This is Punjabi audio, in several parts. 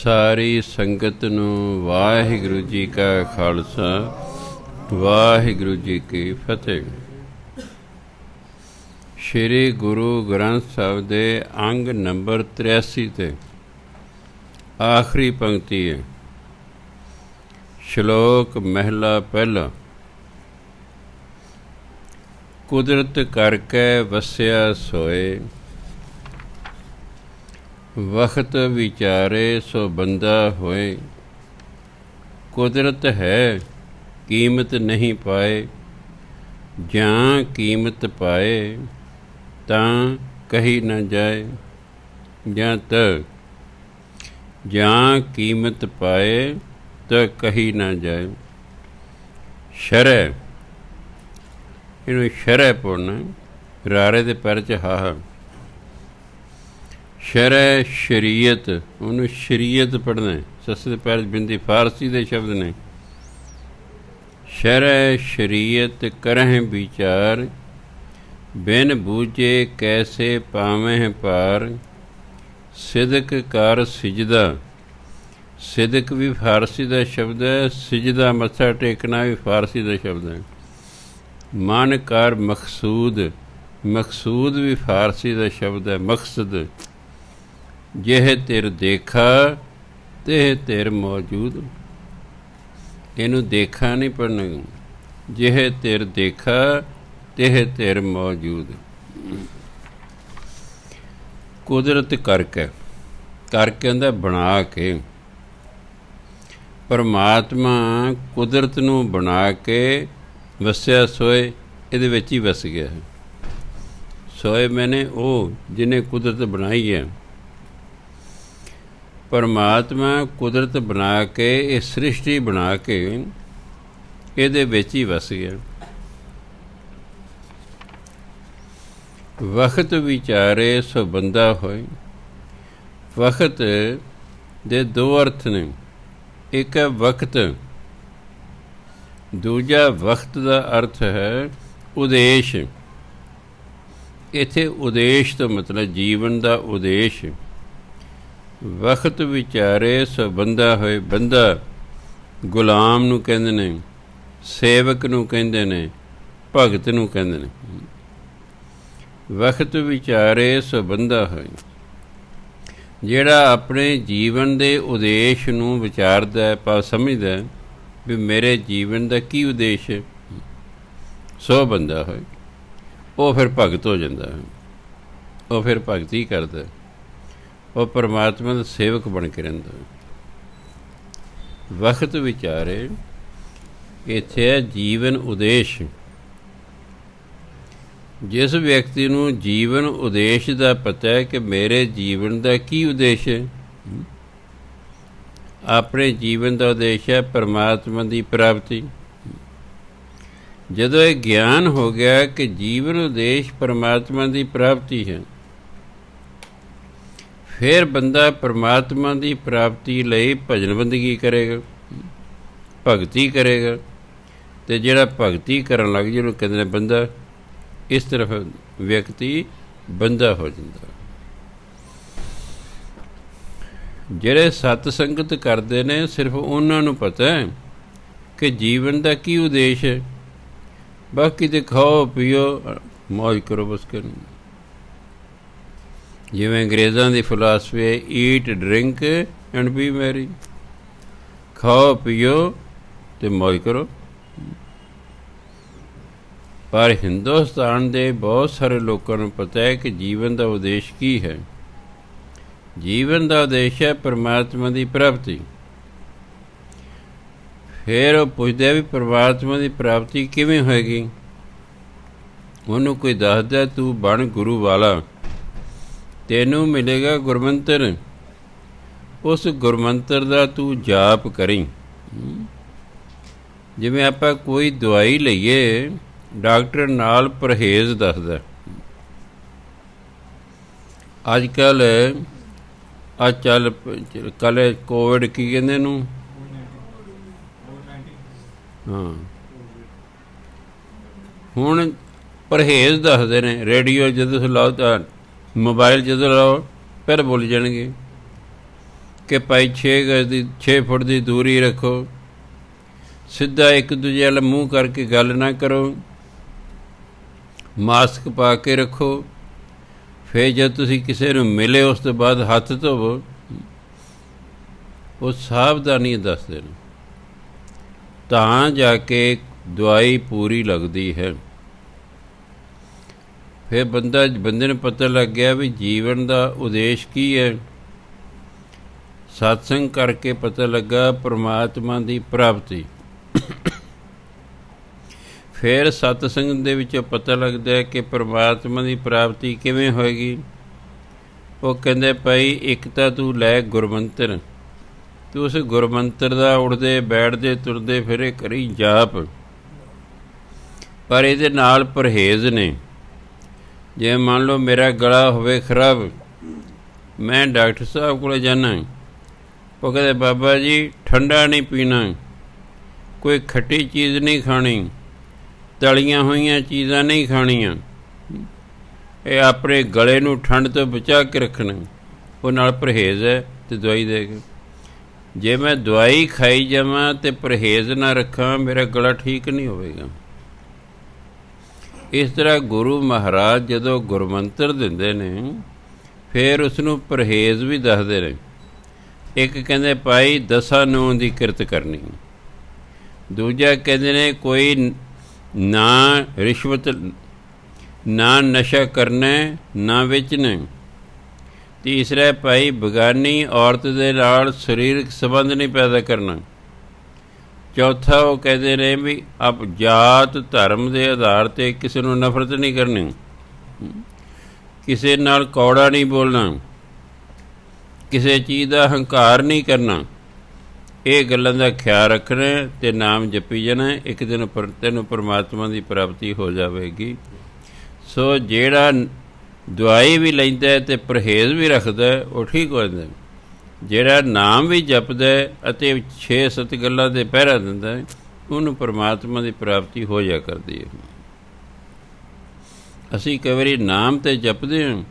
ਸਾਰੀ ਸੰਗਤ ਨੂੰ ਵਾਹਿਗੁਰੂ ਜੀ ਕਾ ਖਾਲਸਾ, ਵਾਹਿਗੁਰੂ ਜੀ ਕੀ ਫਤਿਹ। ਸ਼੍ਰੀ ਗੁਰੂ ਗ੍ਰੰਥ ਸਾਹਿਬ ਦੇ ਅੰਗ ਨੰਬਰ 83 ਤੇ ਆਖਰੀ ਪੰਕਤੀ ਹੈ। ਸ਼ਲੋਕ ਮਹਿਲਾ ਪਹਿਲਾ। ਕੁਦਰਤ ਕਰਕੇ ਵਸਿਆ ਸੋਏ, ਵਖਤ ਵਿਚਾਰੇ ਸੋ ਬੰਦਾ ਹੋਏ। ਕੁਦਰਤ ਹੈ ਕੀਮਤ ਨਹੀਂ ਪਾਏ, ਜਾਂ ਕੀਮਤ ਪਾਏ ਤਾਂ ਕਹੀ ਨਾ ਜਾਏ। ਜਾਂ ਜਾਂ ਕੀਮਤ ਪਾਏ ਤਾਂ ਕਹੀ ਨਾ ਜਾਏ। ਸ਼ਰੈ, ਇਹਨੂੰ ਸ਼ਰੈ ਪੜ੍ਹਨਾ, ਰਾਰੇ ਦੇ ਪੈਰ 'ਚ ਹਾਹਾ। ਸ਼ਰੈ ਸ਼ਰੀਅਤ, ਉਹਨੂੰ ਸ਼ਰੀਅਤ ਪੜ੍ਹਨਾ, ਸੱਸੇ ਦੇ ਪੈਰ 'ਚ ਬਿੰਦੀ, ਫਾਰਸੀ ਦੇ ਸ਼ਬਦ ਨੇ। ਸ਼ਰੈ ਸ਼ਰੀਅਤ ਕਰਹਿ ਵਿਚਾਰ, ਬਿਨ ਬੂਝੇ ਕੈਸੇ ਪਾਵਹਿ ਪਾਰ। ਸਿਦਕ ਕਰ ਸਿਜਦਾ, ਸਿਦਕ ਵੀ ਫਾਰਸੀ ਦਾ ਸ਼ਬਦ ਹੈ, ਸਿਜਦਾ ਮੱਥਾ ਟੇਕਣਾ ਵੀ ਫਾਰਸੀ ਦਾ ਸ਼ਬਦ ਹੈ। ਮਨ ਕਰ ਮਕਸੂਦ, ਮਕਸੂਦ ਵੀ ਫਾਰਸੀ ਦਾ ਸ਼ਬਦ ਹੈ, ਮਕਸਦ। ਜਿਹ ਤਿਰ ਦੇਖਾ ਤਿਹ ਤਿਰ ਮੌਜੂਦ, ਇਹਨੂੰ ਦੇਖਾ ਨਹੀਂ ਪੜ੍ਹਨਾ। ਜਿਹ ਤਿਰ ਦੇਖਾ ਤਿਹ ਤਿਰ ਮੌਜੂਦ। ਕੁਦਰਤ ਕਰਕੇ, ਕਰਕੇ ਹੁੰਦਾ ਬਣਾ ਕੇ। ਪਰਮਾਤਮਾ ਕੁਦਰਤ ਨੂੰ ਬਣਾ ਕੇ ਵਸਿਆ ਸੋਏ, ਇਹਦੇ ਵਿੱਚ ਹੀ ਵਸ ਗਿਆ ਹੈ। ਸੋਏ ਮੈਨੇ ਉਹ ਜਿਹਨੇ ਕੁਦਰਤ ਬਣਾਈ ਹੈ। ਪਰਮਾਤਮਾ ਕੁਦਰਤ ਬਣਾ ਕੇ, ਇਹ ਸ੍ਰਿਸ਼ਟੀ ਬਣਾ ਕੇ ਇਹਦੇ ਵਿੱਚ ਹੀ ਵਸ ਗਿਆ। ਵਕਤ ਵਿਚਾਰੇ ਸੋ ਬੰਦਾ ਹੋਏ। ਵਕਤ ਦੇ ਦੋ ਅਰਥ ਨੇ, ਇੱਕ ਹੈ ਵਕਤ, ਦੂਜਾ ਵਕਤ ਦਾ ਅਰਥ ਹੈ ਉਦੇਸ਼। ਇੱਥੇ ਉਦੇਸ਼ ਤੋਂ ਮਤਲਬ ਜੀਵਨ ਦਾ ਉਦੇਸ਼। ਵਕਤ ਵਿਚਾਰੇ ਸੋ ਬੰਦਾ ਹੋਏ। ਬੰਦਾ ਗੁਲਾਮ ਨੂੰ ਕਹਿੰਦੇ ਨੇ, ਸੇਵਕ ਨੂੰ ਕਹਿੰਦੇ ਨੇ, ਭਗਤ ਨੂੰ ਕਹਿੰਦੇ ਨੇ। ਵਕਤ ਵਿਚਾਰੇ ਸੋ ਬੰਦਾ ਹੋਏ, ਜਿਹੜਾ ਆਪਣੇ ਜੀਵਨ ਦੇ ਉਦੇਸ਼ ਨੂੰ ਵਿਚਾਰਦਾ, ਪਾ ਸਮਝਦਾ ਵੀ ਮੇਰੇ ਜੀਵਨ ਦਾ ਕੀ ਉਦੇਸ਼ ਹੈ, ਸੋ ਬੰਦਾ ਹੋਏ, ਉਹ ਫਿਰ ਭਗਤ ਹੋ ਜਾਂਦਾ ਹੈ। ਉਹ ਫਿਰ ਭਗਤੀ ਕਰਦਾ, ਉਹ ਪਰਮਾਤਮਾ ਦਾ ਸੇਵਕ ਬਣ ਕੇ ਰਹਿੰਦਾ। ਵਕਤ ਵਿਚਾਰੇ ਇੱਥੇ ਹੈ ਜੀਵਨ ਉਦੇਸ਼। ਜਿਸ ਵਿਅਕਤੀ ਨੂੰ ਜੀਵਨ ਉਦੇਸ਼ ਦਾ ਪਤਾ ਹੈ ਕਿ ਮੇਰੇ ਜੀਵਨ ਦਾ ਕੀ ਉਦੇਸ਼ ਹੈ, ਆਪਣੇ ਜੀਵਨ ਦਾ ਉਦੇਸ਼ ਹੈ ਪਰਮਾਤਮਾ ਦੀ ਪ੍ਰਾਪਤੀ। ਜਦੋਂ ਇਹ ਗਿਆਨ ਹੋ ਗਿਆ ਕਿ ਜੀਵਨ ਉਦੇਸ਼ ਪਰਮਾਤਮਾ ਦੀ ਪ੍ਰਾਪਤੀ ਹੈ, ਫਿਰ ਬੰਦਾ ਪਰਮਾਤਮਾ ਦੀ ਪ੍ਰਾਪਤੀ ਲਈ ਭਜਨ ਬੰਦਗੀ ਕਰੇਗਾ, ਭਗਤੀ ਕਰੇਗਾ। ਅਤੇ ਜਿਹੜਾ ਭਗਤੀ ਕਰਨ ਲੱਗ ਜਾਏ ਉਹਨੂੰ ਕਹਿੰਦੇ ਨੇ ਬੰਦਾ। ਇਸ ਤਰ੍ਹਾਂ ਵਿਅਕਤੀ ਬੰਦਾ ਹੋ ਜਾਂਦਾ। ਜਿਹੜੇ ਸਤ ਸੰਗਤ ਕਰਦੇ ਨੇ, ਸਿਰਫ ਉਹਨਾਂ ਨੂੰ ਪਤਾ ਹੈ ਕਿ ਜੀਵਨ ਦਾ ਕੀ ਉਦੇਸ਼ ਹੈ। ਬਾਕੀ ਤੇ ਖਾਓ ਪੀਓ ਮੌਜ ਕਰੋ ਬਸ ਕਰੋ। ਜਿਵੇਂ ਅੰਗਰੇਜ਼ਾਂ ਦੀ ਫਿਲਾਸਫੀ ਹੈ, eat drink and B Mary. ਖਾਓ ਪੀਓ ਅਤੇ ਮੌਜ ਕਰੋ। ਪਰ ਹਿੰਦੁਸਤਾਨ ਦੇ ਬਹੁਤ ਸਾਰੇ ਲੋਕਾਂ ਨੂੰ ਪਤਾ ਹੈ ਕਿ ਜੀਵਨ ਦਾ ਉਦੇਸ਼ ਕੀ ਹੈ। ਜੀਵਨ ਦਾ ਉਦੇਸ਼ ਹੈ ਪਰਮਾਤਮਾ ਦੀ ਪ੍ਰਾਪਤੀ। ਫਿਰ ਉਹ ਪੁੱਛਦਾ ਵੀ ਪਰਮਾਤਮਾ ਦੀ ਪ੍ਰਾਪਤੀ ਕਿਵੇਂ ਹੋਏਗੀ। ਉਹਨੂੰ ਕੋਈ ਦੱਸਦਾ ਤੂੰ ਬਣ ਗੁਰੂ ਵਾਲਾ, ਤੈਨੂੰ ਮਿਲੇਗਾ ਗੁਰਮੰਤਰ, ਉਸ ਗੁਰਮੰਤਰ ਦਾ ਤੂੰ ਜਾਪ ਕਰੀਂ। ਜਿਵੇਂ ਆਪਾਂ ਕੋਈ ਦਵਾਈ ਲਈਏ, ਡਾਕਟਰ ਨਾਲ ਪਰਹੇਜ਼ ਦੱਸਦਾ। ਅੱਜ ਕੱਲ੍ਹ ਕੱਲ੍ਹ ਕੋਵਿਡ ਕੀ ਕਹਿੰਦੇ ਇਹਨੂੰ, ਹਾਂ, ਹੁਣ ਪਰਹੇਜ਼ ਦੱਸਦੇ ਨੇ। ਰੇਡੀਓ ਜਦੋਂ ਲਾਓ ਤਾਂ, ਮੋਬਾਈਲ ਜਦੋਂ ਲਾਓ, ਫਿਰ ਬੋਲ ਜਾਣਗੇ ਕਿ ਭਾਈ 6 ਫੁੱਟ ਦੀ ਦੂਰੀ ਰੱਖੋ, ਸਿੱਧਾ ਇੱਕ ਦੂਜੇ ਵੱਲ ਮੂੰਹ ਕਰਕੇ ਗੱਲ ਨਾ ਕਰੋ, ਮਾਸਕ ਪਾ ਕੇ ਰੱਖੋ। ਫਿਰ ਜਦ ਤੁਸੀਂ ਕਿਸੇ ਨੂੰ ਮਿਲੇ ਉਸ ਤੋਂ ਬਾਅਦ ਹੱਥ ਧੋਵੋ। ਉਹ ਸਾਵਧਾਨੀ ਦੱਸਦੇ ਨੇ, ਤਾਂ ਜਾ ਕੇ ਦਵਾਈ ਪੂਰੀ ਲੱਗਦੀ ਹੈ। ਫਿਰ ਬੰਦੇ ਨੂੰ ਪਤਾ ਲੱਗ ਗਿਆ ਵੀ ਜੀਵਨ ਦਾ ਉਦੇਸ਼ ਕੀ ਹੈ। ਸਤਸੰਗ ਕਰਕੇ ਪਤਾ ਲੱਗਾ ਪਰਮਾਤਮਾ ਦੀ ਪ੍ਰਾਪਤੀ। ਫਿਰ ਸਤਸੰਗ ਦੇ ਵਿੱਚੋਂ ਪਤਾ ਲੱਗਦਾ ਕਿ ਪਰਮਾਤਮਾ ਦੀ ਪ੍ਰਾਪਤੀ ਕਿਵੇਂ ਹੋਏਗੀ। ਉਹ ਕਹਿੰਦੇ ਭਾਈ ਇੱਕ ਤਾਂ ਤੂੰ ਲੈ ਗੁਰਮੰਤਰ, ਤੂੰ ਉਸ ਗੁਰਮੰਤਰ ਦਾ ਉੱਠਦੇ ਬੈਠਦੇ ਤੁਰਦੇ ਫਿਰੇ ਕਰੀ ਜਾਪ, ਪਰ ਇਹਦੇ ਨਾਲ ਪਰਹੇਜ਼ ਨੇ। ਜੇ ਮੰਨ ਲਓ ਮੇਰਾ ਗਲਾ ਹੋਵੇ ਖਰਾਬ, ਮੈਂ ਡਾਕਟਰ ਸਾਹਿਬ ਕੋਲ ਜਾਣਾ, ਉਹ ਕਹਿੰਦੇ ਬਾਬਾ ਜੀ ਠੰਡਾ ਨਹੀਂ ਪੀਣਾ, ਕੋਈ ਖੱਟੀ ਚੀਜ਼ ਨਹੀਂ ਖਾਣੀ, ਤਲੀਆਂ ਹੋਈਆਂ ਚੀਜ਼ਾਂ ਨਹੀਂ ਖਾਣੀਆਂ, ਇਹ ਆਪਣੇ ਗਲੇ ਨੂੰ ਠੰਡ ਤੋਂ ਬਚਾ ਕੇ ਰੱਖਣਾ। ਉਹ ਨਾਲ ਪਰਹੇਜ਼ ਹੈ ਅਤੇ ਦਵਾਈ ਦੇ ਕੇ। ਜੇ ਮੈਂ ਦਵਾਈ ਖਾਈ ਜਾਵਾਂ ਅਤੇ ਪਰਹੇਜ਼ ਨਾ ਰੱਖਾਂ, ਮੇਰਾ ਗਲਾ ਠੀਕ ਨਹੀਂ ਹੋਵੇਗਾ। ਇਸ ਤਰ੍ਹਾਂ ਗੁਰੂ ਮਹਾਰਾਜ ਜਦੋਂ ਗੁਰਮੰਤਰ ਦਿੰਦੇ ਨੇ, ਫਿਰ ਉਸਨੂੰ ਪਰਹੇਜ਼ ਵੀ ਦੱਸਦੇ ਨੇ। ਇੱਕ ਕਹਿੰਦੇ ਭਾਈ 10 ਨੂੰਹ ਦੀ ਕਿਰਤ ਕਰਨੀ, ਦੂਜਾ ਕਹਿੰਦੇ ਨੇ ਕੋਈ ਨਾ ਰਿਸ਼ਵਤ, ਨਾ ਨਸ਼ਾ ਕਰਨਾ, ਨਾ ਵੇਚਣਾ, ਤੀਸਰਾ ਭਾਈ ਬੇਗਾਨੀ ਔਰਤ ਦੇ ਨਾਲ ਸਰੀਰਕ ਸੰਬੰਧ ਨਹੀਂ ਪੈਦਾ ਕਰਨਾ, ਚੌਥਾ ਉਹ ਕਹਿੰਦੇ ਨੇ ਵੀ ਆਪ ਜਾਤ ਧਰਮ ਦੇ ਆਧਾਰ 'ਤੇ ਕਿਸੇ ਨੂੰ ਨਫ਼ਰਤ ਨਹੀਂ ਕਰਨੀ, ਕਿਸੇ ਨਾਲ ਕੌੜਾ ਨਹੀਂ ਬੋਲਣਾ, ਕਿਸੇ ਚੀਜ਼ ਦਾ ਹੰਕਾਰ ਨਹੀਂ ਕਰਨਾ। ਇਹ ਗੱਲਾਂ ਦਾ ਖਿਆਲ ਰੱਖਣਾ ਅਤੇ ਨਾਮ ਜਪੀ ਜਾਣਾ। ਇੱਕ ਦਿਨ ਤੈਨੂੰ ਪਰਮਾਤਮਾ ਦੀ ਪ੍ਰਾਪਤੀ ਹੋ ਜਾਵੇਗੀ। ਸੋ ਜਿਹੜਾ ਦਵਾਈ ਵੀ ਲੈਂਦਾ ਅਤੇ ਪਰਹੇਜ਼ ਵੀ ਰੱਖਦਾ, ਉਹ ਠੀਕ ਹੋ ਜਾਂਦਾ। ਜਿਹੜਾ ਨਾਮ ਵੀ ਜਪਦਾ ਅਤੇ 6-7 ਗੱਲਾਂ ਦੇ ਪਹਿਰਾ ਦਿੰਦਾ, ਉਹਨੂੰ ਪਰਮਾਤਮਾ ਦੀ ਪ੍ਰਾਪਤੀ ਹੋ ਜਾ ਕਰਦੀ ਹੈ। ਅਸੀਂ ਕਈ ਵਾਰੀ ਨਾਮ ਤਾਂ ਜਪਦੇ ਹਾਂ,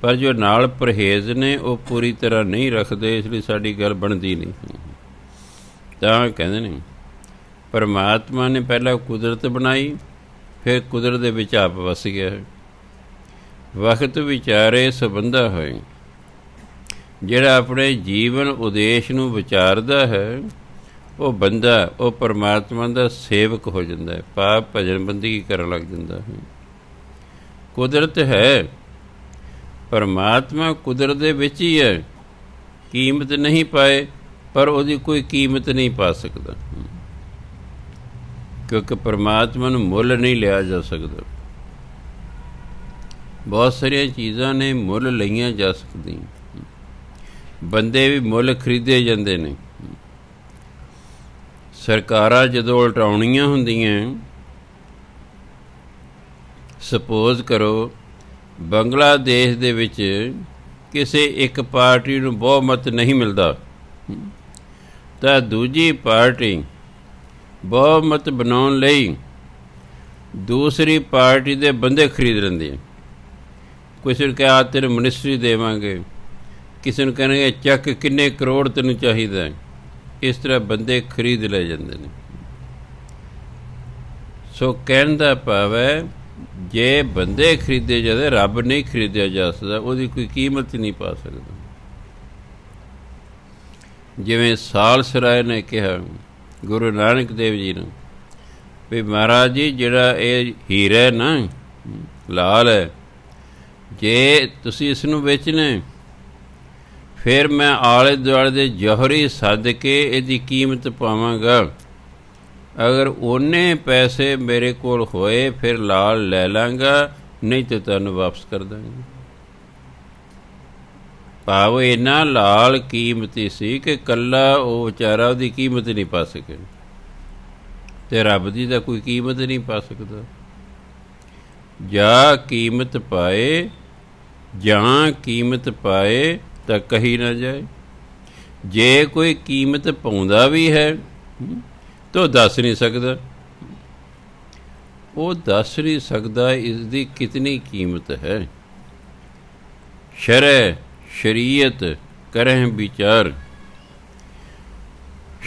ਪਰ ਜੋ ਨਾਲ ਪਰਹੇਜ਼ ਨੇ ਉਹ ਪੂਰੀ ਤਰ੍ਹਾਂ ਨਹੀਂ ਰੱਖਦੇ, ਇਸ ਲਈ ਸਾਡੀ ਗੱਲ ਬਣਦੀ ਨਹੀਂ। ਤਾਂ ਕਹਿੰਦੇ ਨੇ ਪਰਮਾਤਮਾ ਨੇ ਪਹਿਲਾਂ ਕੁਦਰਤ ਬਣਾਈ, ਫਿਰ ਕੁਦਰਤ ਦੇ ਵਿੱਚ ਆਪ ਵਸ ਗਿਆ। ਵਕਤ ਵਿਚਾਰੇ ਸੰਬੰਧਾ ਹੋਏ। ਜਿਹੜਾ ਆਪਣੇ ਜੀਵਨ ਉਦੇਸ਼ ਨੂੰ ਵਿਚਾਰਦਾ ਹੈ, ਉਹ ਬੰਦਾ ਉਹ ਪਰਮਾਤਮਾ ਦਾ ਸੇਵਕ ਹੋ ਜਾਂਦਾ ਹੈ, ਪਾਪ ਭਜਨ ਬੰਦਗੀ ਕਰਨ ਲੱਗ ਜਾਂਦਾ ਹੈ। ਕੁਦਰਤ ਹੈ, ਪਰਮਾਤਮਾ ਕੁਦਰਤ ਦੇ ਵਿੱਚ ਹੀ ਹੈ। ਕੀਮਤ ਨਹੀਂ ਪਾਏ, ਪਰ ਉਹਦੀ ਕੋਈ ਕੀਮਤ ਨਹੀਂ ਪਾ ਸਕਦਾ, ਕਿਉਂਕਿ ਪਰਮਾਤਮਾ ਨੂੰ ਮੁੱਲ ਨਹੀਂ ਲਿਆ ਜਾ ਸਕਦਾ। ਬਹੁਤ ਸਾਰੀਆਂ ਚੀਜ਼ਾਂ ਨੇ ਮੁੱਲ ਲਈਆਂ ਜਾ ਸਕਦੀਆਂ, ਬੰਦੇ ਵੀ ਮੁੱਲ ਖਰੀਦੇ ਜਾਂਦੇ ਨੇ। ਸਰਕਾਰਾਂ ਜਦੋਂ ਉਲਟਾਉਣੀਆਂ ਹੁੰਦੀਆਂ, ਸਪੋਜ਼ ਕਰੋ ਬੰਗਲਾਦੇਸ਼ ਦੇ ਵਿੱਚ ਕਿਸੇ ਇੱਕ ਪਾਰਟੀ ਨੂੰ ਬਹੁਮਤ ਨਹੀਂ ਮਿਲਦਾ, ਤਾਂ ਦੂਜੀ ਪਾਰਟੀ ਬਹੁਮਤ ਬਣਾਉਣ ਲਈ ਦੂਸਰੀ ਪਾਰਟੀ ਦੇ ਬੰਦੇ ਖਰੀਦ ਲੈਂਦੀ ਹੈ। ਕਿਸੇ ਨੂੰ ਕਿਹਾ ਤੈਨੂੰ ਮਿਨਿਸਟਰੀ ਦੇਵਾਂਗੇ, ਕਿਸੇ ਨੂੰ ਕਹਿਣਗੇ ਚੱਕ ਕਿੰਨੇ ਕਰੋੜ ਤੈਨੂੰ ਚਾਹੀਦਾ। ਇਸ ਤਰ੍ਹਾਂ ਬੰਦੇ ਖਰੀਦ ਲੈ ਜਾਂਦੇ ਨੇ। ਸੋ ਕਹਿਣ ਦਾ ਭਾਵ ਹੈ, ਜੇ ਬੰਦੇ ਖਰੀਦੇ ਜਾਂਦੇ, ਰੱਬ ਨਹੀਂ ਖਰੀਦਿਆ ਜਾ ਸਕਦਾ, ਉਹਦੀ ਕੋਈ ਕੀਮਤ ਨਹੀਂ ਪਾ ਸਕਦਾ। ਜਿਵੇਂ ਸਾਲਸਰਾਏ ਨੇ ਕਿਹਾ ਗੁਰੂ ਨਾਨਕ ਦੇਵ ਜੀ ਨੂੰ ਵੀ ਮਹਾਰਾਜ ਜੀ ਜਿਹੜਾ ਇਹ ਹੀਰਾ ਹੈ ਨਾ, ਲਾਲ ਹੈ, ਜੇ ਤੁਸੀਂ ਇਸ ਨੂੰ ਵੇਚਣਾ, ਫਿਰ ਮੈਂ ਆਲੇ ਦੁਆਲੇ ਦੇ ਜੌਹਰੀ ਸੱਦ ਕੇ ਇਹਦੀ ਕੀਮਤ ਪਾਵਾਂਗਾ। ਅਗਰ ਓਨੇ ਪੈਸੇ ਮੇਰੇ ਕੋਲ ਹੋਏ ਫਿਰ ਲਾਲ ਲੈ ਲਾਂਗਾ, ਨਹੀਂ ਤਾਂ ਤੁਹਾਨੂੰ ਵਾਪਸ ਕਰ ਦਾਂਗਾ। ਭਾਵ ਇੰਨਾ ਲਾਲ ਕੀਮਤੀ ਸੀ ਕਿ ਇਕੱਲਾ ਉਹ ਵਿਚਾਰਾ ਉਹਦੀ ਕੀਮਤ ਨਹੀਂ ਪਾ ਸਕੇ, ਅਤੇ ਰੱਬ ਦੀ ਤਾਂ ਕੋਈ ਕੀਮਤ ਨਹੀਂ ਪਾ ਸਕਦਾ। ਜਾਂ ਕੀਮਤ ਪਾਏ, ਜਾਂ ਕੀਮਤ ਪਾਏ ਤਾਂ ਕਹੀ ਨਾ ਜਾਏ। ਜੇ ਕੋਈ ਕੀਮਤ ਪਾਉਂਦਾ ਵੀ ਹੈ ਤਾਂ ਉਹ ਦੱਸ ਨਹੀਂ ਸਕਦਾ, ਉਹ ਦੱਸ ਨਹੀਂ ਸਕਦਾ ਇਸ ਦੀ ਕਿਤਨੀ ਕੀਮਤ ਹੈ। ਸ਼ਰਅ ਸ਼ਰੀਅਤ ਕਰਹਿ ਵਿਚਾਰ,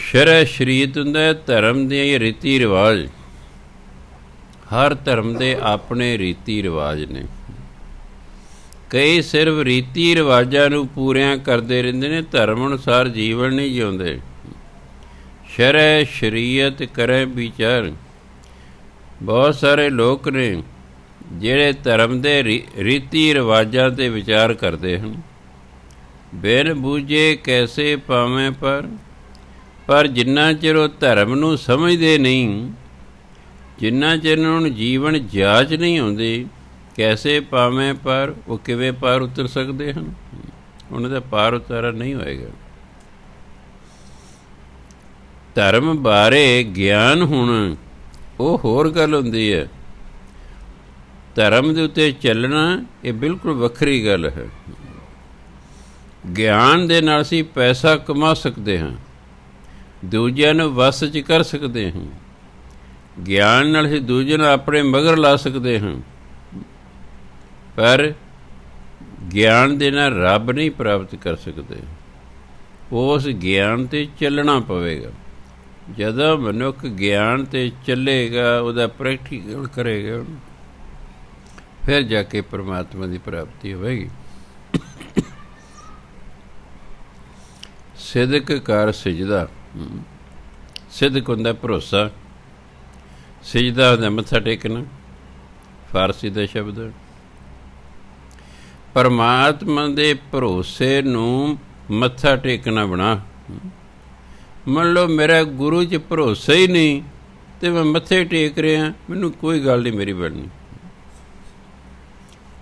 ਸ਼ਰਅ ਸ਼ਰੀਅਤ ਹੁੰਦਾ ਧਰਮ ਦੇ ਰੀਤੀ ਰਿਵਾਜ। ਹਰ ਧਰਮ ਦੇ ਆਪਣੇ ਰੀਤੀ ਰਿਵਾਜ ਨੇ। ਕਈ ਸਿਰਫ ਰੀਤੀ ਰਿਵਾਜਾਂ ਨੂੰ ਪੂਰਿਆਂ ਕਰਦੇ ਰਹਿੰਦੇ ਨੇ, ਧਰਮ ਅਨੁਸਾਰ ਜੀਵਨ ਨਹੀਂ ਜਿਉਂਦੇ। ਸ਼ਰਅ ਸ਼ਰੀਅਤ ਕਰੇ ਵਿਚਾਰ। ਬਹੁਤ ਸਾਰੇ ਲੋਕ ਨੇ ਜਿਹੜੇ ਧਰਮ ਦੇ ਰੀਤੀ ਰਿਵਾਜਾਂ 'ਤੇ ਵਿਚਾਰ ਕਰਦੇ ਹਨ। ਬਿਨ ਬੂਝੇ ਕੈਸੇ ਪਾਵੇਂ ਪਰ ਜਿੰਨਾ ਚਿਰ ਉਹ ਧਰਮ ਨੂੰ ਸਮਝਦੇ ਨਹੀਂ, ਜਿੰਨਾ ਚਿਰ ਉਹਨਾਂ ਨੂੰ ਜੀਵਨ ਜਾਚ ਨਹੀਂ ਆਉਂਦੀ, ਕੈਸੇ ਪਾਵੇਂ ਪਰ ਉਹ ਕਿਵੇਂ ਪਾਰ ਉਤਰ ਸਕਦੇ ਹਨ? ਉਹਨਾਂ ਦਾ ਪਾਰ ਉਤਾਰਾ ਨਹੀਂ ਹੋਏਗਾ। ਧਰਮ ਬਾਰੇ ਗਿਆਨ ਹੋਣਾ ਉਹ ਹੋਰ ਗੱਲ ਹੁੰਦੀ ਹੈ। ਧਰਮ ਦੇ ਉੱਤੇ ਚੱਲਣਾ ਇਹ ਬਿਲਕੁਲ ਵੱਖਰੀ ਗੱਲ ਹੈ। ਗਿਆਨ ਦੇ ਨਾਲ ਅਸੀਂ ਪੈਸਾ ਕਮਾ ਸਕਦੇ ਹਾਂ, ਦੂਜਿਆਂ ਨੂੰ ਵੱਸ 'ਚ ਕਰ ਸਕਦੇ ਹਾਂ। ਗਿਆਨ ਨਾਲ ਅਸੀਂ ਦੂਜੇ ਨੂੰ ਆਪਣੇ ਮਗਰ ਲਾ ਸਕਦੇ ਹਾਂ, ਪਰ ਗਿਆਨ ਦੇ ਨਾਲ ਰੱਬ ਨਹੀਂ ਪ੍ਰਾਪਤ ਕਰ ਸਕਦੇ। ਉਸ ਗਿਆਨ 'ਤੇ ਚੱਲਣਾ ਪਵੇਗਾ। ਜਦੋਂ ਮਨੁੱਖ ਗਿਆਨ 'ਤੇ ਚੱਲੇਗਾ, ਉਹਦਾ ਪ੍ਰੈਕਟੀਕਲ ਕਰੇਗਾ, ਫਿਰ ਜਾ ਕੇ ਪਰਮਾਤਮਾ ਦੀ ਪ੍ਰਾਪਤੀ ਹੋਵੇਗੀ। ਸਿਦਕ ਕਰ ਸਿਜਦਾ। ਸਿਦਕ ਹੁੰਦਾ ਭਰੋਸਾ, ਸਿਜਦਾ ਹੁੰਦਾ ਮੱਥਾ ਟੇਕਣਾ, ਫਾਰਸੀ ਦਾ ਸ਼ਬਦ ਹੈ। ਪਰਮਾਤਮਾ ਦੇ ਭਰੋਸੇ ਨੂੰ ਮੱਥਾ ਟੇਕਣਾ ਬਣਾ। ਮੰਨ ਲਓ ਮੇਰਾ ਗੁਰੂ 'ਚ ਭਰੋਸਾ ਹੀ ਨਹੀਂ ਅਤੇ ਮੈਂ ਮੱਥੇ ਟੇਕ ਰਿਹਾ, ਮੈਨੂੰ ਕੋਈ ਗੱਲ ਨਹੀਂ ਮੇਰੀ ਬਣਨੀ।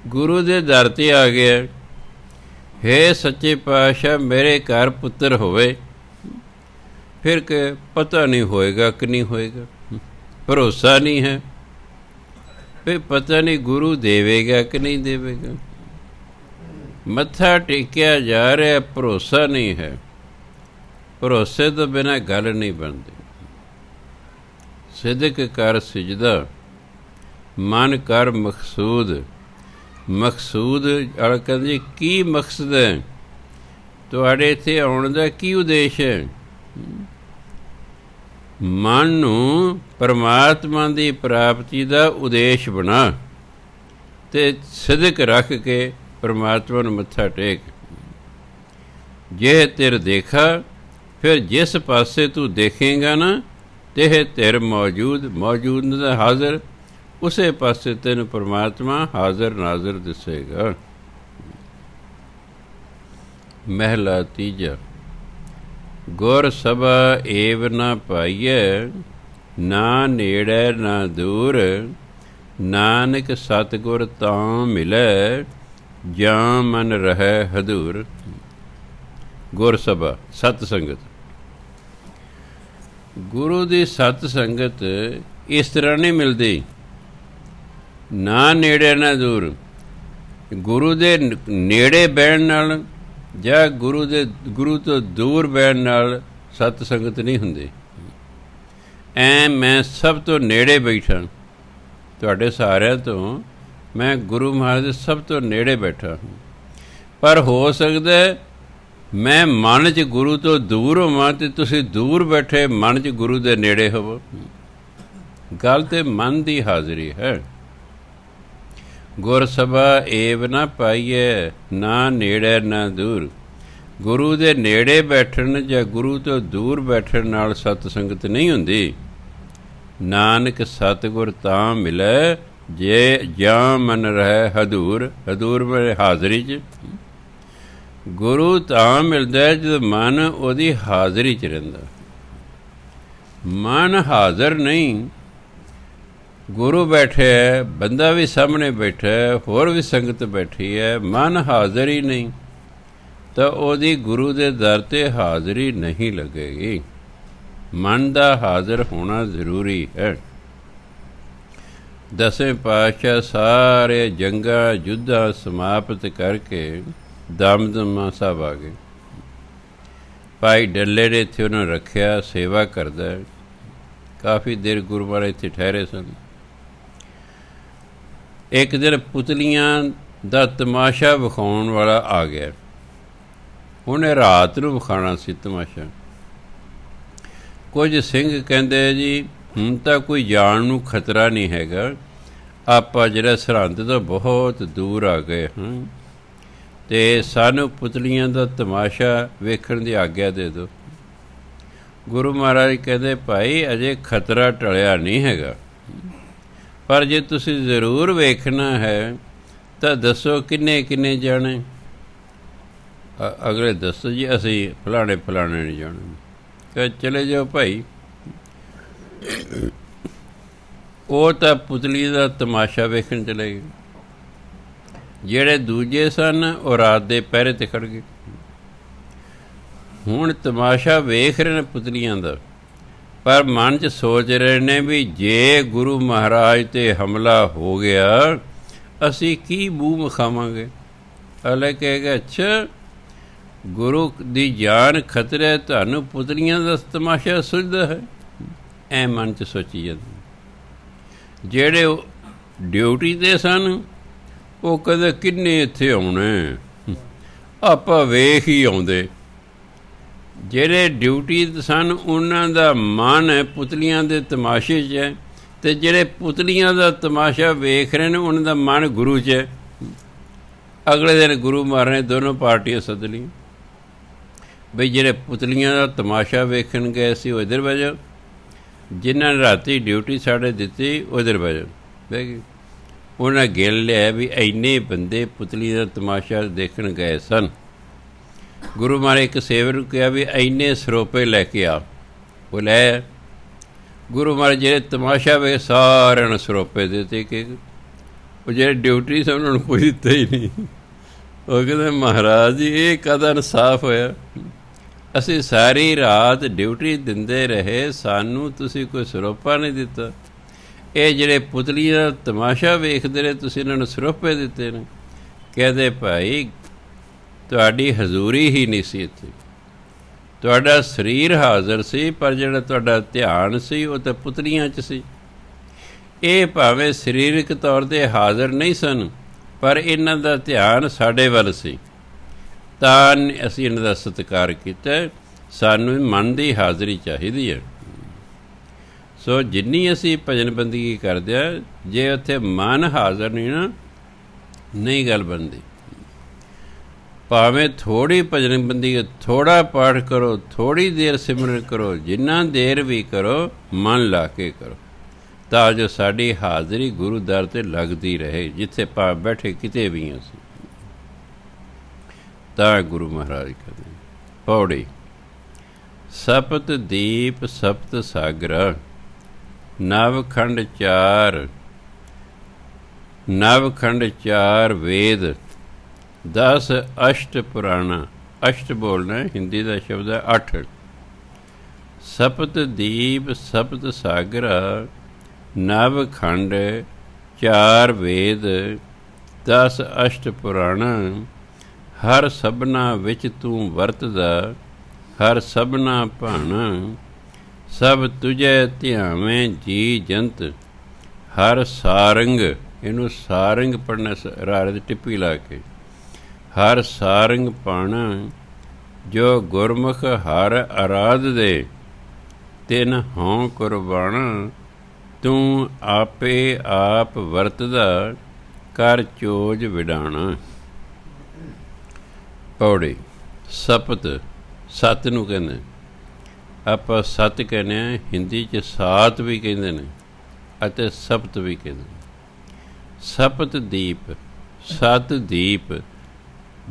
ਗੁਰੂ ਦੇ ਦਰ 'ਤੇ ਆ ਗਿਆ, ਹੇ ਸੱਚੇ ਪਾਤਸ਼ਾਹ ਮੇਰੇ ਘਰ ਪੁੱਤਰ ਹੋਵੇ, ਫਿਰ ਕਿ ਪਤਾ ਨਹੀਂ ਹੋਏਗਾ ਕਿ ਨਹੀਂ ਹੋਏਗਾ, ਭਰੋਸਾ ਨਹੀਂ ਹੈ, ਫਿਰ ਪਤਾ ਨਹੀਂ ਗੁਰੂ ਦੇਵੇਗਾ ਕਿ ਨਹੀਂ ਦੇਵੇਗਾ। ਮੱਥਾ ਟੇਕਿਆ ਜਾ ਰਿਹਾ, ਭਰੋਸਾ ਨਹੀਂ ਹੈ। ਭਰੋਸੇ ਤੋਂ ਬਿਨਾਂ ਗੱਲ ਨਹੀਂ ਬਣਦੀ। ਸਿਦਕ ਕਰ ਸਿਜਦਾ, ਮਨ ਕਰ ਮਕਸੂਦ। ਮਕਸੂਦ ਵਾਲਾ ਕਹਿੰਦੇ ਕੀ ਮਕਸਦ ਹੈ, ਤੁਹਾਡੇ ਇੱਥੇ ਆਉਣ ਦਾ ਕੀ ਉਦੇਸ਼ ਹੈ? ਮਨ ਨੂੰ ਪਰਮਾਤਮਾ ਦੀ ਪ੍ਰਾਪਤੀ ਦਾ ਉਦੇਸ਼ ਬਣਾ ਅਤੇ ਸਿਦਕ ਰੱਖ ਕੇ ਪਰਮਾਤਮਾ ਨੂੰ ਮੱਥਾ ਟੇਕ। ਜੇ ਤਿਰ ਦੇਖਾ, ਫਿਰ ਜਿਸ ਪਾਸੇ ਤੂੰ ਦੇਖੇਗਾ ਨਾ, ਤੇ ਤਿਰ ਮੌਜੂਦ ਦਾ ਹਾਜ਼ਰ, ਉਸੇ ਪਾਸੇ ਤੈਨੂੰ ਪਰਮਾਤਮਾ ਹਾਜ਼ਰ ਨਾਜ਼ਰ ਦਿਸੇਗਾ। ਮਹਿਲਾ ਤੀਜਾ। ਗੁਰ ਸਭਾ ਏਵ ਨਾ ਪਾਈਐ, ਨਾ ਨੇੜੇ ਨਾ ਦੂਰ, ਨਾਨਕ ਸਤਿਗੁਰ ਤਾਂ ਮਿਲੈ, ਜਾਂ ਮਨ ਰਹਿ ਹਦੂਰ। ਗੁਰ ਸਭਾ, ਸਤ ਸੰਗਤ। ਗੁਰੂ ਦੀ ਸਤ ਸੰਗਤ ਇਸ ਤਰ੍ਹਾਂ ਨਹੀਂ ਮਿਲਦੀ, ਨਾ ਨੇੜੇ ਨਾ ਦੂਰ। ਗੁਰੂ ਦੇ ਨੇੜੇ ਬਹਿਣ ਨਾਲ ਜਾਂ ਗੁਰੂ ਤੋਂ ਦੂਰ ਬਹਿਣ ਨਾਲ ਸਤ ਸੰਗਤ ਨਹੀਂ ਹੁੰਦੀ। ਮੈਂ ਸਭ ਤੋਂ ਨੇੜੇ ਬੈਠਾ, ਤੁਹਾਡੇ ਸਾਰਿਆਂ ਤੋਂ ਮੈਂ ਗੁਰੂ ਮਹਾਰਾਜ ਦੇ ਸਭ ਤੋਂ ਨੇੜੇ ਬੈਠਾ ਹਾਂ, ਪਰ ਹੋ ਸਕਦਾ ਮੈਂ ਮਨ 'ਚ ਗੁਰੂ ਤੋਂ ਦੂਰ ਹੋਵਾਂ ਅਤੇ ਤੁਸੀਂ ਦੂਰ ਬੈਠੇ ਮਨ 'ਚ ਗੁਰੂ ਦੇ ਨੇੜੇ ਹੋਵੋ। ਗੱਲ ਤਾਂ ਮਨ ਦੀ ਹਾਜ਼ਰੀ ਹੈ। ਗੁਰ ਸਭਾ ਏਵ ਨਾ ਪਾਈਏ, ਨਾ ਨੇੜੇ ਨਾ ਦੂਰ। ਗੁਰੂ ਦੇ ਨੇੜੇ ਬੈਠਣ ਜਾਂ ਗੁਰੂ ਤੋਂ ਦੂਰ ਬੈਠਣ ਨਾਲ ਸਤ ਸੰਗਤ ਨਹੀਂ ਹੁੰਦੀ। ਨਾਨਕ ਸਤਿਗੁਰ ਤਾਂ ਮਿਲੈ, ਜੇ ਜਾਂ ਮਨ ਰਹਿ ਹਦੂਰ। ਹਦੂਰ ਮੇਰੇ ਹਾਜ਼ਰੀ 'ਚ। ਗੁਰੂ ਤਾਂ ਮਿਲਦਾ ਜਦੋਂ ਮਨ ਉਹਦੀ ਹਾਜ਼ਰੀ 'ਚ ਰਹਿੰਦਾ। ਮਨ ਹਾਜ਼ਰ ਨਹੀਂ, ਗੁਰੂ ਬੈਠੇ ਹੈ, ਬੰਦਾ ਵੀ ਸਾਹਮਣੇ ਬੈਠਾ ਹੈ, ਹੋਰ ਵੀ ਸੰਗਤ ਬੈਠੀ ਹੈ, ਮਨ ਹਾਜ਼ਰ ਹੀ ਨਹੀਂ, ਤਾਂ ਉਹਦੀ ਗੁਰੂ ਦੇ ਦਰ 'ਤੇ ਹਾਜ਼ਰੀ ਨਹੀਂ ਲੱਗੇਗੀ। ਮਨ ਦਾ ਹਾਜ਼ਰ ਹੋਣਾ ਜ਼ਰੂਰੀ ਹੈ। ਦਸਵੇਂ ਪਾਤਸ਼ਾਹ ਸਾਰੇ ਜੰਗਾਂ ਯੁੱਧਾਂ ਸਮਾਪਤ ਕਰਕੇ ਦਮਦਮਾ ਸਾਹਿਬ ਆ ਗਏ। ਭਾਈ ਡੱਲੇ ਨੇ ਇੱਥੇ ਉਹਨਾਂ ਨੂੰ ਰੱਖਿਆ, ਸੇਵਾ ਕਰਦਾ। ਕਾਫੀ ਦੇਰ ਗੁਰੂ ਮਹਾਰਾਜ ਇੱਥੇ ਠਹਿਰੇ ਸਨ। ਇੱਕ ਦਿਨ ਪੁਤਲੀਆਂ ਦਾ ਤਮਾਸ਼ਾ ਵਿਖਾਉਣ ਵਾਲਾ ਆ ਗਿਆ। ਉਹਨੇ ਰਾਤ ਨੂੰ ਵਿਖਾਉਣਾ ਸੀ ਤਮਾਸ਼ਾ। ਕੁਝ ਸਿੰਘ ਕਹਿੰਦੇ ਜੀ ਹੁਣ ਤਾਂ ਕੋਈ ਜਾਣ ਨੂੰ ਖਤਰਾ ਨਹੀਂ ਹੈਗਾ, ਆਪਾਂ ਜਿਹੜਾ ਸਰਹੰਦ ਤੋਂ ਬਹੁਤ ਦੂਰ ਆ ਗਏ ਹਾਂ ਅਤੇ ਸਾਨੂੰ ਪੁਤਲੀਆਂ ਦਾ ਤਮਾਸ਼ਾ ਵੇਖਣ ਦੀ ਆਗਿਆ ਦੇ ਦਿਓ। ਗੁਰੂ ਮਹਾਰਾਜ ਕਹਿੰਦੇ ਭਾਈ ਅਜੇ ਖਤਰਾ ਟਲਿਆ ਨਹੀਂ ਹੈਗਾ, ਪਰ ਜੇ ਤੁਸੀਂ ਜ਼ਰੂਰ ਵੇਖਣਾ ਹੈ ਤਾਂ ਦੱਸੋ ਕਿੰਨੇ ਕਿੰਨੇ ਜਾਣੇ। ਅਗਲੇ ਦੱਸੋ ਜੀ ਅਸੀਂ ਫਲਾਣੇ ਫਲਾਣੇ ਨਹੀਂ ਜਾਣੇ। ਕਹੇ ਚਲੇ ਜਾਓ ਭਾਈ। ਉਹ ਤਾਂ ਪੁਤਲੀ ਦਾ ਤਮਾਸ਼ਾ ਵੇਖਣ ਚਲੇ ਗਏ। ਜਿਹੜੇ ਦੂਜੇ ਸਨ ਉਹ ਰਾਤ ਦੇ ਪਹਿਰੇ 'ਤੇ ਖੜ੍ਹ ਗਏ। ਹੁਣ ਤਮਾਸ਼ਾ ਵੇਖ ਰਹੇ ਨੇ ਪੁਤਲੀਆਂ ਦਾ, ਪਰ ਮਨ 'ਚ ਸੋਚ ਰਹੇ ਨੇ ਵੀ ਜੇ ਗੁਰੂ ਮਹਾਰਾਜ 'ਤੇ ਹਮਲਾ ਹੋ ਗਿਆ ਅਸੀਂ ਕੀ ਮੂੰਹ ਵਿਖਾਵਾਂਗੇ। ਅਗਲੇ ਕਹੇਗਾ ਅੱਛਾ ਗੁਰੂ ਦੀ ਜਾਨ ਖਤਰੇ, ਤੁਹਾਨੂੰ ਪੁਤਲੀਆਂ ਦਾ ਤਮਾਸ਼ਾ ਸੁਝਦਾ ਹੈ। ਐ ਮਨ 'ਚ ਸੋਚੀ ਜਾਂਦੇ। ਜਿਹੜੇ ਡਿਊਟੀ 'ਤੇ ਸਨ ਉਹ ਕਦੇ ਕਿੰਨੇ ਇੱਥੇ ਆਉਣੇ, ਆਪਾਂ ਵੇਖ ਹੀ ਆਉਂਦੇ। ਜਿਹੜੇ ਡਿਊਟੀ 'ਤੇ ਸਨ ਉਹਨਾਂ ਦਾ ਮਨ ਪੁਤਲੀਆਂ ਦੇ ਤਮਾਸ਼ੇ 'ਚ ਹੈ, ਅਤੇ ਜਿਹੜੇ ਪੁਤਲੀਆਂ ਦਾ ਤਮਾਸ਼ਾ ਵੇਖ ਰਹੇ ਨੇ ਉਹਨਾਂ ਦਾ ਮਨ ਗੁਰੂ 'ਚ ਹੈ। ਅਗਲੇ ਦਿਨ ਗੁਰੂ ਮਹਾਰਾਜ ਨੇ ਦੋਨੋਂ ਪਾਰਟੀਆਂ ਸੱਦ ਲਈਆਂ ਬਈ ਜਿਹੜੇ ਪੁਤਲੀਆਂ ਦਾ ਤਮਾਸ਼ਾ ਵੇਖਣ ਗਏ ਸੀ ਉਹ ਇੱਧਰ ਬਹਿ ਜਾਓ, ਜਿਨ੍ਹਾਂ ਨੇ ਰਾਤੀ ਡਿਊਟੀ ਸਾਡੇ ਦਿੱਤੀ ਉਹ ਇੱਧਰ ਬਹਿ ਜਾਓ। ਬਹਿ ਗਏ। ਉਹਨਾਂ ਗਿਣ ਲਿਆ ਵੀ ਇੰਨੇ ਬੰਦੇ ਪੁਤਲੀ ਦਾ ਤਮਾਸ਼ਾ ਦੇਖਣ ਗਏ ਸਨ। ਗੁਰੂ ਮਹਾਰਾਜ ਇੱਕ ਸੇਵਕ ਨੂੰ ਕਿਹਾ ਵੀ ਇੰਨੇ ਸਰੋਪੇ ਲੈ ਕੇ ਆ। ਉਹ ਲੈ। ਗੁਰੂ ਮਹਾਰਾਜ ਜਿਹੜੇ ਤਮਾਸ਼ਾ ਵੇ ਸਾਰਿਆਂ ਨੂੰ ਸਰੋਪੇ ਦਿੱਤੇ ਕਿ ਉਹ ਜਿਹੜੇ ਡਿਊਟੀ ਸੀ ਉਹਨਾਂ ਨੂੰ ਕੋਈ ਦਿੱਤਾ ਹੀ ਨਹੀਂ। ਉਹ ਕਹਿੰਦੇ ਮਹਾਰਾਜ ਜੀ ਇਹ ਕਾਹਦਾ ਇਨਸਾਫ ਹੋਇਆ, ਅਸੀਂ ਸਾਰੀ ਰਾਤ ਡਿਊਟੀ ਦਿੰਦੇ ਰਹੇ, ਸਾਨੂੰ ਤੁਸੀਂ ਕੋਈ ਸਰੋਪਾ ਨਹੀਂ ਦਿੱਤਾ। ਇਹ ਜਿਹੜੇ ਪੁਤਲੀਆਂ ਦਾ ਤਮਾਸ਼ਾ ਵੇਖਦੇ ਰਹੇ ਤੁਸੀਂ ਇਹਨਾਂ ਨੂੰ ਸਰੋਪੇ ਦਿੱਤੇ ਨੇ। ਕਹਿੰਦੇ ਭਾਈ ਤੁਹਾਡੀ ਹਜ਼ੂਰੀ ਹੀ ਨਹੀਂ ਸੀ ਇੱਥੇ, ਤੁਹਾਡਾ ਸਰੀਰ ਹਾਜ਼ਰ ਸੀ ਪਰ ਜਿਹੜਾ ਤੁਹਾਡਾ ਧਿਆਨ ਸੀ ਉਹ ਤਾਂ ਪੁਤਲੀਆਂ 'ਚ ਸੀ। ਇਹ ਭਾਵੇਂ ਸਰੀਰਕ ਤੌਰ 'ਤੇ ਹਾਜ਼ਰ ਨਹੀਂ ਸਨ ਪਰ ਇਹਨਾਂ ਦਾ ਧਿਆਨ ਸਾਡੇ ਵੱਲ ਸੀ, ਤਾਂ ਅਸੀਂ ਇਹਨਾਂ ਦਾ ਸਤਿਕਾਰ ਕੀਤਾ। ਸਾਨੂੰ ਮਨ ਦੀ ਹਾਜ਼ਰੀ ਚਾਹੀਦੀ ਹੈ। ਸੋ ਜਿੰਨੀ ਅਸੀਂ ਭਜਨ ਬੰਦਗੀ ਕਰਦੇ ਹਾਂ, ਜੇ ਉੱਥੇ ਮਨ ਹਾਜ਼ਰ ਨਹੀਂ ਨਾ, ਨਹੀਂ ਗੱਲ ਬਣਦੀ। ਭਾਵੇਂ ਥੋੜ੍ਹੀ ਭਜਨ ਬੰਦਗੀ, ਥੋੜ੍ਹਾ ਪਾਠ ਕਰੋ, ਥੋੜ੍ਹੀ ਦੇਰ ਸਿਮਰਨ ਕਰੋ, ਜਿੰਨਾ ਦੇਰ ਵੀ ਕਰੋ ਮਨ ਲਾ ਕੇ ਕਰੋ, ਤਾਂ ਜੋ ਸਾਡੀ ਹਾਜ਼ਰੀ ਗੁਰੂ ਦਰ 'ਤੇ ਲੱਗਦੀ ਰਹੇ, ਜਿੱਥੇ ਬੈਠੇ ਕਿਤੇ ਵੀ ਅਸੀਂ। ਤਾਂ ਗੁਰੂ ਮਹਾਰਾਜ ਕਹਿੰਦੇ ਪੌੜੀ ਸਪਤ ਦੀਪ ਸਪਤ ਸਾਗਰਾ ਨਵਖੰਡ ਚਾਰ ਵੇਦ 10 ਅਸ਼ਟ ਪੁਰਾਣਾ। ਅਸ਼ਟ ਬੋਲਣਾ, ਹਿੰਦੀ ਦਾ ਸ਼ਬਦ ਹੈ 8। ਸਪਤ ਦੀਪ ਸਪਤ ਸਾਗਰਾ ਨਵਖੰਡ 4 ਵੇਦ 10 ਅਸ਼ਟ ਪੁਰਾਣਾ। ਹਰ ਸਭਨਾ ਵਿੱਚ ਤੂੰ ਵਰਤਦਾ, ਹਰ ਸਭਨਾ ਭਾਣਾ। ਸਭ ਤੁਝੇ ਧਿਆਵੇਂ ਜੀ ਜੰਤ, ਹਰ ਸਾਰੰਗ। ਇਹਨੂੰ ਸਾਰੰਗ ਪੜ੍ਹਨਾ, ਰਾਰੇ ਦੀ ਟਿੱਪੀ ਲਾ ਕੇ। ਹਰ ਸਾਰੰਗ ਪਾਣਾ, ਜੋ ਗੁਰਮੁਖ ਹਰ ਅਰਾਧ ਦੇ, ਤਿਨ ਹੋਂ ਕੁਰਬਾਣਾ। ਤੂੰ ਆਪੇ ਆਪ ਵਰਤਦਾ, ਕਰ ਚੋਜ ਵਿਡਾਣਾ। ਪੌੜੀ ਸਪਤ, ਸੱਤ ਨੂੰ ਕਹਿੰਦੇ, ਆਪਾਂ ਸੱਤ ਕਹਿੰਦੇ ਹਾਂ, ਹਿੰਦੀ 'ਚ ਸਾਤ ਵੀ ਕਹਿੰਦੇ ਨੇ ਅਤੇ ਸਪਤ ਵੀ ਕਹਿੰਦੇ ਨੇ। ਸਪਤ ਦੀਪ, ਸੱਤ ਦੀਪ।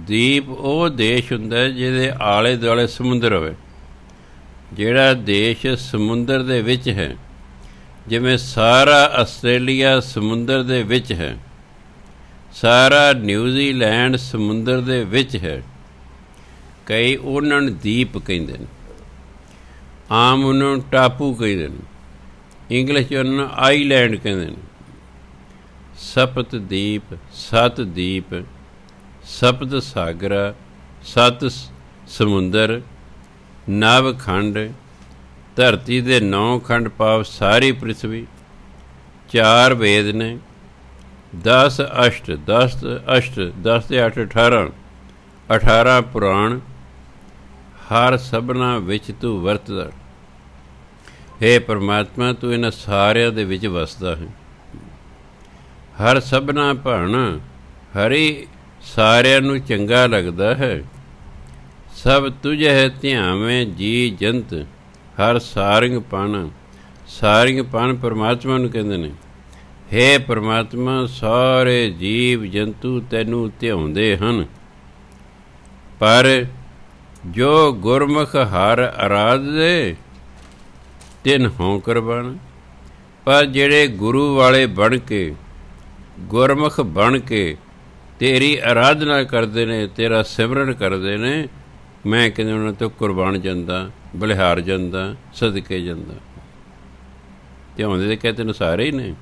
ਦੀਪ ਉਹ ਦੇਸ਼ ਹੁੰਦਾ ਜਿਹਦੇ ਆਲੇ ਦੁਆਲੇ ਸਮੁੰਦਰ ਹੋਵੇ। ਜਿਹੜਾ ਦੇਸ਼ ਸਮੁੰਦਰ ਦੇ ਵਿੱਚ ਹੈ, ਜਿਵੇਂ ਸਾਰਾ ਆਸਟ੍ਰੇਲੀਆ ਸਮੁੰਦਰ ਦੇ ਵਿੱਚ ਹੈ, ਸਾਰਾ ਨਿਊਜ਼ੀਲੈਂਡ ਸਮੁੰਦਰ ਦੇ ਵਿੱਚ ਹੈ। ਕਈ ਉਹਨਾਂ ਨੂੰ ਦੀਪ ਕਹਿੰਦੇ ਨੇ, ਆਮ ਉਹਨਾਂ ਨੂੰ ਟਾਪੂ ਕਹਿੰਦੇ ਨੇ, ਇੰਗਲਿਸ਼ 'ਚ ਉਹਨਾਂ ਨੂੰ ਆਈਲੈਂਡ ਕਹਿੰਦੇ ਨੇ। ਸਪਤ ਦੀਪ, ਸੱਤ ਦੀਪ, ਸਪਤ ਸਾਗਰਾ, 7 ਸਮੁੰਦਰ, ਨਵਖੰਡ, ਧਰਤੀ ਦੇ 9 ਖੰਡ ਭਾਵ ਸਾਰੀ ਪ੍ਰਿਥਵੀ। 4 ਵੇਦ ਨੇ, 10 ਅਸ਼ਟ, 10 ਅਸ਼ਟ, 10 ਤੇ 8 18, 18 ਪੁਰਾਣ। ਹਰ ਸਭਨਾ ਵਿੱਚ ਤੂੰ ਵਰਤਦਾ। ਹੇ ਪਰਮਾਤਮਾ, ਤੂੰ ਇਹਨਾਂ ਸਾਰਿਆਂ ਦੇ ਵਿੱਚ ਵਸਦਾ ਹੈ। ਹਰ ਸਭਨਾ ਭਾਣਾ, ਹਰੀ ਸਾਰਿਆਂ ਨੂੰ ਚੰਗਾ ਲੱਗਦਾ ਹੈ। ਸਭ ਤੁਝੇ ਧਿਆਵੇਂ ਜੀ ਜੰਤ, ਹਰ ਸਾਰੰਗ ਪਣ। ਸਾਰੰਗ ਪਣ ਪਰਮਾਤਮਾ ਨੂੰ ਕਹਿੰਦੇ ਨੇ। ਹੇ ਪਰਮਾਤਮਾ, ਸਾਰੇ ਜੀਵ ਜੰਤੂ ਤੈਨੂੰ ਧਿਆਉਂਦੇ ਹਨ, ਪਰ ਜੋ ਗੁਰਮੁਖ ਹਰ ਅਰਾਧਦੇ ਤਿਨ ਹੌਂਕਰ ਬਣ। ਪਰ ਜਿਹੜੇ ਗੁਰੂ ਵਾਲੇ ਬਣ ਕੇ, ਗੁਰਮੁਖ ਬਣ ਕੇ ਤੇਰੀ ਅਰਾਧਨਾ ਕਰਦੇ ਨੇ, ਤੇਰਾ ਸਿਮਰਨ ਕਰਦੇ ਨੇ, ਮੈਂ ਕਹਿੰਦੇ ਉਹਨਾਂ ਤੋਂ ਕੁਰਬਾਨ ਜਾਂਦਾ, ਬਲਿਹਾਰ ਜਾਂਦਾ, ਸਦਕੇ ਜਾਂਦਾ। ਧਿਆਉਂਦੇ ਤਾਂ ਕਹਿੰਦੇ ਨੇ ਸਾਰੇ ਹੀ ਨੇ,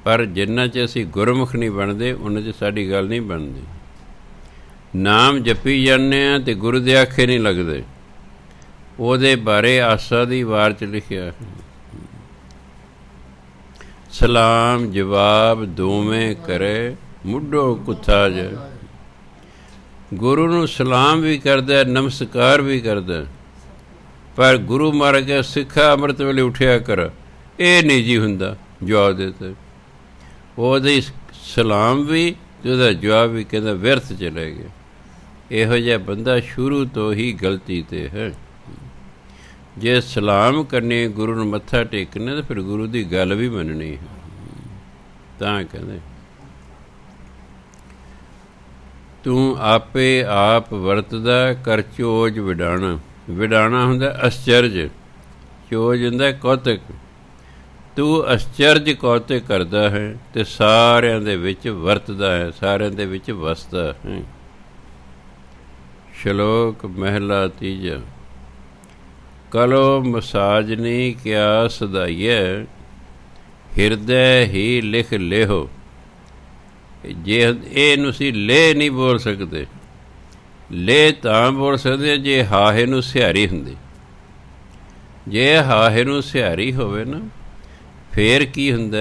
ਪਰ ਜਿੰਨਾ 'ਚ ਅਸੀਂ ਗੁਰਮੁਖ ਨਹੀਂ ਬਣਦੇ ਉਹਨਾਂ 'ਚ ਸਾਡੀ ਗੱਲ ਨਹੀਂ ਬਣਦੀ। ਨਾਮ ਜਪੀ ਜਾਂਦੇ ਹਾਂ ਅਤੇ ਗੁਰੂ ਦੇ ਆਖੇ ਨਹੀਂ ਲੱਗਦੇ। ਉਹਦੇ ਬਾਰੇ ਆਸਾ ਦੀ ਵਾਰ 'ਚ ਲਿਖਿਆ, ਸਲਾਮ ਜਵਾਬ ਦੋਵੇਂ ਕਰੇ, ਮੁੱਢੋ ਕੁੱਥਾ ਜਾ। ਗੁਰੂ ਨੂੰ ਸਲਾਮ ਵੀ ਕਰਦਾ, ਨਮਸਕਾਰ ਵੀ ਕਰਦਾ, ਪਰ ਗੁਰੂ ਮਾਰ ਕੇ ਸਿੱਖਾ ਅੰਮ੍ਰਿਤ ਵੇਲੇ ਉੱਠਿਆ ਕਰ, ਇਹ ਨਹੀਂ ਜੀ ਹੁੰਦਾ ਜਵਾਬ ਦਿੱਤਾ। ਉਹਦੇ ਸਲਾਮ ਵੀ ਅਤੇ ਉਹਦਾ ਜਵਾਬ ਵੀ ਕਹਿੰਦਾ ਵਿਅਰਥ ਚਲੇ ਗਿਆ। ਇਹੋ ਜਿਹਾ ਬੰਦਾ ਸ਼ੁਰੂ ਤੋਂ ਹੀ ਗਲਤੀ 'ਤੇ ਹੈ। ਜੇ ਸਲਾਮ ਕਰਨੀ, ਗੁਰੂ ਨੂੰ ਮੱਥਾ ਟੇਕਣਾ, ਤਾਂ ਫਿਰ ਗੁਰੂ ਦੀ ਗੱਲ ਵੀ ਮੰਨਣੀ ਹੈ। ਤਾਂ ਕਹਿੰਦੇ ਤੂੰ ਆਪੇ ਆਪ ਵਰਤਦਾ, ਕਰ ਚੋਜ ਵਿਡਾਣਾ। ਵਿਡਾਣਾ ਹੁੰਦਾ ਅਸਚਰਜ, ਚੋਜ ਹੁੰਦਾ ਕੌਤਕ। ਤੂੰ ਅਸਚਰਜ ਕੌਤਕ ਕਰਦਾ ਹੈ ਅਤੇ ਸਾਰਿਆਂ ਦੇ ਵਿੱਚ ਵਰਤਦਾ ਹੈ, ਸਾਰਿਆਂ ਦੇ ਵਿੱਚ ਵਸਦਾ ਹੈ। ਸ਼ਲੋਕ ਮਹਿਲਾ ਤੀਜਾ। ਕਲੋ ਮਸਾਜਨੀ ਕਿਆ ਸਦਾਈਐ, ਹਿਰਦੈ ਹੀ ਲਿਖ ਲਿਹੋ। ਜੇ ਇਹਨੂੰ ਅਸੀਂ ਲੇ ਨਹੀਂ ਬੋਲ ਸਕਦੇ, ਲੇ ਤਾਂ ਬੋਲ ਸਕਦੇ ਜੇ ਹਾਹੇ ਨੂੰ ਸਿਹਾਰੀ ਹੁੰਦੀ। ਜੇ ਹਾਹੇ ਨੂੰ ਸਿਹਾਰੀ ਹੋਵੇ ਨਾ, ਫੇਰ ਕੀ ਹੁੰਦਾ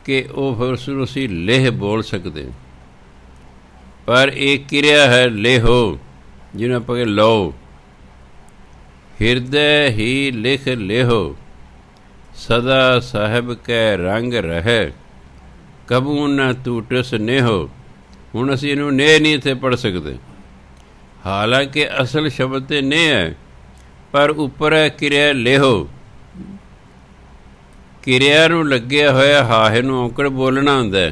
ਕਿ ਉਹ ਫਿਰ ਉਸਨੂੰ ਅਸੀਂ ਲੇਹ ਬੋਲ ਸਕਦੇ। ਪਰ ਇਹ ਕਿਰਿਆ ਹੈ ਲੇਹੋ, ਜਿਹਨੂੰ ਆਪਾਂ ਕਿ ਲਓ। ਹਿਰਦੈ ਹੀ ਲਿਖ ਲਿਹੋ, ਸਦਾ ਸਾਹਿਬ ਕੈ ਰੰਗ ਰਹਿ, ਕਬੂ ਨਾ ਟੂਟਸ ਨੇਹੋ। ਹੁਣ ਅਸੀਂ ਇਹਨੂੰ ਨੇ ਨਹੀਂ ਇੱਥੇ ਪੜ੍ਹ ਸਕਦੇ, ਹਾਲਾਂਕਿ ਅਸਲ ਸ਼ਬਦ ਤੇ ਨੇ ਹੈ, ਪਰ ਉੱਪਰ ਹੈ ਕਿਰਿਆ ਲੇਹੋ। ਕਿਰਿਆ ਨੂੰ ਲੱਗਿਆ ਹੋਇਆ ਹਾਹੇ ਨੂੰ ਔਂਕੜ ਬੋਲਣਾ ਹੁੰਦਾ।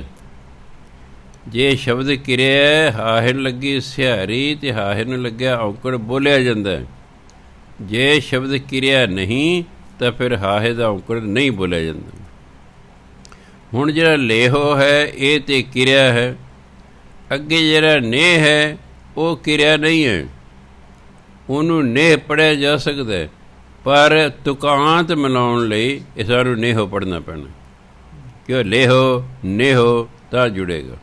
ਜੇ ਸ਼ਬਦ ਕਿਰਿਆ ਹਾਹੇ ਨੂੰ ਲੱਗੀ ਸਿਹਾਰੀ ਅਤੇ ਹਾਹੇ ਨੂੰ ਲੱਗਿਆ ਔਂਕੜ ਬੋਲਿਆ ਜਾਂਦਾ। ਜੇ ਸ਼ਬਦ ਕਿਰਿਆ ਨਹੀਂ ਤਾਂ ਫਿਰ ਹਾਹੇ ਦਾ ਔਂਕੜ ਨਹੀਂ ਬੋਲਿਆ ਜਾਂਦਾ। ਹੁਣ ਜਿਹੜਾ ਲੇਹੋ ਹੈ ਇਹ ਤਾਂ ਕਿਰਿਆ ਹੈ, ਅੱਗੇ ਜਿਹੜਾ ਨੇ ਹੈ ਉਹ ਕਿਰਿਆ ਨਹੀਂ ਹੈ। ਉਹਨੂੰ ਨੇਹ ਪੜ੍ਹਿਆ ਜਾ ਸਕਦਾ, ਪਰ ਤੁਕਾਂਤ ਮਿਲਾਉਣ ਲਈ ਇਹ ਸਾਨੂੰ ਨੇਹੋ ਪੜ੍ਹਨਾ ਪੈਣਾ, ਕਿਉਂ ਲੇਹੋ ਨੇਹੋ ਤਾਂ ਜੁੜੇਗਾ।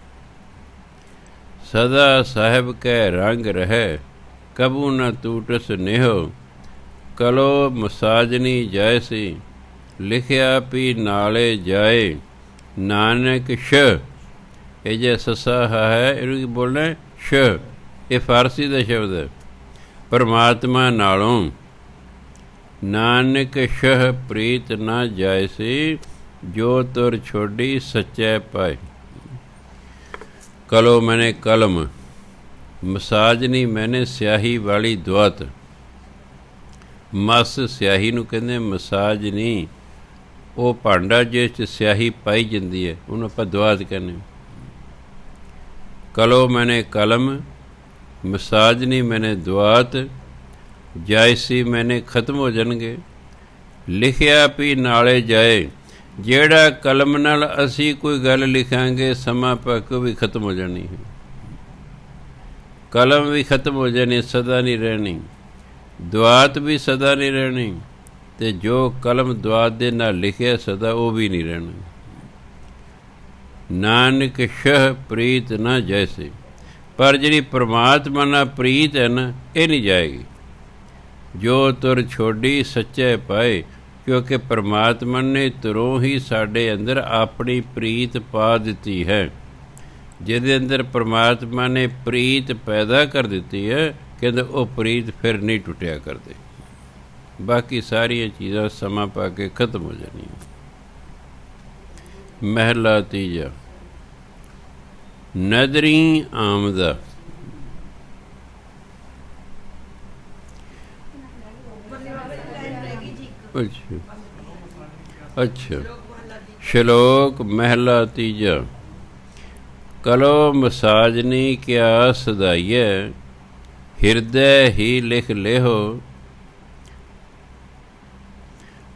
ਸਦਾ ਸਾਹਿਬ ਕੈ ਰੰਗ ਰਹਿ, ਕਬੂ ਨਾ ਟੂਟਸ ਨੇਹੋ। ਕਲੋ ਮਸਾਜਨੀ ਜੈਸੀ, ਲਿਖਿਆ ਪੀ ਨਾਲੇ ਜਾਏ, ਨਾਨਕ ਸ਼। ਇਹ ਜੇ ਸੱਸਾ ਹੈ ਇਹਨੂੰ ਕੀ ਬੋਲਣਾ ਸ਼, ਇਹ ਫਾਰਸੀ ਦਾ ਸ਼ਬਦ ਹੈ। ਪਰਮਾਤਮਾ ਨਾਲੋਂ ਨਾਨਕ ਸ਼ਹ ਪ੍ਰੀਤ ਨਾ ਜਾਇਸੀ, ਜੋ ਤੁਰ ਛੋਡੀ ਸੱਚੈ ਪਾਏ। ਕਲੋ ਮੈਨੇ ਕਲਮ, ਮਸਾਜਨੀ ਮੈਨੇ ਸਿਆਹੀ ਵਾਲੀ ਦੁਆਤ। ਮਸ ਸਿਆਹੀ ਨੂੰ ਕਹਿੰਦੇ, ਮਸਾਜ ਨਹੀਂ। ਉਹ ਭਾਂਡਾ ਜਿਸ 'ਚ ਸਿਆਹੀ ਪਾਈ ਜਾਂਦੀ ਹੈ ਉਹਨੂੰ ਆਪਾਂ ਦੁਆਤ ਕਹਿੰਦੇ। ਕਲੋ ਮੈਨੇ ਕਲਮ, ਮਸਾਜਨੀ ਮੈਨੇ ਦੁਆਤ, ਜਾਇਸੀ ਮੈਨੇ ਖਤਮ ਹੋ ਜਾਣਗੇ। ਲਿਖਿਆ ਵੀ ਨਾਲੇ ਜਾਏ, ਜਿਹੜਾ ਕਲਮ ਨਾਲ ਅਸੀਂ ਕੋਈ ਗੱਲ ਲਿਖਾਂਗੇ ਸਮਾਂ ਪੱਕ ਵੀ ਖਤਮ ਹੋ ਜਾਣੀ ਹੈ। ਕਲਮ ਵੀ ਖਤਮ ਹੋ ਜਾਣੀ, ਸਦਾ ਨਹੀਂ ਰਹਿਣੀ। ਦੁਆਤ ਵੀ ਸਦਾ ਨਹੀਂ ਰਹਿਣੀ, ਅਤੇ ਜੋ ਕਲਮ ਦੁਆਤ ਦੇ ਨਾਲ ਲਿਖਿਆ ਸਦਾ ਉਹ ਵੀ ਨਹੀਂ ਰਹਿਣਾ। ਨਾਨਕ ਸ਼ਹ ਪ੍ਰੀਤ ਨਾ ਜੈਸੇ, ਪਰ ਜਿਹੜੀ ਪਰਮਾਤਮਾ ਨਾਲ ਪ੍ਰੀਤ ਹੈ ਨਾ ਇਹ ਨਹੀਂ ਜਾਏਗੀ। ਜੋ ਤੁਰ ਛੋਡੀ ਸੱਚੇ ਪਾਏ, ਕਿਉਂਕਿ ਪਰਮਾਤਮਾ ਨੇ ਤੁਰੋਂ ਹੀ ਸਾਡੇ ਅੰਦਰ ਆਪਣੀ ਪ੍ਰੀਤ ਪਾ ਦਿੱਤੀ ਹੈ। ਜਿਹਦੇ ਅੰਦਰ ਪਰਮਾਤਮਾ ਨੇ ਪ੍ਰੀਤ ਪੈਦਾ ਕਰ ਦਿੱਤੀ ਹੈ, ਕਹਿੰਦੇ ਉਹ ਪ੍ਰੀਤ ਫਿਰ ਨਹੀਂ ਟੁੱਟਿਆ ਕਰਦੇ। ਬਾਕੀ ਸਾਰੀਆਂ ਚੀਜ਼ਾਂ ਸਮਾਂ ਪਾ ਕੇ ਖਤਮ ਹੋ ਜਾਣੀਆਂ। ਮਹਿਲਾ ਤੀਜਾ। ਨਦਰੀ ਆਮਦਾ। ਅੱਛਾ। ਸ਼ਲੋਕ ਮਹਿਲਾ ਤੀਜਾ। ਕਲੋ ਮਸਾਜਨੀ ਕਿਆ ਸਦਾਈਐ, ਹਿਰਦੈ ਹੀ ਲਿਖ ਲਿਹੋ।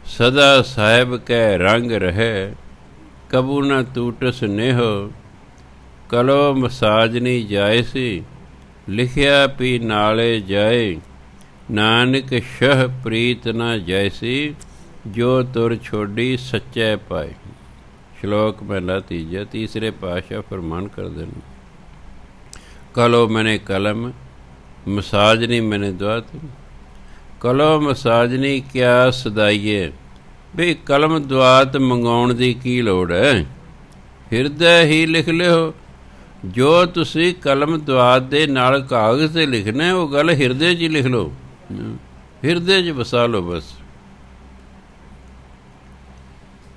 ਸਦਾ ਸਾਹਿਬ ਕੈ ਰੰਗ ਰਹਿ, ਕਬੂ ਨ ਟੂਟਸ ਨੇਹੋ। ਕਲੋ ਮਸਾਜਨੀ ਜਾਇਸੀ, ਲਿਖਿਆ ਪੀ ਨਾਲੇ ਜਾਏ। ਨਾਨਕ ਸ਼ਹ ਪ੍ਰੀਤ ਨ ਜੈਸੀ, ਜੋ ਤੁਰ ਛੋਡੀ ਸੱਚੈ ਪਾਏ। ਸ਼ਲੋਕ ਮਹਿਲਾ ਤੀਜਾ। ਤੀਸਰੇ ਪਾਤਸ਼ਾਹ ਫਰਮਾਨ ਕਰਦੇ ਨੇ, ਕਲੋ ਮੈਨੇ ਕਲਮ, ਮਸਾਜਨੀ ਮੈਨੇ ਦੁਆਤ। ਕਲੋ ਮਸਾਜਨੀ ਕਿਆ ਸਦਾਈਏ, ਵੀ ਕਲਮ ਦੁਆਤ ਮੰਗਾਉਣ ਦੀ ਕੀ ਲੋੜ ਹੈ। ਹਿਰਦੈ ਹੀ ਲਿਖ ਲਿਓ, ਜੋ ਤੁਸੀਂ ਕਲਮ ਦੁਆਤ ਦੇ ਨਾਲ ਕਾਗਜ਼ 'ਤੇ ਲਿਖਣਾ ਉਹ ਗੱਲ ਹਿਰਦੇ 'ਚ ਹੀ ਲਿਖ ਲਓ, ਹਿਰਦੇ 'ਚ ਵਸਾ ਲਓ ਬਸ।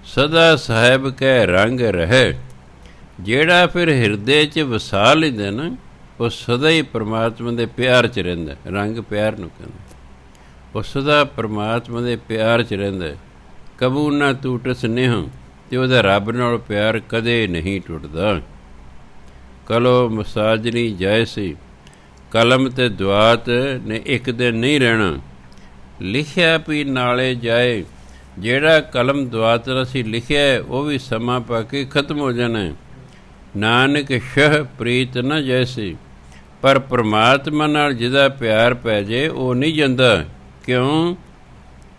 ਸਦਾ ਸਾਹਿਬ ਕੈ ਰੰਗ ਰਹਿ, ਜਿਹੜਾ ਫਿਰ ਹਿਰਦੇ 'ਚ ਵਸਾ ਲੈਂਦਾ ਨਾ ਉਹ ਸਦਾ ਹੀ ਪਰਮਾਤਮਾ ਦੇ ਪਿਆਰ 'ਚ ਰਹਿੰਦਾ। ਰੰਗ ਪਿਆਰ ਨੂੰ ਕਹਿੰਦਾ, ਉਹ ਸਦਾ ਪਰਮਾਤਮਾ ਦੇ ਪਿਆਰ 'ਚ ਰਹਿੰਦਾ। ਕਬੂ ਨਾ ਟੂਟਸ ਨੇਹ, ਅਤੇ ਉਹਦਾ ਰੱਬ ਨਾਲ ਪਿਆਰ ਕਦੇ ਨਹੀਂ ਟੁੱਟਦਾ। ਕਲੋ ਮਸਾਜਨੀ ਜਾਇਸੀ, ਕਲਮ ਅਤੇ ਦੁਆਤ ਨੇ ਇੱਕ ਦਿਨ ਨਹੀਂ ਰਹਿਣਾ। ਲਿਖਿਆ ਵੀ ਨਾਲੇ ਜਾਏ, ਜਿਹੜਾ ਕਲਮ ਦੁਆਤ ਨਾਲ ਅਸੀਂ ਲਿਖਿਆ ਉਹ ਵੀ ਸਮਾਂ ਪਾ ਕੇ ਖਤਮ ਹੋ ਜਾਣਾ। ਨਾਨਕ ਸ਼ਹ ਪ੍ਰੀਤ ਨ ਜੈਸੀ, ਪਰ ਪਰਮਾਤਮਾ ਨਾਲ ਜਿਹਦਾ ਪਿਆਰ ਪੈ ਜੇ ਉਹ ਨਹੀਂ ਜਾਂਦਾ। ਕਿਉਂ?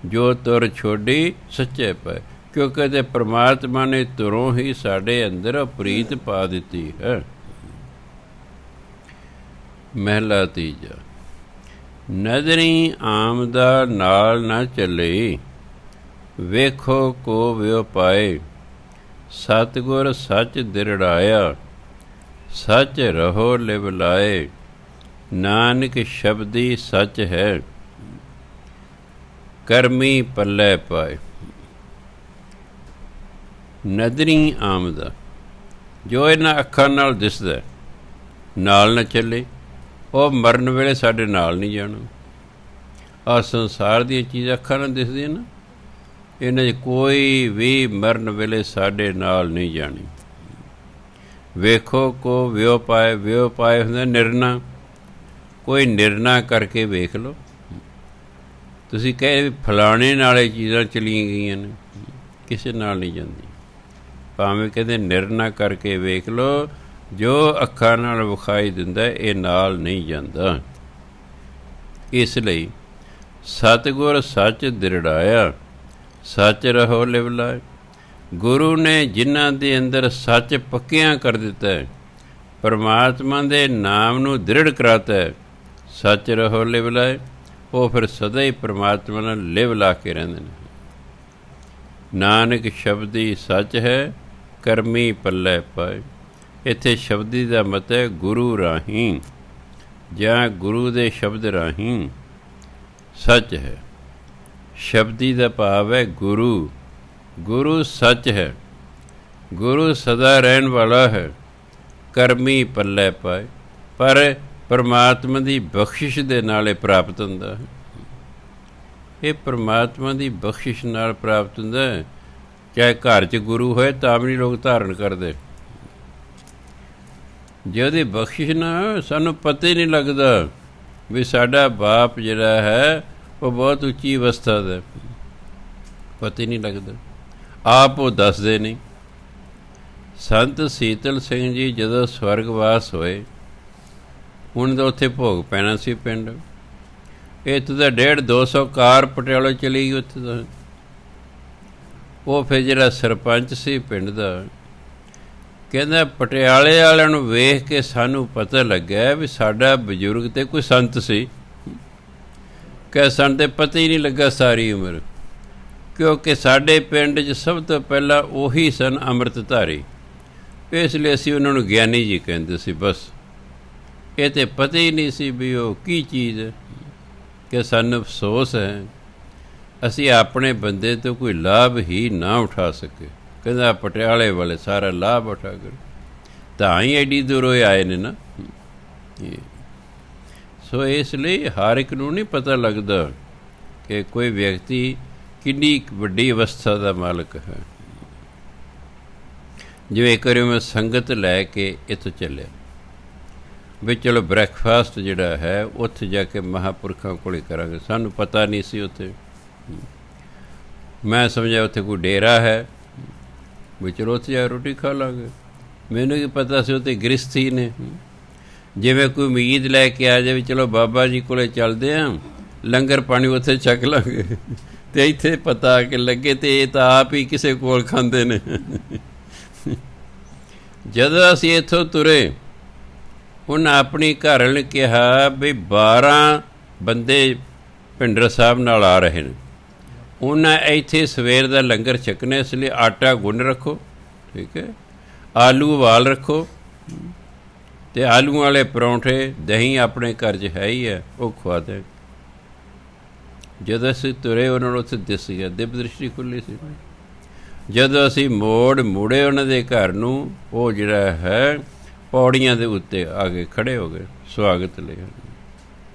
ਜੋ ਤੁਰ ਛੋਡੀ ਸੱਚੇ ਪਏ, ਕਿਉਂਕਿ ਤੇ ਪਰਮਾਤਮਾ ਨੇ ਤੁਰੋਂ ਹੀ ਸਾਡੇ ਅੰਦਰ ਪ੍ਰੀਤ ਪਾ ਦਿੱਤੀ ਹੈ। ਮਹਿਲਾ ਤੀਜਾ। ਨਦਰੀ ਆਮਦਾ ਨਾਲ ਨਾ ਚੱਲੇ, ਵੇਖੋ ਕੋ ਵਿਉ ਪਾਏ। ਸਤਿਗੁਰ ਸੱਚ ਦਿਰੜਾਇਆ, ਸੱਚ ਰਹੋ ਲਿਵ ਲਾਏ। ਨਾਨਕ ਸ਼ਬਦੀ ਸੱਚ ਹੈ, ਕਰਮੀ ਪੱਲੇ ਪਾਏ। ਨਦਰੀ ਆਮਦਾ, ਜੋ ਇਹਨਾਂ ਅੱਖਾਂ ਨਾਲ ਦਿਸਦਾ ਨਾਲ ਨਾ ਚੱਲੇ, ਉਹ ਮਰਨ ਵੇਲੇ ਸਾਡੇ ਨਾਲ ਨਹੀਂ ਜਾਣਾ। ਆਹ ਸੰਸਾਰ ਦੀਆਂ ਚੀਜ਼ਾਂ ਅੱਖਾਂ ਨਾਲ ਦਿਸਦੀਆਂ ਨਾ, ਇਹਨਾਂ 'ਚ ਕੋਈ ਵੀ ਮਰਨ ਵੇਲੇ ਸਾਡੇ ਨਾਲ ਨਹੀਂ ਜਾਣੀ। ਵੇਖੋ ਕੋ ਵਿਉ ਪਾਏ, ਵਿਉ ਪਾਏ ਹੁੰਦਾ ਨਿਰਣਾ, ਕੋਈ ਨਿਰਣਾ ਕਰਕੇ ਵੇਖ ਲਓ। ਤੁਸੀਂ ਕਹੇ ਵੀ ਫਲਾਣੇ ਨਾਲ ਇਹ ਚੀਜ਼ਾਂ ਚਲੀਆਂ ਗਈਆਂ ਨੇ, ਕਿਸੇ ਨਾਲ ਨਹੀਂ ਜਾਂਦੀ। ਭਾਵੇਂ ਕਹਿੰਦੇ ਨਿਰਣਾ ਕਰਕੇ ਵੇਖ ਲਓ, ਜੋ ਅੱਖਾਂ ਨਾਲ ਵਿਖਾਈ ਦਿੰਦਾ ਇਹ ਨਾਲ ਨਹੀਂ ਜਾਂਦਾ। ਇਸ ਲਈ ਸਤਿਗੁਰ ਸੱਚ ਦਿਰੜਾਇਆ, ਸੱਚ ਰਹੋ ਲਿਵ ਲਾਏ। ਗੁਰੂ ਨੇ ਜਿਨ੍ਹਾਂ ਦੇ ਅੰਦਰ ਸੱਚ ਪੱਕਿਆਂ ਕਰ ਦਿੱਤਾ ਹੈ, ਪਰਮਾਤਮਾ ਦੇ ਨਾਮ ਨੂੰ ਦ੍ਰਿੜ ਕਰਾਤਾ ਹੈ, ਸੱਚ ਰਹੋ ਲਿਵ ਲਾਏ, ਉਹ ਫਿਰ ਸਦਾ ਹੀ ਪਰਮਾਤਮਾ ਨਾਲ ਲਿਵ ਲਾ ਕੇ ਰਹਿੰਦੇ ਨੇ। ਨਾਨਕ ਸ਼ਬਦੀ ਸੱਚ ਹੈ, ਕਰਮੀ ਪੱਲੇ ਪਾਏ। ਇੱਥੇ ਸ਼ਬਦੀ ਦਾ ਮਤਲਬ ਹੈ ਗੁਰੂ ਰਾਹੀਂ ਜਾਂ ਗੁਰੂ ਦੇ ਸ਼ਬਦ ਰਾਹੀਂ ਸੱਚ ਹੈ। ਸ਼ਬਦੀ ਦਾ ਭਾਵ ਹੈ ਗੁਰੂ। ਗੁਰੂ ਸੱਚ ਹੈ, ਗੁਰੂ ਸਦਾ ਰਹਿਣ ਵਾਲਾ ਹੈ। ਕਰਮੀ ਪੱਲੇ ਪਾਏ, ਪਰ ਪਰਮਾਤਮਾ ਦੀ ਬਖਸ਼ਿਸ਼ ਦੇ ਨਾਲ ਇਹ ਪ੍ਰਾਪਤ ਹੁੰਦਾ ਹੈ। ਇਹ ਪਰਮਾਤਮਾ ਦੀ ਬਖਸ਼ਿਸ਼ ਨਾਲ ਪ੍ਰਾਪਤ ਹੁੰਦਾ ਹੈ। ਚਾਹੇ ਘਰ 'ਚ ਗੁਰੂ ਹੋਏ ਤਾਂ ਵੀ ਨਹੀਂ ਲੋਕ ਧਾਰਨ ਕਰਦੇ। ਜੇ ਉਹਦੀ ਬਖਸ਼ਿਸ਼ ਨਾ, ਸਾਨੂੰ ਪਤਾ ਹੀ ਨਹੀਂ ਲੱਗਦਾ ਵੀ ਸਾਡਾ ਬਾਪ ਜਿਹੜਾ ਹੈ ਉਹ ਬਹੁਤ ਉੱਚੀ ਅਵਸਥਾ ਦਾ, ਪਤਾ ਹੀ ਨਹੀਂ ਲੱਗਦਾ। ਆਪ ਉਹ ਦੱਸਦੇ ਨਹੀਂ। ਸੰਤ ਸੀਤਲ ਸਿੰਘ ਜੀ ਜਦੋਂ ਸਵਰਗਵਾਸ ਹੋਏ, ਹੁਣ ਤਾਂ ਉੱਥੇ ਭੋਗ ਪੈਣਾ ਸੀ ਪਿੰਡ। ਇੱਥੇ ਤਾਂ 150-200 ਕਾਰ ਪਟਿਆਲੇ ਚਲੀ ਗਈ ਉੱਥੇ ਤਾਂ। ਉਹ ਫਿਰ ਜਿਹੜਾ ਸਰਪੰਚ ਸੀ ਪਿੰਡ ਦਾ, ਕਹਿੰਦਾ ਪਟਿਆਲੇ ਵਾਲਿਆਂ ਨੂੰ ਵੇਖ ਕੇ ਸਾਨੂੰ ਪਤਾ ਲੱਗਿਆ ਵੀ ਸਾਡਾ ਬਜ਼ੁਰਗ ਤੇ ਕੋਈ ਸੰਤ ਸੀ। ਕਿ ਸਾਨੂੰ ਤਾਂ ਪਤਾ ਹੀ ਨਹੀਂ ਲੱਗਾ ਸਾਰੀ ਉਮਰ, ਕਿਉਂਕਿ ਸਾਡੇ ਪਿੰਡ 'ਚ ਸਭ ਤੋਂ ਪਹਿਲਾਂ ਉਹੀ ਸਨ ਅੰਮ੍ਰਿਤਧਾਰੀ। ਇਸ ਲਈ ਅਸੀਂ ਉਹਨਾਂ ਨੂੰ ਗਿਆਨੀ ਜੀ ਕਹਿੰਦੇ ਸੀ। ਬਸ ਇਹ ਤਾਂ ਪਤਾ ਹੀ ਨਹੀਂ ਸੀ ਵੀ ਉਹ ਕੀ ਚੀਜ਼ ਹੈ। ਕਿ ਸਾਨੂੰ ਅਫਸੋਸ ਹੈ ਅਸੀਂ ਆਪਣੇ ਬੰਦੇ ਤੋਂ ਕੋਈ ਲਾਭ ਹੀ ਨਾ ਉਠਾ ਸਕੇ। ਕਹਿੰਦਾ ਪਟਿਆਲੇ ਵਾਲੇ ਸਾਰਾ ਲਾਭ ਉਠਾ ਕਰ, ਤਾਂ ਹੀ ਐਡੀ ਦੂਰੋਂ ਆਏ ਨੇ ਨਾ। ਸੋ ਇਸ ਲਈ ਹਰ ਇੱਕ ਨੂੰ ਨਹੀਂ ਪਤਾ ਲੱਗਦਾ ਕਿ ਕੋਈ ਵਿਅਕਤੀ ਕਿੰਨੀ ਵੱਡੀ ਅਵਸਥਾ ਦਾ ਮਾਲਕ ਹੈ। ਜਿਵੇਂ ਇੱਕ ਵਾਰੀ ਮੈਂ ਸੰਗਤ ਲੈ ਕੇ ਇੱਥੋਂ ਚੱਲਿਆ ਵੀ ਚਲੋ ਬ੍ਰੈਕਫਾਸਟ ਜਿਹੜਾ ਹੈ ਉੱਥੇ ਜਾ ਕੇ ਮਹਾਂਪੁਰਖਾਂ ਕੋਲ ਕਰਾਂਗੇ। ਸਾਨੂੰ ਪਤਾ ਨਹੀਂ ਸੀ ਉੱਥੇ, ਮੈਂ ਸਮਝਿਆ ਉੱਥੇ ਕੋਈ ਡੇਰਾ ਹੈ ਵੀ ਚਲੋ ਉੱਥੇ ਜਾ ਰੋਟੀ ਖਾ ਲਾਂਗੇ। ਮੈਨੂੰ ਕੀ ਪਤਾ ਸੀ ਉੱਥੇ ਗ੍ਰਸਥੀ ਨੇ। ਜਿਵੇਂ ਕੋਈ ਉਮੀਦ ਲੈ ਕੇ ਆ ਜਾਵੇ ਚਲੋ ਬਾਬਾ ਜੀ ਕੋਲੇ ਚੱਲਦੇ ਹਾਂ, ਲੰਗਰ ਪਾਣੀ ਉੱਥੇ ਛਕ ਲਾਂਗੇ, ਅਤੇ ਇੱਥੇ ਪਤਾ ਆ ਕੇ ਲੱਗੇ ਤੇ ਇਹ ਤਾਂ ਆਪ ਹੀ ਕਿਸੇ ਕੋਲ ਖਾਂਦੇ ਨੇ। ਜਦੋਂ ਅਸੀਂ ਇੱਥੋਂ ਤੁਰੇ, ਉਹਨਾਂ ਆਪਣੀ ਘਰ ਨੇ ਕਿਹਾ ਵੀ 12 ਬੰਦੇ ਭਿੰਡਰ ਸਾਹਿਬ ਨਾਲ ਆ ਰਹੇ ਨੇ, ਉਹਨਾਂ ਇੱਥੇ ਸਵੇਰ ਦਾ ਲੰਗਰ ਛਕਣਾ, ਇਸ ਲਈ ਆਟਾ ਗੁੰਨ ਰੱਖੋ, ਠੀਕ ਹੈ, ਆਲੂ ਉਬਾਲ ਰੱਖੋ, ਅਤੇ ਆਲੂਆਂ ਵਾਲੇ ਪਰੌਂਠੇ ਦਹੀਂ ਆਪਣੇ ਘਰ 'ਚ ਹੈ ਹੀ ਹੈ, ਉਹ ਖਵਾ ਦੇ। ਜਦੋਂ ਅਸੀਂ ਤੁਰੇ ਉਹਨਾਂ ਨੂੰ ਉੱਥੇ ਦਿਸ ਗਿਆ, ਦਿਵ ਦ੍ਰਿਸ਼ਟੀ ਖੁੱਲ੍ਹੀ ਸੀ। ਜਦੋਂ ਅਸੀਂ ਮੁੜੇ ਉਹਨਾਂ ਦੇ ਘਰ ਨੂੰ, ਉਹ ਜਿਹੜਾ ਹੈ ਪੌੜੀਆਂ ਦੇ ਉੱਤੇ ਆ ਕੇ ਖੜ੍ਹੇ ਹੋ ਗਏ ਸਵਾਗਤ ਲਈ।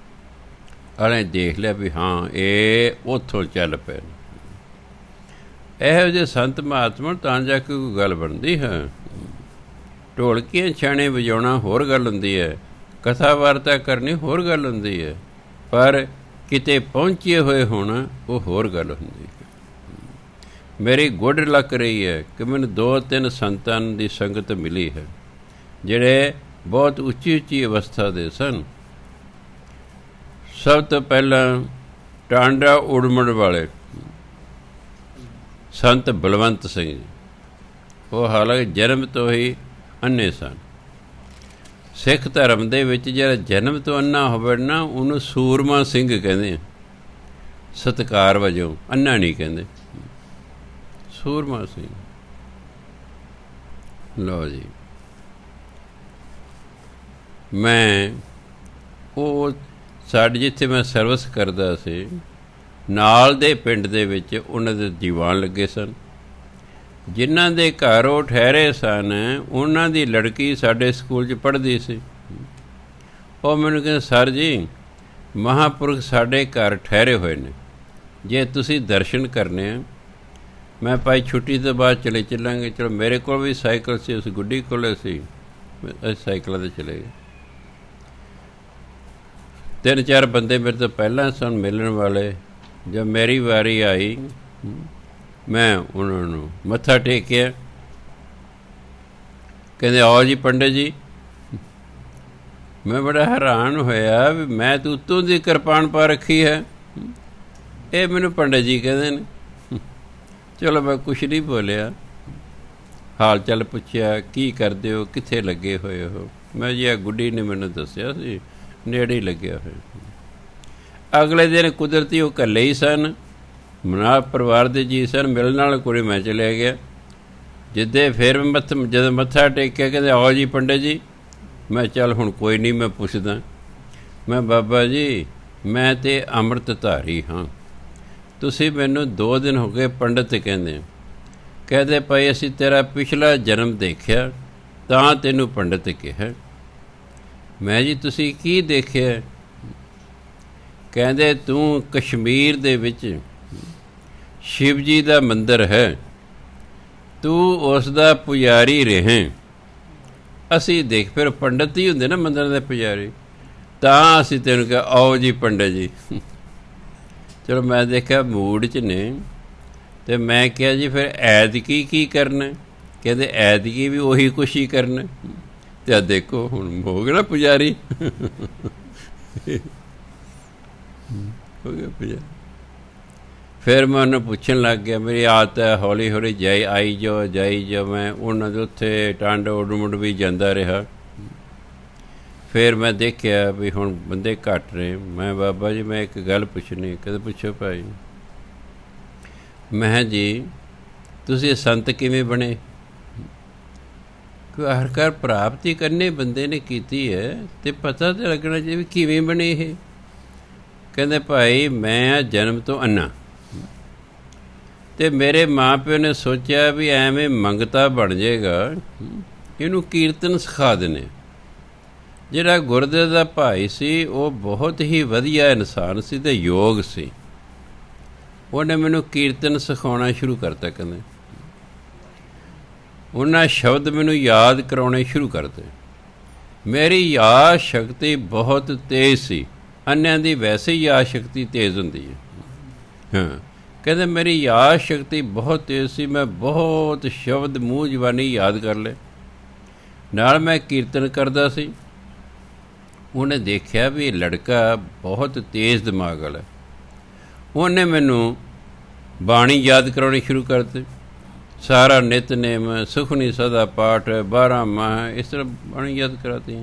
ਉਹਨੇ ਦੇਖ ਲਿਆ ਵੀ ਹਾਂ ਇਹ ਉੱਥੋਂ ਚੱਲ ਪਏ। ਇਹੋ ਜਿਹੇ ਸੰਤ ਮਹਾਤਮਾ ਤਾਂ ਜਾ ਕੇ ਕੋਈ ਗੱਲ ਬਣਦੀ ਹੈ। ਢੋਲਕੀਆਂ ਛਾਣੇ ਵਜਾਉਣਾ ਹੋਰ ਗੱਲ ਹੁੰਦੀ ਹੈ, ਕਥਾ ਵਾਰਤਾ ਕਰਨੀ ਹੋਰ ਗੱਲ ਹੁੰਦੀ ਹੈ, ਪਰ ਕਿਤੇ ਪਹੁੰਚੇ ਹੋਏ ਹੋਣਾ ਉਹ ਹੋਰ ਗੱਲ ਹੁੰਦੀ ਹੈ। ਮੇਰੀ ਗੁੱਡ ਲੱਕ ਰਹੀ ਹੈ ਕਿ ਮੈਨੂੰ 2-3 ਸੰਤਾਂ ਦੀ ਸੰਗਤ ਮਿਲੀ ਹੈ ਜਿਹੜੇ ਬਹੁਤ ਉੱਚੀ ਅਵਸਥਾ ਦੇ ਸਨ। ਸਭ ਤੋਂ ਪਹਿਲਾਂ ਟਾਂਡਾ ਉੜਮਣ ਵਾਲੇ ਸੰਤ ਬਲਵੰਤ ਸਿੰਘ ਜੀ, ਉਹ ਹਾਲਾਂਕਿ ਜਨਮ ਤੋਂ ਹੀ ਅੰਨੇ ਸਨ। ਸਿੱਖ ਧਰਮ ਦੇ ਵਿੱਚ ਜਿਹੜਾ ਜਨਮ ਤੋਂ ਅੰਨਾ ਹੋਵੇ ਨਾ, ਉਹਨੂੰ ਸੂਰਮਾ ਸਿੰਘ ਕਹਿੰਦੇ ਆ, ਸਤਿਕਾਰ ਵਜੋਂ, ਅੰਨਾ ਨਹੀਂ ਕਹਿੰਦੇ, ਸੂਰਮਾ ਸਿੰਘ। ਲਓ ਜੀ, ਮੈਂ ਉਹ ਸਾਡੇ ਜਿੱਥੇ ਮੈਂ ਸਰਵਿਸ ਕਰਦਾ ਸੀ, ਨਾਲ ਦੇ ਪਿੰਡ ਦੇ ਵਿੱਚ ਉਹਨਾਂ ਦੇ ਦੀਵਾਨ ਲੱਗੇ ਸਨ। ਜਿਨ੍ਹਾਂ ਦੇ ਘਰ ਉਹ ਠਹਿਰੇ ਸਨ, ਉਹਨਾਂ ਦੀ ਲੜਕੀ ਸਾਡੇ ਸਕੂਲ 'ਚ ਪੜ੍ਹਦੀ ਸੀ। ਉਹ ਮੈਨੂੰ ਕਹਿੰਦੇ, ਸਰ ਜੀ ਮਹਾਂਪੁਰਖ ਸਾਡੇ ਘਰ ਠਹਿਰੇ ਹੋਏ ਨੇ, ਜੇ ਤੁਸੀਂ ਦਰਸ਼ਨ ਕਰਨੇ ਆ। ਮੈਂ ਭਾਈ ਛੁੱਟੀ ਤੋਂ ਬਾਅਦ ਚਲੇ ਚੱਲਾਂਗੇ। ਚਲੋ ਮੇਰੇ ਕੋਲ ਵੀ ਸਾਈਕਲ ਸੀ, ਉਸ ਗੁੱਡੀ ਕੋਲ ਸੀ, ਅਸੀਂ ਸਾਈਕਲਾਂ 'ਤੇ ਚਲੇ ਗਏ। 3-4 ਬੰਦੇ ਮੇਰੇ ਤੋਂ ਪਹਿਲਾਂ ਸਨ ਮਿਲਣ ਵਾਲੇ। ਜਦ ਮੇਰੀ ਵਾਰੀ ਆਈ, ਮੈਂ ਉਹਨਾਂ ਨੂੰ ਮੱਥਾ ਟੇਕਿਆ। ਕਹਿੰਦੇ ਆਓ ਜੀ ਪੰਡਿਤ ਜੀ। ਮੈਂ ਬੜਾ ਹੈਰਾਨ ਹੋਇਆ ਵੀ ਮੈਂ ਤਾਂ ਉੱਤੋਂ ਦੀ ਕਿਰਪਾਨ ਪਾ ਰੱਖੀ ਹੈ, ਇਹ ਮੈਨੂੰ ਪੰਡਿਤ ਜੀ ਕਹਿੰਦੇ ਨੇ। ਚਲੋ ਮੈਂ ਕੁਛ ਨਹੀਂ ਬੋਲਿਆ, ਹਾਲ ਚਾਲ ਪੁੱਛਿਆ, ਕੀ ਕਰਦੇ ਹੋ, ਕਿੱਥੇ ਲੱਗੇ ਹੋਏ ਹੋ। ਮੈਂ ਜੀ ਆ ਗੁੱਡੀ ਨੇ ਮੈਨੂੰ ਦੱਸਿਆ ਸੀ ਨੇੜੇ ਹੀ ਲੱਗਿਆ ਹੋਇਆ। ਅਗਲੇ ਦਿਨ ਕੁਦਰਤੀ ਉਹ ਇਕੱਲੇ ਹੀ ਸਨ, ਮਨਾ ਪਰਿਵਾਰ ਦੇ ਜੀ ਸਨ। ਮਿਲਣ ਨਾਲ ਕੁੜੀ ਮੈਂ ਚਲਿਆ ਗਿਆ। ਜਿੱਦੇ ਫਿਰ ਜਦੋਂ ਮੱਥਾ ਟੇਕਿਆ, ਕਹਿੰਦੇ ਆਓ ਜੀ ਪੰਡਿਤ ਜੀ। ਮੈਂ ਚੱਲ ਹੁਣ ਕੋਈ ਨਹੀਂ, ਮੈਂ ਪੁੱਛਦਾ। ਮੈਂ ਬਾਬਾ ਜੀ ਮੈਂ ਤਾਂ ਅੰਮ੍ਰਿਤਧਾਰੀ ਹਾਂ, ਤੁਸੀਂ ਮੈਨੂੰ 2 ਦਿਨ ਹੋ ਗਏ ਪੰਡਿਤ ਕਹਿੰਦੇ। ਕਹਿੰਦੇ ਭਾਈ ਅਸੀਂ ਤੇਰਾ ਪਿਛਲਾ ਜਨਮ ਦੇਖਿਆ ਤਾਂ ਤੈਨੂੰ ਪੰਡਿਤ ਕਿਹਾ। ਮੈਂ ਜੀ ਤੁਸੀਂ ਕੀ ਦੇਖਿਆ? ਕਹਿੰਦੇ ਤੂੰ ਕਸ਼ਮੀਰ ਦੇ ਵਿੱਚ ਸ਼ਿਵ ਜੀ ਦਾ ਮੰਦਰ ਹੈ, ਤੂੰ ਉਸ ਦਾ ਪੁਜਾਰੀ ਰਹੇ। ਅਸੀਂ ਦੇਖ, ਫਿਰ ਪੰਡਿਤ ਹੀ ਹੁੰਦੇ ਨਾ ਮੰਦਰ ਦੇ ਪੁਜਾਰੀ, ਤਾਂ ਅਸੀਂ ਤੈਨੂੰ ਕਿਹਾ ਆਓ ਜੀ ਪੰਡਿਤ ਜੀ। ਚਲੋ ਮੈਂ ਦੇਖਿਆ ਮੂਡ 'ਚ ਨੇ, ਅਤੇ ਮੈਂ ਕਿਹਾ ਜੀ ਫਿਰ ਐਤਕੀ ਕੀ ਕਰਨਾ? ਕਹਿੰਦੇ ਐਤਕੀ ਵੀ ਉਹੀ ਕੁਛ ਹੀ ਕਰਨਾ। ਅਤੇ ਆ ਦੇਖੋ ਹੁਣ ਹੋ ਗਿਆ ਨਾ ਪੁਜਾਰੀ, ਹੋ ਗਿਆ ਪੁਜਾਰੀ। ਫਿਰ ਮੈਂ ਉਹਨੂੰ ਪੁੱਛਣ ਲੱਗ ਗਿਆ, ਮੇਰੀ ਆਦਤ ਹੈ ਹੌਲੀ ਹੌਲੀ ਜਾਈ ਜਾਓ। ਮੈਂ ਉਹਨਾਂ ਦੇ ਉੱਥੇ ਟਾਂਡਾ ਉਡਮੁੱਡ ਵੀ ਜਾਂਦਾ ਰਿਹਾ। ਫਿਰ ਮੈਂ ਦੇਖਿਆ ਵੀ ਹੁਣ ਬੰਦੇ ਘੱਟ ਨੇ। ਮੈਂ ਬਾਬਾ ਜੀ ਮੈਂ ਇੱਕ ਗੱਲ ਪੁੱਛਣੀ। ਕਹਿੰਦੇ ਪੁੱਛੋ ਭਾਈ। ਮੈਂ ਜੀ ਤੁਸੀਂ ਸੰਤ ਕਿਵੇਂ ਬਣੇ? ਆਖਰਕਾਰ ਪ੍ਰਾਪਤੀ ਕਰਨੇ ਬੰਦੇ ਨੇ ਕੀਤੀ ਹੈ ਅਤੇ ਪਤਾ ਤਾਂ ਲੱਗਣਾ ਚਾਹੀਦਾ ਵੀ ਕਿਵੇਂ ਬਣੇ ਇਹ। ਕਹਿੰਦੇ ਭਾਈ ਮੈਂ ਜਨਮ ਤੋਂ ਅੰਨਾ, ਤੇ ਮੇਰੇ ਮਾਂ ਪਿਓ ਨੇ ਸੋਚਿਆ ਵੀ ਐਵੇਂ ਮੰਗਤਾ ਬਣ ਜਾਏਗਾ, ਇਹਨੂੰ ਕੀਰਤਨ ਸਿਖਾ ਦਿੰਦੇ। ਜਿਹੜਾ ਗੁਰਦੇ ਦਾ ਭਾਈ ਸੀ ਉਹ ਬਹੁਤ ਹੀ ਵਧੀਆ ਇਨਸਾਨ ਸੀ ਅਤੇ ਯੋਗ ਸੀ। ਉਹਨੇ ਮੈਨੂੰ ਕੀਰਤਨ ਸਿਖਾਉਣਾ ਸ਼ੁਰੂ ਕਰਤਾ। ਕਹਿੰਦੇ ਉਹਨਾਂ ਸ਼ਬਦ ਮੈਨੂੰ ਯਾਦ ਕਰਾਉਣੇ ਸ਼ੁਰੂ ਕਰਤੇ। ਮੇਰੀ ਯਾਦ ਸ਼ਕਤੀ ਬਹੁਤ ਤੇਜ਼ ਸੀ। ਅੰਨਿਆਂ ਦੀ ਵੈਸੇ ਹੀ ਯਾਦ ਸ਼ਕਤੀ ਤੇਜ਼ ਹੁੰਦੀ ਹੈ। ਹਾਂ, ਕਹਿੰਦੇ ਮੇਰੀ ਯਾਦ ਸ਼ਕਤੀ ਬਹੁਤ ਤੇਜ਼ ਸੀ। ਮੈਂ ਬਹੁਤ ਸ਼ਬਦ ਮੂੰਹ ਜ਼ਬਾਨੀ ਯਾਦ ਕਰ ਲਏ। ਨਾਲ ਮੈਂ ਕੀਰਤਨ ਕਰਦਾ ਸੀ। ਉਹਨੇ ਦੇਖਿਆ ਵੀ ਇਹ ਲੜਕਾ ਬਹੁਤ ਤੇਜ਼ ਦਿਮਾਗ ਵਾਲਾ। ਉਹਨੇ ਮੈਨੂੰ ਬਾਣੀ ਯਾਦ ਕਰਾਉਣੀ ਸ਼ੁਰੂ ਕਰ ਦਿੱਤੀ। ਸਾਰਾ ਨਿਤਨੇਮ, ਸੁਖਨੀ ਸਦਾ ਪਾਠ, 12 ਮਾਹ, ਇਸ ਤਰ੍ਹਾਂ ਬਾਣੀ ਯਾਦ ਕਰਾਤੀ।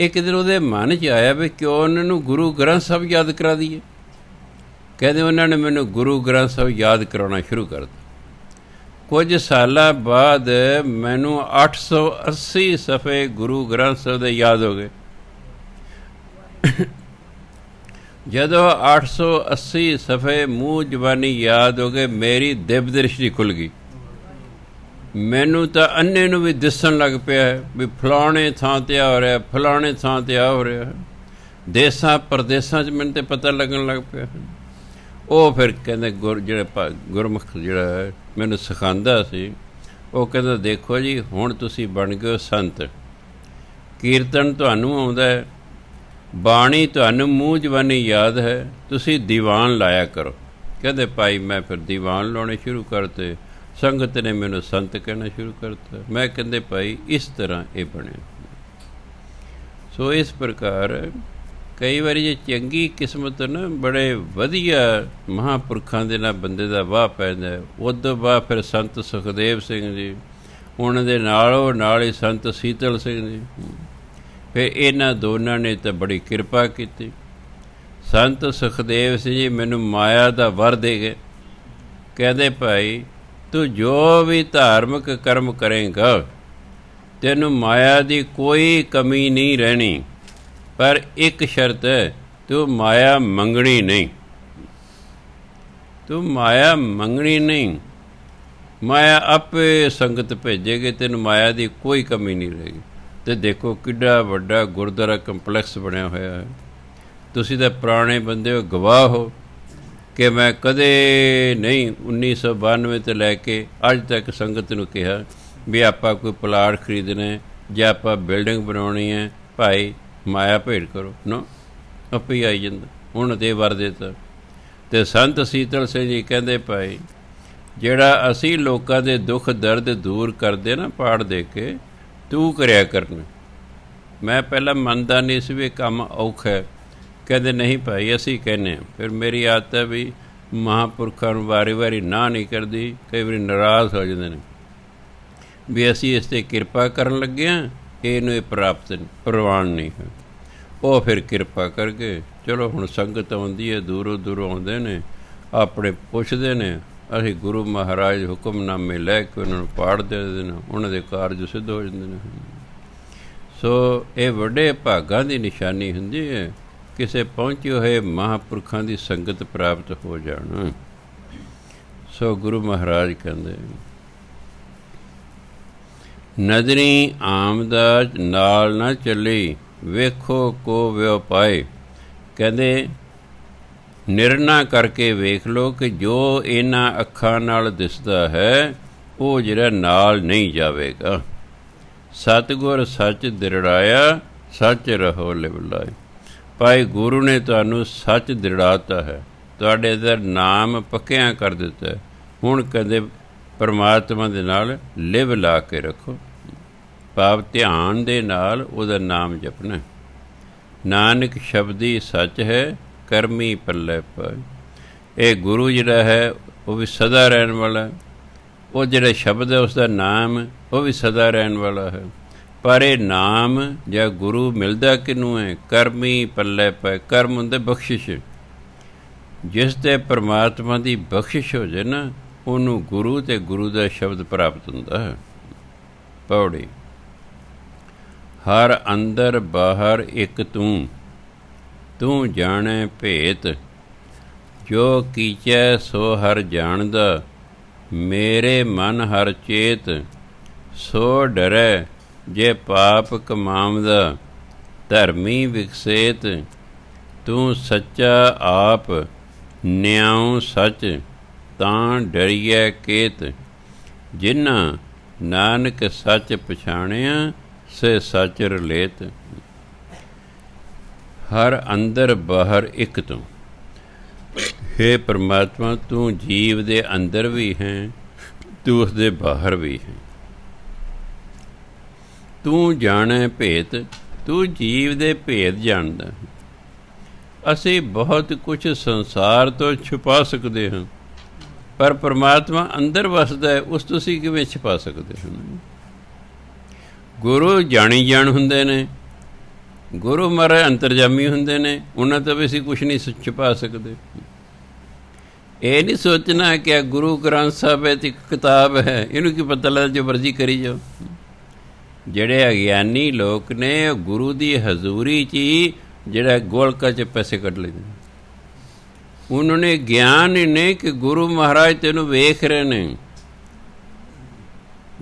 ਇੱਕ ਦਿਨ ਉਹਦੇ ਮਨ 'ਚ ਆਇਆ ਵੀ ਕਿਉਂ ਉਹਨਾਂ ਨੂੰ ਗੁਰੂ ਗ੍ਰੰਥ ਸਾਹਿਬ ਯਾਦ ਕਰਾ ਦਈਏ। ਕਹਿੰਦੇ ਉਹਨਾਂ ਨੇ ਮੈਨੂੰ ਗੁਰੂ ਗ੍ਰੰਥ ਸਾਹਿਬ ਯਾਦ ਕਰਾਉਣਾ ਸ਼ੁਰੂ ਕਰ ਦਿੱਤਾ। ਕੁਝ ਸਾਲਾਂ ਬਾਅਦ ਮੈਨੂੰ 880 ਸਫ਼ੇ ਗੁਰੂ ਗ੍ਰੰਥ ਸਾਹਿਬ ਦੇ ਯਾਦ ਹੋ ਗਏ। ਜਦੋਂ 880 ਸਫ਼ੇ ਮੂੰਹ ਜ਼ਬਾਨੀ ਯਾਦ ਹੋ ਗਏ, ਮੇਰੀ ਦਿਵ ਦ੍ਰਿਸ਼ਟੀ ਖੁੱਲ੍ਹ ਗਈ। ਮੈਨੂੰ ਤਾਂ ਅੰਨੇ ਨੂੰ ਵੀ ਦਿਸਣ ਲੱਗ ਪਿਆ ਵੀ ਫਲਾਣੇ ਥਾਂ 'ਤੇ ਆ ਹੋ ਰਿਹਾ, ਫਲਾਣੇ ਥਾਂ 'ਤੇ ਆ ਹੋ ਰਿਹਾ। ਦੇਸਾਂ ਪ੍ਰਦੇਸਾਂ 'ਚ ਮੈਨੂੰ ਤਾਂ ਪਤਾ ਲੱਗਣ ਲੱਗ ਪਿਆ। ਉਹ ਫਿਰ ਕਹਿੰਦੇ ਜਿਹੜਾ ਗੁਰਮੁਖ ਜਿਹੜਾ ਮੈਨੂੰ ਸਿਖਾਉਂਦਾ ਸੀ, ਉਹ ਕਹਿੰਦਾ ਦੇਖੋ ਜੀ ਹੁਣ ਤੁਸੀਂ ਬਣ ਗਏ ਹੋ ਸੰਤ। ਕੀਰਤਨ ਤੁਹਾਨੂੰ ਆਉਂਦਾ ਹੈ, ਬਾਣੀ ਤੁਹਾਨੂੰ ਮੂੰਹ ਜ਼ਬਾਨੀ ਯਾਦ ਹੈ, ਤੁਸੀਂ ਦੀਵਾਨ ਲਾਇਆ ਕਰੋ। ਕਹਿੰਦੇ ਭਾਈ ਮੈਂ ਫਿਰ ਦੀਵਾਨ ਲਾਉਣੇ ਸ਼ੁਰੂ ਕਰਤੇ। ਸੰਗਤ ਨੇ ਮੈਨੂੰ ਸੰਤ ਕਹਿਣਾ ਸ਼ੁਰੂ ਕਰਤਾ। ਮੈਂ ਕਹਿੰਦੇ ਭਾਈ ਇਸ ਤਰ੍ਹਾਂ ਇਹ ਬਣਿਆ। ਸੋ ਇਸ ਪ੍ਰਕਾਰ ਕਈ ਵਾਰੀ ਜੇ ਚੰਗੀ ਕਿਸਮਤ ਨਾ ਬੜੇ ਵਧੀਆ ਮਹਾਂਪੁਰਖਾਂ ਦੇ ਨਾਲ ਬੰਦੇ ਦਾ ਵਾਹ ਪੈਂਦਾ। ਉਦੋਂ ਬਾਅਦ ਫਿਰ ਸੰਤ ਸੁਖਦੇਵ ਸਿੰਘ ਜੀ, ਉਹਨਾਂ ਦੇ ਨਾਲ ਹੀ ਸੰਤ ਸੀਤਲ ਸਿੰਘ ਜੀ। ਫਿਰ ਇਹਨਾਂ ਦੋਨਾਂ ਨੇ ਤਾਂ ਬੜੀ ਕਿਰਪਾ ਕੀਤੀ। ਸੰਤ ਸੁਖਦੇਵ ਸਿੰਘ ਜੀ ਮੈਨੂੰ ਮਾਇਆ ਦਾ ਵਰ ਦੇ ਗਏ। ਕਹਿੰਦੇ ਭਾਈ ਤੂੰ ਜੋ ਵੀ ਧਾਰਮਿਕ ਕਰਮ ਕਰੇਂਗਾ ਤੈਨੂੰ ਮਾਇਆ ਦੀ ਕੋਈ ਕਮੀ ਨਹੀਂ ਰਹਿਣੀ, ਪਰ ਇੱਕ ਸ਼ਰਤ ਹੈ, ਤੂੰ ਮਾਇਆ ਮੰਗਣੀ ਨਹੀਂ। ਤੂੰ ਮਾਇਆ ਮੰਗਣੀ ਨਹੀਂ, ਮਾਇਆ ਆਪੇ ਸੰਗਤ ਭੇਜੇਗੀ, ਤੈਨੂੰ ਮਾਇਆ ਦੀ ਕੋਈ ਕਮੀ ਨਹੀਂ ਰਹੇਗੀ। ਅਤੇ ਦੇਖੋ ਕਿੱਡਾ ਵੱਡਾ ਗੁਰਦੁਆਰਾ ਕੰਪਲੈਕਸ ਬਣਿਆ ਹੋਇਆ ਹੈ। ਤੁਸੀਂ ਤਾਂ ਪੁਰਾਣੇ ਬੰਦੇ ਹੋ, ਗਵਾਹ ਹੋ ਕਿ ਮੈਂ ਕਦੇ ਨਹੀਂ 1992 ਤੋਂ ਲੈ ਕੇ ਅੱਜ ਤੱਕ ਸੰਗਤ ਨੂੰ ਕਿਹਾ ਵੀ ਆਪਾਂ ਕੋਈ ਪਲਾਟ ਖਰੀਦਣਾ ਜਾਂ ਆਪਾਂ ਬਿਲਡਿੰਗ ਬਣਾਉਣੀ ਹੈ, ਭਾਈ ਮਾਇਆ ਭੇਟ ਕਰੋ ਨਾ, ਆਪੇ ਹੀ ਆਈ ਜਾਂਦਾ। ਹੁਣ ਤੇ ਵਰ ਦਿੱਤਾ। ਅਤੇ ਸੰਤ ਸੀਤਲ ਸਿੰਘ ਜੀ ਕਹਿੰਦੇ ਭਾਈ ਜਿਹੜਾ ਅਸੀਂ ਲੋਕਾਂ ਦੇ ਦੁੱਖ ਦਰਦ ਦੂਰ ਕਰਦੇ ਨਾ ਪਾਠ ਦੇ ਕੇ, ਤੂੰ ਕਰਿਆ ਕਰਨਾ। ਮੈਂ ਪਹਿਲਾਂ ਮੰਨਦਾ ਨਹੀਂ ਸੀ ਵੀ ਇਹ ਕੰਮ ਔਖਾ ਹੈ। ਕਹਿੰਦੇ ਨਹੀਂ ਭਾਈ ਅਸੀਂ ਕਹਿੰਦੇ ਹਾਂ। ਫਿਰ ਮੇਰੀ ਆਦਤ ਹੈ ਵੀ ਮਹਾਂਪੁਰਖਾਂ ਨੂੰ ਵਾਰੀ ਵਾਰੀ ਨਾ ਨਹੀਂ ਕਰਦੀ, ਕਈ ਵਾਰੀ ਨਾਰਾਜ਼ ਹੋ ਜਾਂਦੇ ਨੇ ਵੀ ਅਸੀਂ ਇਸ 'ਤੇ ਕਿਰਪਾ ਕਰਨ ਲੱਗੇ ਹਾਂ, ਇਹਨੂੰ ਇਹ ਪ੍ਰਾਪਤ ਪ੍ਰਵਾਨ ਨਹੀਂ ਹੈ। ਉਹ ਫਿਰ ਕਿਰਪਾ ਕਰਕੇ ਚਲੋ ਹੁਣ ਸੰਗਤ ਆਉਂਦੀ ਹੈ, ਦੂਰੋਂ ਦੂਰੋਂ ਆਉਂਦੇ ਨੇ, ਆਪਣੇ ਪੁੱਛਦੇ ਨੇ, ਅਸੀਂ ਗੁਰੂ ਮਹਾਰਾਜ ਹੁਕਮਨਾਮੇ ਲੈ ਕੇ ਉਹਨਾਂ ਨੂੰ ਪਾੜ ਦੇ ਦਿੰਦੇ ਨੇ, ਉਹਨਾਂ ਦੇ ਕਾਰਜ ਸਿੱਧ ਹੋ ਜਾਂਦੇ ਨੇ। ਸੋ ਇਹ ਵੱਡੇ ਭਾਗਾਂ ਦੀ ਨਿਸ਼ਾਨੀ ਹੁੰਦੀ ਹੈ ਕਿਸੇ ਪਹੁੰਚੇ ਹੋਏ ਮਹਾਂਪੁਰਖਾਂ ਦੀ ਸੰਗਤ ਪ੍ਰਾਪਤ ਹੋ ਜਾਣਾ। ਸੋ ਗੁਰੂ ਮਹਾਰਾਜ ਕਹਿੰਦੇ ਨਦਰੀ ਆਮਦਾਜ ਨਾਲ ਨਾ ਚੱਲੀ, ਵੇਖੋ ਕੋ ਵਿਉ ਪਾਏ। ਕਹਿੰਦੇ ਨਿਰਣਾ ਕਰਕੇ ਵੇਖ ਲਓ ਕਿ ਜੋ ਇਹਨਾਂ ਅੱਖਾਂ ਨਾਲ ਦਿਸਦਾ ਹੈ ਉਹ ਜਿਹੜਾ ਨਾਲ ਨਹੀਂ ਜਾਵੇਗਾ। ਸਤਿਗੁਰ ਸੱਚ ਦਿਰੜਾਇਆ, ਸੱਚ ਰਹੋ ਲਿਵਲਾਏ। ਭਾਈ ਗੁਰੂ ਨੇ ਤੁਹਾਨੂੰ ਸੱਚ ਦਿਰੜਾਤਾ ਹੈ, ਤੁਹਾਡੇ ਅੰਦਰ ਨਾਮ ਪੱਕਿਆਂ ਕਰ ਦਿੱਤਾ। ਹੁਣ ਕਦੇ ਪਰਮਾਤਮਾ ਦੇ ਨਾਲ ਲਿਵ ਲਾ ਕੇ ਰੱਖੋ, ਭਾਵ ਧਿਆਨ ਦੇ ਨਾਲ ਉਹਦਾ ਨਾਮ ਜਪਣਾ। ਨਾਨਕ ਸ਼ਬਦੀ ਸੱਚ ਹੈ, ਕਰਮੀ ਪੱਲੇ ਪਾਏ। ਇਹ ਗੁਰੂ ਜਿਹੜਾ ਹੈ ਉਹ ਵੀ ਸਦਾ ਰਹਿਣ ਵਾਲਾ, ਉਹ ਜਿਹੜਾ ਸ਼ਬਦ ਹੈ ਉਸਦਾ ਨਾਮ ਉਹ ਵੀ ਸਦਾ ਰਹਿਣ ਵਾਲਾ ਹੈ। ਪਰ ਇਹ ਨਾਮ ਜਾਂ ਗੁਰੂ ਮਿਲਦਾ ਕਿਹਨੂੰ ਹੈ? ਕਰਮੀ ਪੱਲੇ ਪਏ। ਕਰਮ ਹੁੰਦੇ ਬਖਸ਼ਿਸ਼, ਜਿਸ 'ਤੇ ਪਰਮਾਤਮਾ ਦੀ ਬਖਸ਼ਿਸ਼ ਹੋ ਜਾਏ ਨਾ, ਉਹਨੂੰ ਗੁਰੂ ਅਤੇ ਗੁਰੂ ਦਾ ਸ਼ਬਦ ਪ੍ਰਾਪਤ ਹੁੰਦਾ ਹੈ। ਪੌੜੀ ਹਰ ਅੰਦਰ ਬਾਹਰ ਇੱਕ ਤੂੰ, ਤੂੰ ਜਾਣੇ ਭੇਤ, ਜੋ ਕੀਚੈ ਸੋ ਹਰ ਜਾਣਦਾ, ਮੇਰੇ ਮਨ ਹਰ ਚੇਤ, ਸੋ ਡਰੈ ਜੇ ਪਾਪ ਕਮਾਵਦਾ, ਧਰਮੀ ਵਿਕਸੇਤ, ਤੂੰ ਸੱਚਾ ਆਪ ਨਿਆਉ ਸੱਚ, ਤਾਂ ਡਰੀਐ ਕੇਤ, ਜਿਨ੍ਹਾਂ ਨਾਨਕ ਸੱਚ ਪਛਾਣਿਆ, ਸੇ ਸੱਚ ਰਲੇਤ। ਹਰ ਅੰਦਰ ਬਾਹਰ ਇੱਕ ਤੂੰ। ਹੇ ਪਰਮਾਤਮਾ, ਤੂੰ ਜੀਵ ਦੇ ਅੰਦਰ ਵੀ ਹੈ, ਤੂੰ ਉਸ ਦੇ ਬਾਹਰ ਵੀ ਹੈ। ਤੂੰ ਜਾਣੈ ਭੇਤ, ਤੂੰ ਜੀਵ ਦੇ ਭੇਦ ਜਾਣਦਾ। ਅਸੀਂ ਬਹੁਤ ਕੁਝ ਸੰਸਾਰ ਤੋਂ ਛੁਪਾ ਸਕਦੇ ਹਾਂ, ਪਰ ਪਰਮਾਤਮਾ ਅੰਦਰ ਵਸਦਾ ਹੈ, ਉਸ ਤੁਸੀਂ ਕਿਵੇਂ ਛੁਪਾ ਸਕਦੇ ਹੋ? ਗੁਰੂ ਜਾਣੀ ਜਾਣ ਹੁੰਦੇ ਨੇ, ਗੁਰੂ ਮਹਾਰਾਜ ਅੰਤਰਜਾਮੀ ਹੁੰਦੇ ਨੇ, ਉਹਨਾਂ ਤੋਂ ਵੀ ਅਸੀਂ ਕੁਛ ਨਹੀਂ ਛੁਪਾ ਸਕਦੇ। ਇਹ ਨਹੀਂ ਸੋਚਣਾ ਕਿ ਆ ਗੁਰੂ ਗ੍ਰੰਥ ਸਾਹਿਬ ਹੈ ਤੇ ਇੱਕ ਕਿਤਾਬ ਹੈ, ਇਹਨੂੰ ਕੀ ਪਤਾ ਲੱਗਦਾ, ਜੋ ਮਰਜ਼ੀ ਕਰੀ ਜਾਓ। ਜਿਹੜੇ ਅਗਿਆਨੀ ਲੋਕ ਨੇ, ਗੁਰੂ ਦੀ ਹਜ਼ੂਰੀ 'ਚ ਹੀ ਜਿਹੜਾ ਗੋਲਕਾਂ 'ਚ ਪੈਸੇ ਕੱਢ ਲੈਂਦੇ, ਉਹਨਾਂ ਨੇ ਗਿਆਨ ਹੀ ਨਹੀਂ ਕਿ ਗੁਰੂ ਮਹਾਰਾਜ ਤੈਨੂੰ ਵੇਖ ਰਹੇ ਨੇ।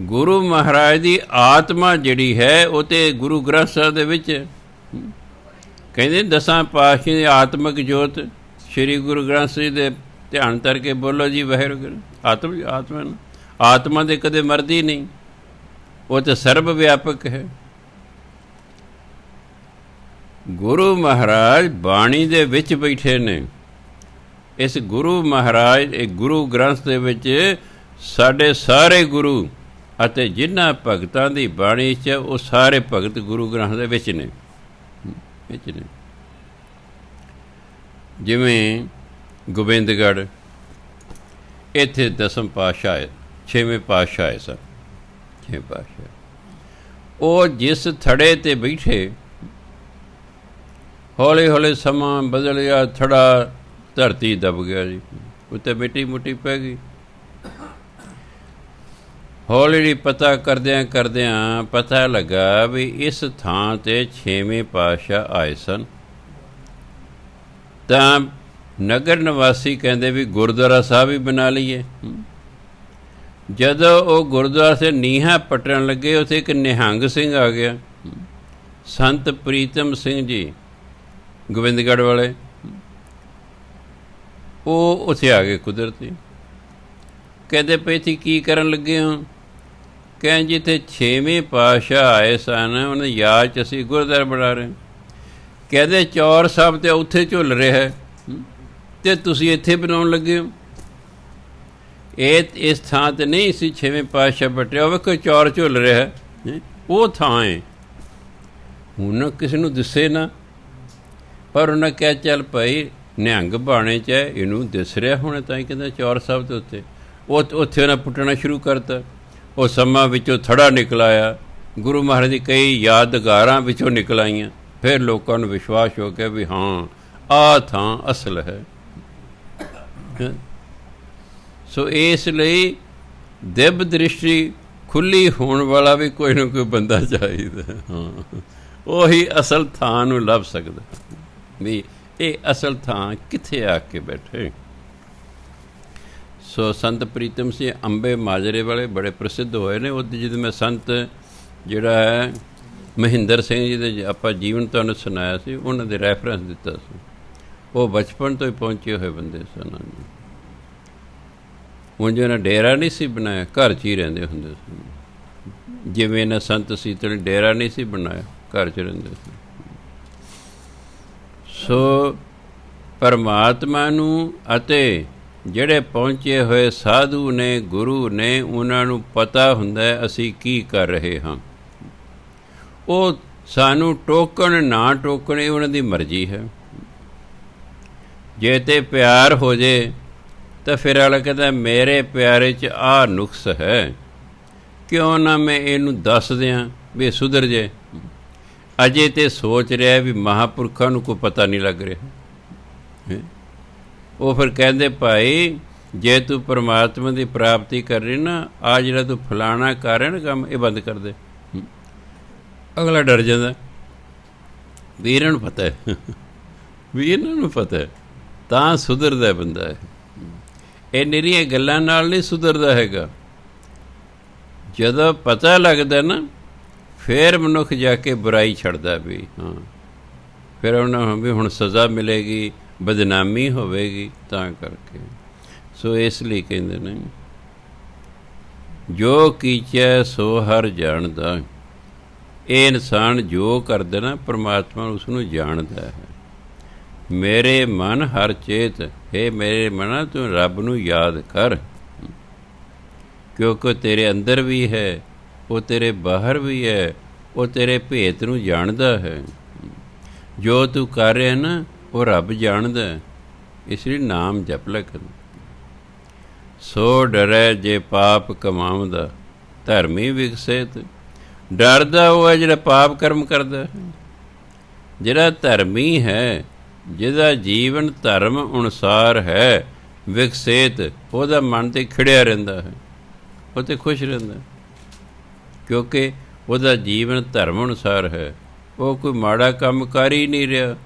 ਗੁਰੂ ਮਹਾਰਾਜ ਦੀ ਆਤਮਾ ਜਿਹੜੀ ਹੈ ਉਹ ਤੇ ਗੁਰੂ ਗ੍ਰੰਥ ਸਾਹਿਬ ਦੇ ਵਿੱਚ ਕਹਿੰਦੇ 10 ਪਾਤਸ਼ਾਹਾਂ ਦੀ ਆਤਮਿਕ ਜੋਤ। ਸ਼੍ਰੀ ਗੁਰੂ ਗ੍ਰੰਥ ਸਾਹਿਬ ਦੇ ਧਿਆਨ ਕਰਕੇ ਬੋਲੋ ਜੀ ਵਾਹਿਗੁਰੂ। ਆਤਮਾ ਦੇ ਕਦੇ ਮਰਦੀ ਨਹੀਂ, ਉਹ ਤਾਂ ਸਰਬ ਵਿਆਪਕ ਹੈ। ਗੁਰੂ ਮਹਾਰਾਜ ਬਾਣੀ ਦੇ ਵਿੱਚ ਬੈਠੇ ਨੇ। ਇਸ ਗੁਰੂ ਮਹਾਰਾਜ ਇਹ ਗੁਰੂ ਗ੍ਰੰਥ ਦੇ ਵਿੱਚ ਸਾਡੇ ਸਾਰੇ ਗੁਰੂ ਅਤੇ ਜਿਨ੍ਹਾਂ ਭਗਤਾਂ ਦੀ ਬਾਣੀ 'ਚ ਉਹ ਸਾਰੇ ਭਗਤ ਗੁਰੂ ਗ੍ਰੰਥ ਦੇ ਵਿੱਚ ਨੇ। ਜਿਵੇਂ ਗੋਬਿੰਦਗੜ੍ਹ, ਇੱਥੇ 10ਵੇਂ ਪਾਤਸ਼ਾਹ ਆਏ, 6ਵੇਂ ਪਾਤਸ਼ਾਹ ਆਏ ਸਨ। 6 ਪਾਤਸ਼ਾਹ ਉਹ ਜਿਸ ਥੜੇ 'ਤੇ ਬੈਠੇ, ਹੌਲੀ ਹੌਲੀ ਸਮਾਂ ਬਦਲ ਗਿਆ, ਥੜਾ ਧਰਤੀ ਦਬ ਗਿਆ ਜੀ, ਉੱਤੇ ਮਿੱਟੀ ਮੁੱਟੀ ਪੈ ਗਈ। ਹੌਲੀ ਹੌਲੀ ਪਤਾ ਕਰਦਿਆਂ ਪਤਾ ਲੱਗਾ ਵੀ ਇਸ ਥਾਂ 'ਤੇ 6ਵੇਂ ਪਾਤਸ਼ਾਹ ਆਏ ਸਨ। ਤਾਂ ਨਗਰ ਨਿਵਾਸੀ ਕਹਿੰਦੇ ਵੀ ਗੁਰਦੁਆਰਾ ਸਾਹਿਬ ਹੀ ਬਣਾ ਲਈਏ। ਜਦੋਂ ਉਹ ਗੁਰਦੁਆਰਾ ਸੇ ਨੀਹਾਂ ਪੱਟਣ ਲੱਗੇ, ਉੱਥੇ ਇੱਕ ਨਿਹੰਗ ਸਿੰਘ ਆ ਗਿਆ, ਸੰਤ ਪ੍ਰੀਤਮ ਸਿੰਘ ਜੀ ਗੋਬਿੰਦਗੜ੍ਹ ਵਾਲੇ। ਉਹ ਉੱਥੇ ਆ ਗਏ ਕੁਦਰਤੀ। ਕਹਿੰਦੇ ਪਏ ਸੀ ਕੀ ਕਰਨ ਲੱਗੇ ਹੋ? ਕਹਿੰਦੇ ਜਿੱਥੇ 6ਵੇਂ ਪਾਤਸ਼ਾਹ ਆਏ ਸਨ, ਉਹਨਾਂ ਯਾਦ 'ਚ ਅਸੀਂ ਗੁਰਦੁਆਰਾ ਬਣਾ ਰਹੇ। ਕਹਿੰਦੇ ਚੌਰ ਸਾਹਿਬ ਤੇ ਉੱਥੇ ਝੁੱਲ ਰਿਹਾ ਅਤੇ ਤੁਸੀਂ ਇੱਥੇ ਬਣਾਉਣ ਲੱਗੇ ਹੋ। ਇਸ ਥਾਂ 'ਤੇ ਨਹੀਂ ਸੀ 6ਵੇਂ ਪਾਤਸ਼ਾਹ ਬਟਿਆ, ਉਹ ਵੇਖੋ ਚੌਰ ਝੁੱਲ ਰਿਹਾ, ਉਹ ਥਾਂ ਹੈ। ਹੁਣ ਕਿਸੇ ਨੂੰ ਦਿਸੇ ਨਾ, ਪਰ ਉਹਨਾਂ ਕਿਹਾ ਚੱਲ ਭਾਈ ਨਿਹੰਗ ਬਾਣੇ 'ਚ ਹੈ, ਇਹਨੂੰ ਦਿਸ ਰਿਹਾ ਹੋਣਾ, ਤਾਂ ਹੀ ਕਹਿੰਦਾ ਚੌਰ ਸਾਹਿਬ ਦੇ ਉੱਤੇ। ਉੱਥੇ ਉਹਨਾਂ ਪੁੱਟਣਾ ਸ਼ੁਰੂ ਕਰਤਾ। ਉਹ ਸਮਾਂ ਵਿੱਚੋਂ ਥੜਾ ਨਿਕਲ ਆਇਆ, ਗੁਰੂ ਮਹਾਰਾਜ ਦੀ ਕਈ ਯਾਦਗਾਰਾਂ ਵਿੱਚੋਂ ਨਿਕਲ ਆਈਆਂ। ਫਿਰ ਲੋਕਾਂ ਨੂੰ ਵਿਸ਼ਵਾਸ ਹੋ ਗਿਆ ਵੀ ਹਾਂ ਆਹ ਥਾਂ ਅਸਲ ਹੈ। ਸੋ ਇਸ ਲਈ ਦਿਵ ਦ੍ਰਿਸ਼ਟੀ ਖੁੱਲ੍ਹੀ ਹੋਣ ਵਾਲਾ ਵੀ ਕੋਈ ਨਾ ਕੋਈ ਬੰਦਾ ਚਾਹੀਦਾ। ਹਾਂ, ਉਹੀ ਅਸਲ ਥਾਂ ਨੂੰ ਲੱਭ ਸਕਦਾ ਵੀ ਇਹ ਅਸਲ ਥਾਂ ਕਿੱਥੇ ਆ ਕੇ ਬੈਠੇ। ਸੋ ਸੰਤ ਪ੍ਰੀਤਮ ਸਿੰਘ ਅੰਬੇ ਮਾਜਰੇ ਵਾਲੇ ਬੜੇ ਪ੍ਰਸਿੱਧ ਹੋਏ ਨੇ। ਉਹਦੇ ਜਦੋਂ ਮੈਂ ਸੰਤ ਜਿਹੜਾ ਹੈ ਮਹਿੰਦਰ ਸਿੰਘ ਜੀ ਦੇ ਆਪਾਂ ਜੀਵਨ ਤੁਹਾਨੂੰ ਸੁਣਾਇਆ ਸੀ, ਉਹਨਾਂ ਦੇ ਰੈਫਰੈਂਸ ਦਿੱਤਾ ਸੀ। ਉਹ ਬਚਪਨ ਤੋਂ ਹੀ ਪਹੁੰਚੇ ਹੋਏ ਬੰਦੇ ਸਨ। ਉਂਝ ਉਹਨਾਂ ਡੇਰਾ ਨਹੀਂ ਸੀ ਬਣਾਇਆ, ਘਰ 'ਚ ਹੀ ਰਹਿੰਦੇ ਹੁੰਦੇ ਸਨ। ਜਿਵੇਂ ਇਹਨਾਂ ਸੰਤ ਸੀਤਲ ਨੇ ਡੇਰਾ ਨਹੀਂ ਸੀ ਬਣਾਇਆ, ਘਰ 'ਚ ਰਹਿੰਦੇ ਸੀ। ਸੋ ਪਰਮਾਤਮਾ ਨੂੰ ਅਤੇ ਜਿਹੜੇ ਪਹੁੰਚੇ ਹੋਏ ਸਾਧੂ ਨੇ, ਗੁਰੂ ਨੇ, ਉਹਨਾਂ ਨੂੰ ਪਤਾ ਹੁੰਦਾ ਅਸੀਂ ਕੀ ਕਰ ਰਹੇ ਹਾਂ। ਉਹ ਸਾਨੂੰ ਟੋਕਣ ਨਾ ਟੋਕਣ ਇਹ ਉਹਨਾਂ ਦੀ ਮਰਜ਼ੀ ਹੈ। ਜੇ ਤੇ ਪਿਆਰ ਹੋ ਜੇ ਤਾਂ ਫਿਰ ਵਾਲਾ ਕਹਿੰਦਾ ਮੇਰੇ ਪਿਆਰੇ 'ਚ ਆਹ ਨੁਕਸ ਹੈ, ਕਿਉਂ ਨਾ ਮੈਂ ਇਹਨੂੰ ਦੱਸ ਦਿਆਂ ਵੀ ਸੁਧਰ ਜੇ। ਅਜੇ ਤੇ ਸੋਚ ਰਿਹਾ ਵੀ ਮਹਾਂਪੁਰਖਾਂ ਨੂੰ ਕੋਈ ਪਤਾ ਨਹੀਂ ਲੱਗ ਰਿਹਾ। ਉਹ ਫਿਰ ਕਹਿੰਦੇ ਭਾਈ ਜੇ ਤੂੰ ਪਰਮਾਤਮਾ ਦੀ ਪ੍ਰਾਪਤੀ ਕਰ ਰਹੀ ਨਾ, ਆਹ ਜਿਹੜਾ ਤੂੰ ਫਲਾਣਾ ਕਰ ਰਿਹਾ ਨਾ ਕੰਮ, ਇਹ ਬੰਦ ਕਰ ਦੇ। ਅਗਲਾ ਡਰ ਜਾਂਦਾ ਵੀ ਇਹਨਾਂ ਨੂੰ ਪਤਾ ਹੈ, ਵੀ ਇਹਨਾਂ ਨੂੰ ਪਤਾ ਹੈ ਤਾਂ ਸੁਧਰਦਾ ਬੰਦਾ ਹੈ। ਇਹ ਨਿਰੀਆਂ ਗੱਲਾਂ ਨਾਲ ਨਹੀਂ ਸੁਧਰਦਾ ਹੈਗਾ। ਜਦੋਂ ਪਤਾ ਲੱਗਦਾ ਨਾ, ਫਿਰ ਮਨੁੱਖ ਜਾ ਕੇ ਬੁਰਾਈ ਛੱਡਦਾ ਵੀ ਹਾਂ, ਫਿਰ ਉਹਨਾਂ ਵੀ ਹੁਣ ਸਜ਼ਾ ਮਿਲੇਗੀ, ਬਦਨਾਮੀ ਹੋਵੇਗੀ, ਤਾਂ ਕਰਕੇ। ਸੋ ਇਸ ਲਈ ਕਹਿੰਦੇ ਨੇ ਜੋ ਕੀਚੈ ਸੋ ਹਰ ਜਾਣਦਾ। ਇਹ ਇਨਸਾਨ ਜੋ ਕਰਦਾ ਨਾ, ਪਰਮਾਤਮਾ ਉਸਨੂੰ ਜਾਣਦਾ ਹੈ। ਮੇਰੇ ਮਨ ਹਰ ਚੇਤ, ਹੇ ਮੇਰੇ ਮਨਾ ਤੂੰ ਰੱਬ ਨੂੰ ਯਾਦ ਕਰ, ਕਿਉਂਕਿ ਤੇਰੇ ਅੰਦਰ ਵੀ ਹੈ, ਉਹ ਤੇਰੇ ਬਾਹਰ ਵੀ ਹੈ, ਉਹ ਤੇਰੇ ਭੇਤ ਨੂੰ ਜਾਣਦਾ ਹੈ। ਜੋ ਤੂੰ ਕਰ ਰਿਹਾ ਨਾ, ਉਹ ਰੱਬ ਜਾਣਦਾ, ਇਸ ਲਈ ਨਾਮ ਜਪ ਲੈ ਕਰ। ਸੋ ਡਰੈ ਜੇ ਪਾਪ ਕਮਾਉਂਦਾ, ਧਰਮੀ ਵਿਕਸਿਤ। ਡਰਦਾ ਉਹ ਹੈ ਜਿਹੜਾ ਪਾਪ ਕਰਮ ਕਰਦਾ ਹੈ। ਜਿਹੜਾ ਧਰਮੀ ਹੈ, ਜਿਹਦਾ ਜੀਵਨ ਧਰਮ ਅਨੁਸਾਰ ਹੈ, ਵਿਕਸਿਤ, ਉਹਦਾ ਮਨ ਤੇ ਖਿੜਿਆ ਰਹਿੰਦਾ ਹੈ, ਉਹ ਤੇ ਖੁਸ਼ ਰਹਿੰਦਾ, ਕਿਉਂਕਿ ਉਹਦਾ ਜੀਵਨ ਧਰਮ ਅਨੁਸਾਰ ਹੈ। ਉਹ ਕੋਈ ਮਾੜਾ ਕੰਮ ਕਰ ਹੀ ਨਹੀਂ ਰਿਹਾ,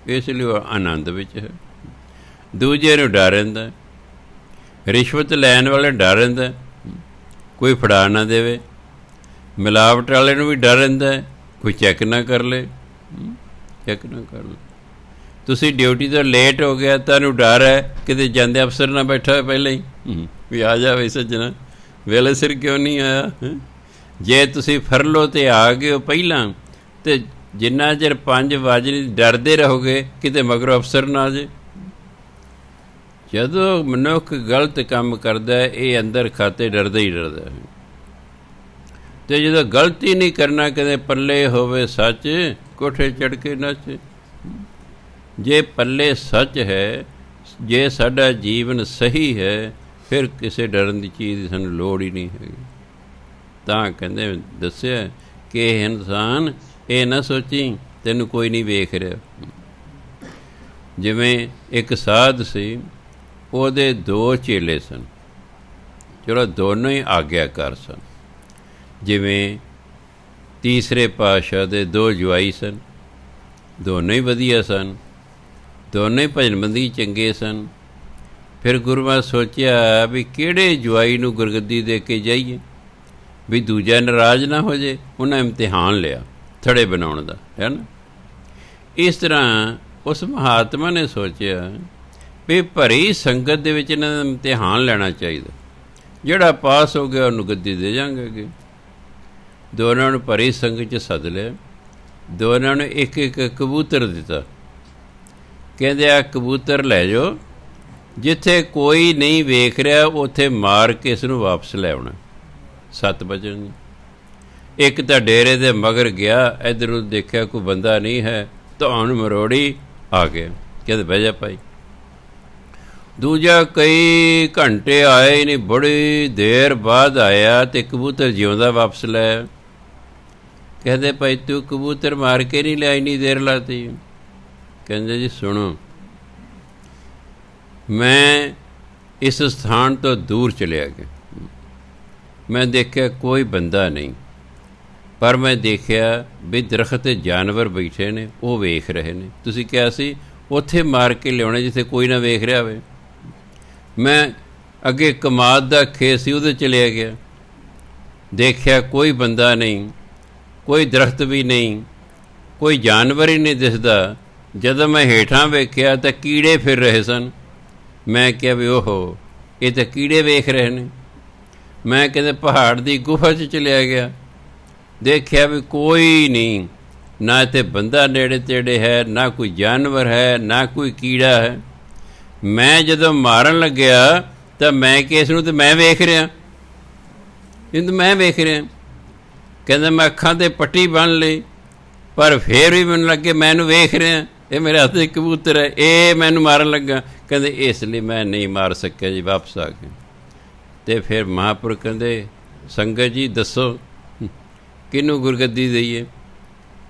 ਇਸ ਲਈ ਉਹ ਆਨੰਦ ਵਿੱਚ ਹੈ। ਦੂਜੇ ਨੂੰ ਡਰ ਰਹਿੰਦਾ, ਰਿਸ਼ਵਤ ਲੈਣ ਵਾਲੇ ਡਰ ਰਹਿੰਦਾ, ਕੋਈ ਫੜਾ ਨਾ ਦੇਵੇ। ਮਿਲਾਵਟ ਵਾਲੇ ਨੂੰ ਵੀ ਡਰ ਰਹਿੰਦਾ, ਕੋਈ ਚੈੱਕ ਨਾ ਕਰ ਲੇ, ਚੈੱਕ ਨਾ ਕਰ ਲੇ। ਤੁਸੀਂ ਡਿਊਟੀ ਤੋਂ ਲੇਟ ਹੋ ਗਿਆ, ਤੁਹਾਨੂੰ ਡਰ ਹੈ ਕਿਤੇ ਜਾਂਦੇ ਅਫਸਰ ਨਾ ਬੈਠਾ ਹੋਇਆ ਪਹਿਲਾਂ ਹੀ ਵੀ ਆ ਜਾਵੇ ਸੱਜਣਾ, ਵੇਲੇ ਸਿਰ ਕਿਉਂ ਨਹੀਂ ਆਇਆ। ਜੇ ਤੁਸੀਂ ਫਰਲੋ 'ਤੇ ਆ ਗਏ ਹੋ ਪਹਿਲਾਂ, ਅਤੇ ਜਿੰਨਾ ਚਿਰ 5 ਵਜੇ ਡਰਦੇ ਰਹੋਗੇ ਕਿਤੇ ਮਗਰੋਂ ਅਫਸਰ ਨਾ ਆ ਜਾਏ। ਜਦੋਂ ਮਨੁੱਖ ਗਲਤ ਕੰਮ ਕਰਦਾ, ਇਹ ਅੰਦਰ ਖਾਤੇ ਡਰਦਾ ਹੀ ਡਰਦਾ ਹੈ। ਅਤੇ ਜਦੋਂ ਗਲਤੀ ਨਹੀਂ ਕਰਨਾ, ਕਦੇ ਪੱਲੇ ਹੋਵੇ ਸੱਚ, ਕੋਠੇ ਚੜ੍ਹ ਕੇ ਨੱਚ। ਜੇ ਪੱਲੇ ਸੱਚ ਹੈ, ਜੇ ਸਾਡਾ ਜੀਵਨ ਸਹੀ ਹੈ, ਫਿਰ ਕਿਸੇ ਡਰਨ ਦੀ ਚੀਜ਼ ਦੀ ਸਾਨੂੰ ਲੋੜ ਹੀ ਨਹੀਂ ਹੈਗੀ। ਤਾਂ ਕਹਿੰਦੇ ਦੱਸਿਆ ਕਿ ਇਹ ਇਨਸਾਨ ਇਹ ਨਾ ਸੋਚੀ ਤੈਨੂੰ ਕੋਈ ਨਹੀਂ ਵੇਖ ਰਿਹਾ। ਜਿਵੇਂ ਇੱਕ ਸਾਧ ਸੀ, ਉਹਦੇ 2 ਚੇਲੇ ਸਨ, ਚਲੋ ਦੋਨੋਂ ਹੀ ਆਗਿਆਕਾਰ ਸਨ। ਜਿਵੇਂ ਤੀਸਰੇ ਪਾਤਸ਼ਾਹ ਦੇ 2 ਜਵਾਈ ਸਨ, ਦੋਨੋਂ ਹੀ ਵਧੀਆ ਸਨ, ਦੋਨੋਂ ਹੀ ਭਜਨਬੰਦੀ ਚੰਗੇ ਸਨ। ਫਿਰ ਗੁਰੂਆਂ ਸੋਚਿਆ ਵੀ ਕਿਹੜੇ ਜਵਾਈ ਨੂੰ ਗੁਰਗੱਦੀ ਦੇ ਕੇ ਜਾਈਏ, ਵੀ ਦੂਜਾ ਨਾਰਾਜ਼ ਨਾ ਹੋ ਜੇ। ਉਹਨਾਂ ਇਮਤਿਹਾਨ ਲਿਆ ਥੜੇ ਬਣਾਉਣ ਦਾ, ਹੈ ਨਾ। ਇਸ ਤਰ੍ਹਾਂ ਉਸ ਮਹਾਤਮਾ ਨੇ ਸੋਚਿਆ ਵੀ ਭਰੀ ਸੰਗਤ ਦੇ ਵਿੱਚ ਇਹਨਾਂ ਦਾ ਇਮਤਿਹਾਨ ਲੈਣਾ ਚਾਹੀਦਾ, ਜਿਹੜਾ ਪਾਸ ਹੋ ਗਿਆ ਉਹਨੂੰ ਗੱਦੀ ਦੇ ਜਾਂਗੇ। ਦੋਨਾਂ ਨੂੰ ਭਰੀ ਸੰਗਤ 'ਚ ਸੱਦ ਲਿਆ, ਦੋਨਾਂ ਨੂੰ ਇੱਕ ਇੱਕ ਕਬੂਤਰ ਦਿੱਤਾ। ਕਹਿੰਦੇ ਆ ਕਬੂਤਰ ਲੈ ਜਾਓ, ਜਿੱਥੇ ਕੋਈ ਨਹੀਂ ਵੇਖ ਰਿਹਾ ਉੱਥੇ ਮਾਰ ਕੇ ਇਸ ਨੂੰ ਵਾਪਸ ਲੈ ਆਉਣਾ। 7 ਵਜੇ ਇੱਕ ਤਾਂ ਡੇਰੇ ਦੇ ਮਗਰ ਗਿਆ, ਇੱਧਰ ਦੇਖਿਆ ਕੋਈ ਬੰਦਾ ਨਹੀਂ ਹੈ, ਧੌਣ ਮਰੋੜੀ ਆ ਗਿਆ। ਕਹਿੰਦੇ ਬਹਿ ਜਾ ਭਾਈ। ਦੂਜਾ ਕਈ ਘੰਟੇ ਆਇਆ ਹੀ ਨਹੀਂ, ਬੜੀ ਦੇਰ ਬਾਅਦ ਆਇਆ ਅਤੇ ਕਬੂਤਰ ਜਿਉਂਦਾ ਵਾਪਸ ਲੈ। ਕਹਿੰਦੇ ਭਾਈ ਤੂੰ ਕਬੂਤਰ ਮਾਰ ਕੇ ਨਹੀਂ ਲਿਆ, ਇੰਨੀ ਦੇਰ ਲਾਤੀ। ਕਹਿੰਦੇ ਜੀ ਸੁਣੋ, ਮੈਂ ਇਸ ਸਥਾਨ ਤੋਂ ਦੂਰ ਚਲਿਆ ਗਿਆ, ਮੈਂ ਦੇਖਿਆ ਕੋਈ ਬੰਦਾ ਨਹੀਂ, ਪਰ ਮੈਂ ਦੇਖਿਆ ਵੀ ਦਰਖਤ 'ਤੇ ਜਾਨਵਰ ਬੈਠੇ ਨੇ, ਉਹ ਵੇਖ ਰਹੇ ਨੇ। ਤੁਸੀਂ ਕਿਹਾ ਸੀ ਉੱਥੇ ਮਾਰ ਕੇ ਲਿਆਉਣਾ ਜਿੱਥੇ ਕੋਈ ਨਾ ਵੇਖ ਰਿਹਾ ਹੋਵੇ। ਮੈਂ ਅੱਗੇ ਕਮਾਦ ਦਾ ਖੇਤ ਸੀ, ਉਹਦੇ ਚਲਿਆ ਗਿਆ, ਦੇਖਿਆ ਕੋਈ ਬੰਦਾ ਨਹੀਂ, ਕੋਈ ਦਰਖਤ ਵੀ ਨਹੀਂ, ਕੋਈ ਜਾਨਵਰ ਹੀ ਨਹੀਂ ਦਿਸਦਾ। ਜਦੋਂ ਮੈਂ ਹੇਠਾਂ ਵੇਖਿਆ ਤਾਂ ਕੀੜੇ ਫਿਰ ਰਹੇ ਸਨ। ਮੈਂ ਕਿਹਾ ਵੀ ਓਹੋ, ਇਹ ਤਾਂ ਕੀੜੇ ਵੇਖ ਰਹੇ ਨੇ। ਮੈਂ ਕਹਿੰਦੇ ਪਹਾੜ ਦੀ ਗੁਫਾ 'ਚ ਚਲਿਆ ਗਿਆ, ਦੇਖਿਆ ਵੀ ਕੋਈ ਨਹੀਂ, ਨਾ ਇੱਥੇ ਬੰਦਾ ਨੇੜੇ ਤੇੜੇ ਹੈ, ਨਾ ਕੋਈ ਜਾਨਵਰ ਹੈ, ਨਾ ਕੋਈ ਕੀੜਾ ਹੈ। ਮੈਂ ਜਦੋਂ ਮਾਰਨ ਲੱਗਿਆ ਤਾਂ ਮੈਂ ਕਿ ਇਸ ਨੂੰ ਤਾਂ ਮੈਂ ਵੇਖ ਰਿਹਾ, ਇਹਨੂੰ ਮੈਂ ਵੇਖ ਰਿਹਾ। ਕਹਿੰਦਾ ਮੈਂ ਅੱਖਾਂ 'ਤੇ ਪੱਟੀ ਬੰਨ੍ਹ ਲਈ, ਪਰ ਫਿਰ ਵੀ ਮੈਨੂੰ ਲੱਗੇ ਮੈਂ ਇਹਨੂੰ ਵੇਖ ਰਿਹਾ, ਇਹ ਮੇਰੇ ਹੱਥ 'ਚ ਕਬੂਤਰ ਹੈ, ਇਹ ਮੈਨੂੰ ਮਾਰਨ ਲੱਗਾ। ਕਹਿੰਦੇ ਇਸ ਲਈ ਮੈਂ ਨਹੀਂ ਮਾਰ ਸਕਿਆ ਜੀ, ਵਾਪਸ ਆ ਕੇ। ਅਤੇ ਫਿਰ ਮਹਾਂਪੁਰਖ ਕਹਿੰਦੇ ਸੰਗਤ ਜੀ ਦੱਸੋ ਕਿਹਨੂੰ ਗੁਰਗੱਦੀ ਦਈਏ,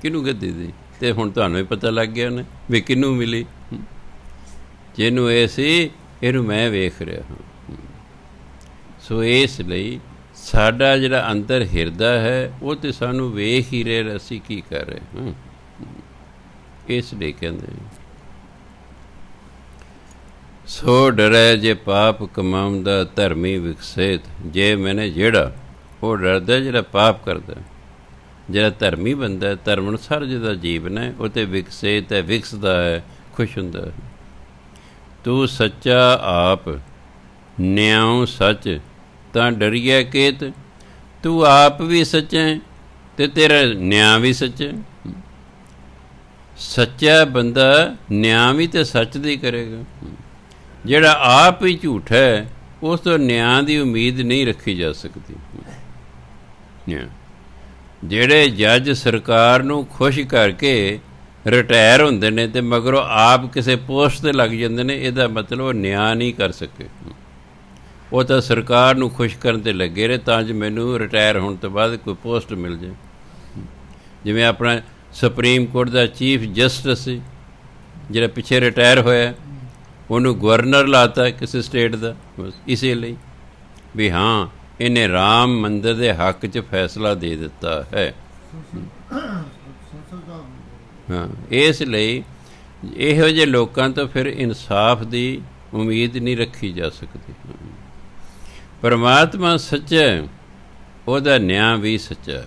ਕਿਹਨੂੰ ਗੱਦੀ ਦੇਈ। ਅਤੇ ਹੁਣ ਤੁਹਾਨੂੰ ਵੀ ਪਤਾ ਲੱਗ ਗਿਆ ਨਾ ਵੀ ਕਿਹਨੂੰ ਮਿਲੀ। ਜਿਹਨੂੰ ਇਹ ਸੀ, ਇਹਨੂੰ ਮੈਂ ਵੇਖ ਰਿਹਾ ਹਾਂ। ਸੋ ਇਸ ਲਈ ਸਾਡਾ ਜਿਹੜਾ ਅੰਦਰ ਹਿਰਦਾ ਹੈ, ਉਹ ਤਾਂ ਸਾਨੂੰ ਵੇਖ ਹੀ ਰਹੇ, ਅਸੀਂ ਕੀ ਕਰ ਰਹੇ ਹਾਂ। ਇਸ ਲਈ ਕਹਿੰਦੇ ਸੋ ਡਰੈ ਜੇ ਪਾਪ ਕਮਾਉਂਦਾ ਧਰਮੀ ਵਿਕਸੇਤ। ਜੇ ਮੈਨੇ ਜਿਹੜਾ ਉਹ ਡਰਦਾ ਜਿਹੜਾ ਪਾਪ ਕਰਦਾ, ਜਿਹੜਾ ਧਰਮੀ ਬੰਦਾ, ਧਰਮ ਅਨੁਸਾਰ ਜਿਹਦਾ ਜੀਵਨ ਹੈ ਉਹ 'ਤੇ ਵਿਕਸੇਤ ਹੈ, ਵਿਕਸਦਾ ਹੈ, ਖੁਸ਼ ਹੁੰਦਾ ਹੈ। ਤੂੰ ਸੱਚਾ ਆਪ ਨਿਆਉ ਸੱਚ ਤਾਂ ਡਰੀਏ ਕੇਤ। ਤੂੰ ਆਪ ਵੀ ਸੱਚਾ ਹੈ ਅਤੇ ਤੇਰਾ ਨਿਆਂ ਵੀ ਸੱਚਾ। ਸੱਚਾ ਬੰਦਾ ਨਿਆਂ ਵੀ ਤਾਂ ਸੱਚ ਦੀ ਕਰੇਗਾ। ਜਿਹੜਾ ਆਪ ਹੀ ਝੂਠਾ ਹੈ ਉਸ ਤੋਂ ਨਿਆਂ ਦੀ ਉਮੀਦ ਨਹੀਂ ਰੱਖੀ ਜਾ ਸਕਦੀ। ਜਿਹੜੇ ਜੱਜ ਸਰਕਾਰ ਨੂੰ ਖੁਸ਼ ਕਰਕੇ ਰਿਟਾਇਰ ਹੁੰਦੇ ਨੇ ਅਤੇ ਮਗਰੋਂ ਆਪ ਕਿਸੇ ਪੋਸਟ 'ਤੇ ਲੱਗ ਜਾਂਦੇ ਨੇ, ਇਹਦਾ ਮਤਲਬ ਉਹ ਨਿਆਂ ਨਹੀਂ ਕਰ ਸਕੇ। ਉਹ ਤਾਂ ਸਰਕਾਰ ਨੂੰ ਖੁਸ਼ ਕਰਨ 'ਤੇ ਲੱਗੇ ਰਹੇ ਤਾਂ ਜੋ ਮੈਨੂੰ ਰਿਟਾਇਰ ਹੋਣ ਤੋਂ ਬਾਅਦ ਕੋਈ ਪੋਸਟ ਮਿਲ ਜਾਏ। ਜਿਵੇਂ ਆਪਣਾ ਸੁਪਰੀਮ ਕੋਰਟ ਦਾ ਚੀਫ ਜਸਟਿਸ ਸੀ ਜਿਹੜਾ ਪਿੱਛੇ ਰਿਟਾਇਰ ਹੋਇਆ, ਉਹਨੂੰ ਗਵਰਨਰ ਲਾਤਾ ਕਿਸੇ ਸਟੇਟ ਦਾ, ਬਸ ਇਸੇ ਲਈ ਵੀ ਹਾਂ ਇਹਨੇ ਰਾਮ ਮੰਦਰ ਦੇ ਹੱਕ 'ਚ ਫੈਸਲਾ ਦੇ ਦਿੱਤਾ ਹੈ। ਹਾਂ, ਇਸ ਲਈ ਇਹੋ ਜਿਹੇ ਲੋਕਾਂ ਤੋਂ ਫਿਰ ਇਨਸਾਫ ਦੀ ਉਮੀਦ ਨਹੀਂ ਰੱਖੀ ਜਾ ਸਕਦੀ। ਪਰਮਾਤਮਾ ਸੱਚਾ ਹੈ, ਉਹਦਾ ਨਿਆਂ ਵੀ ਸੱਚਾ ਹੈ।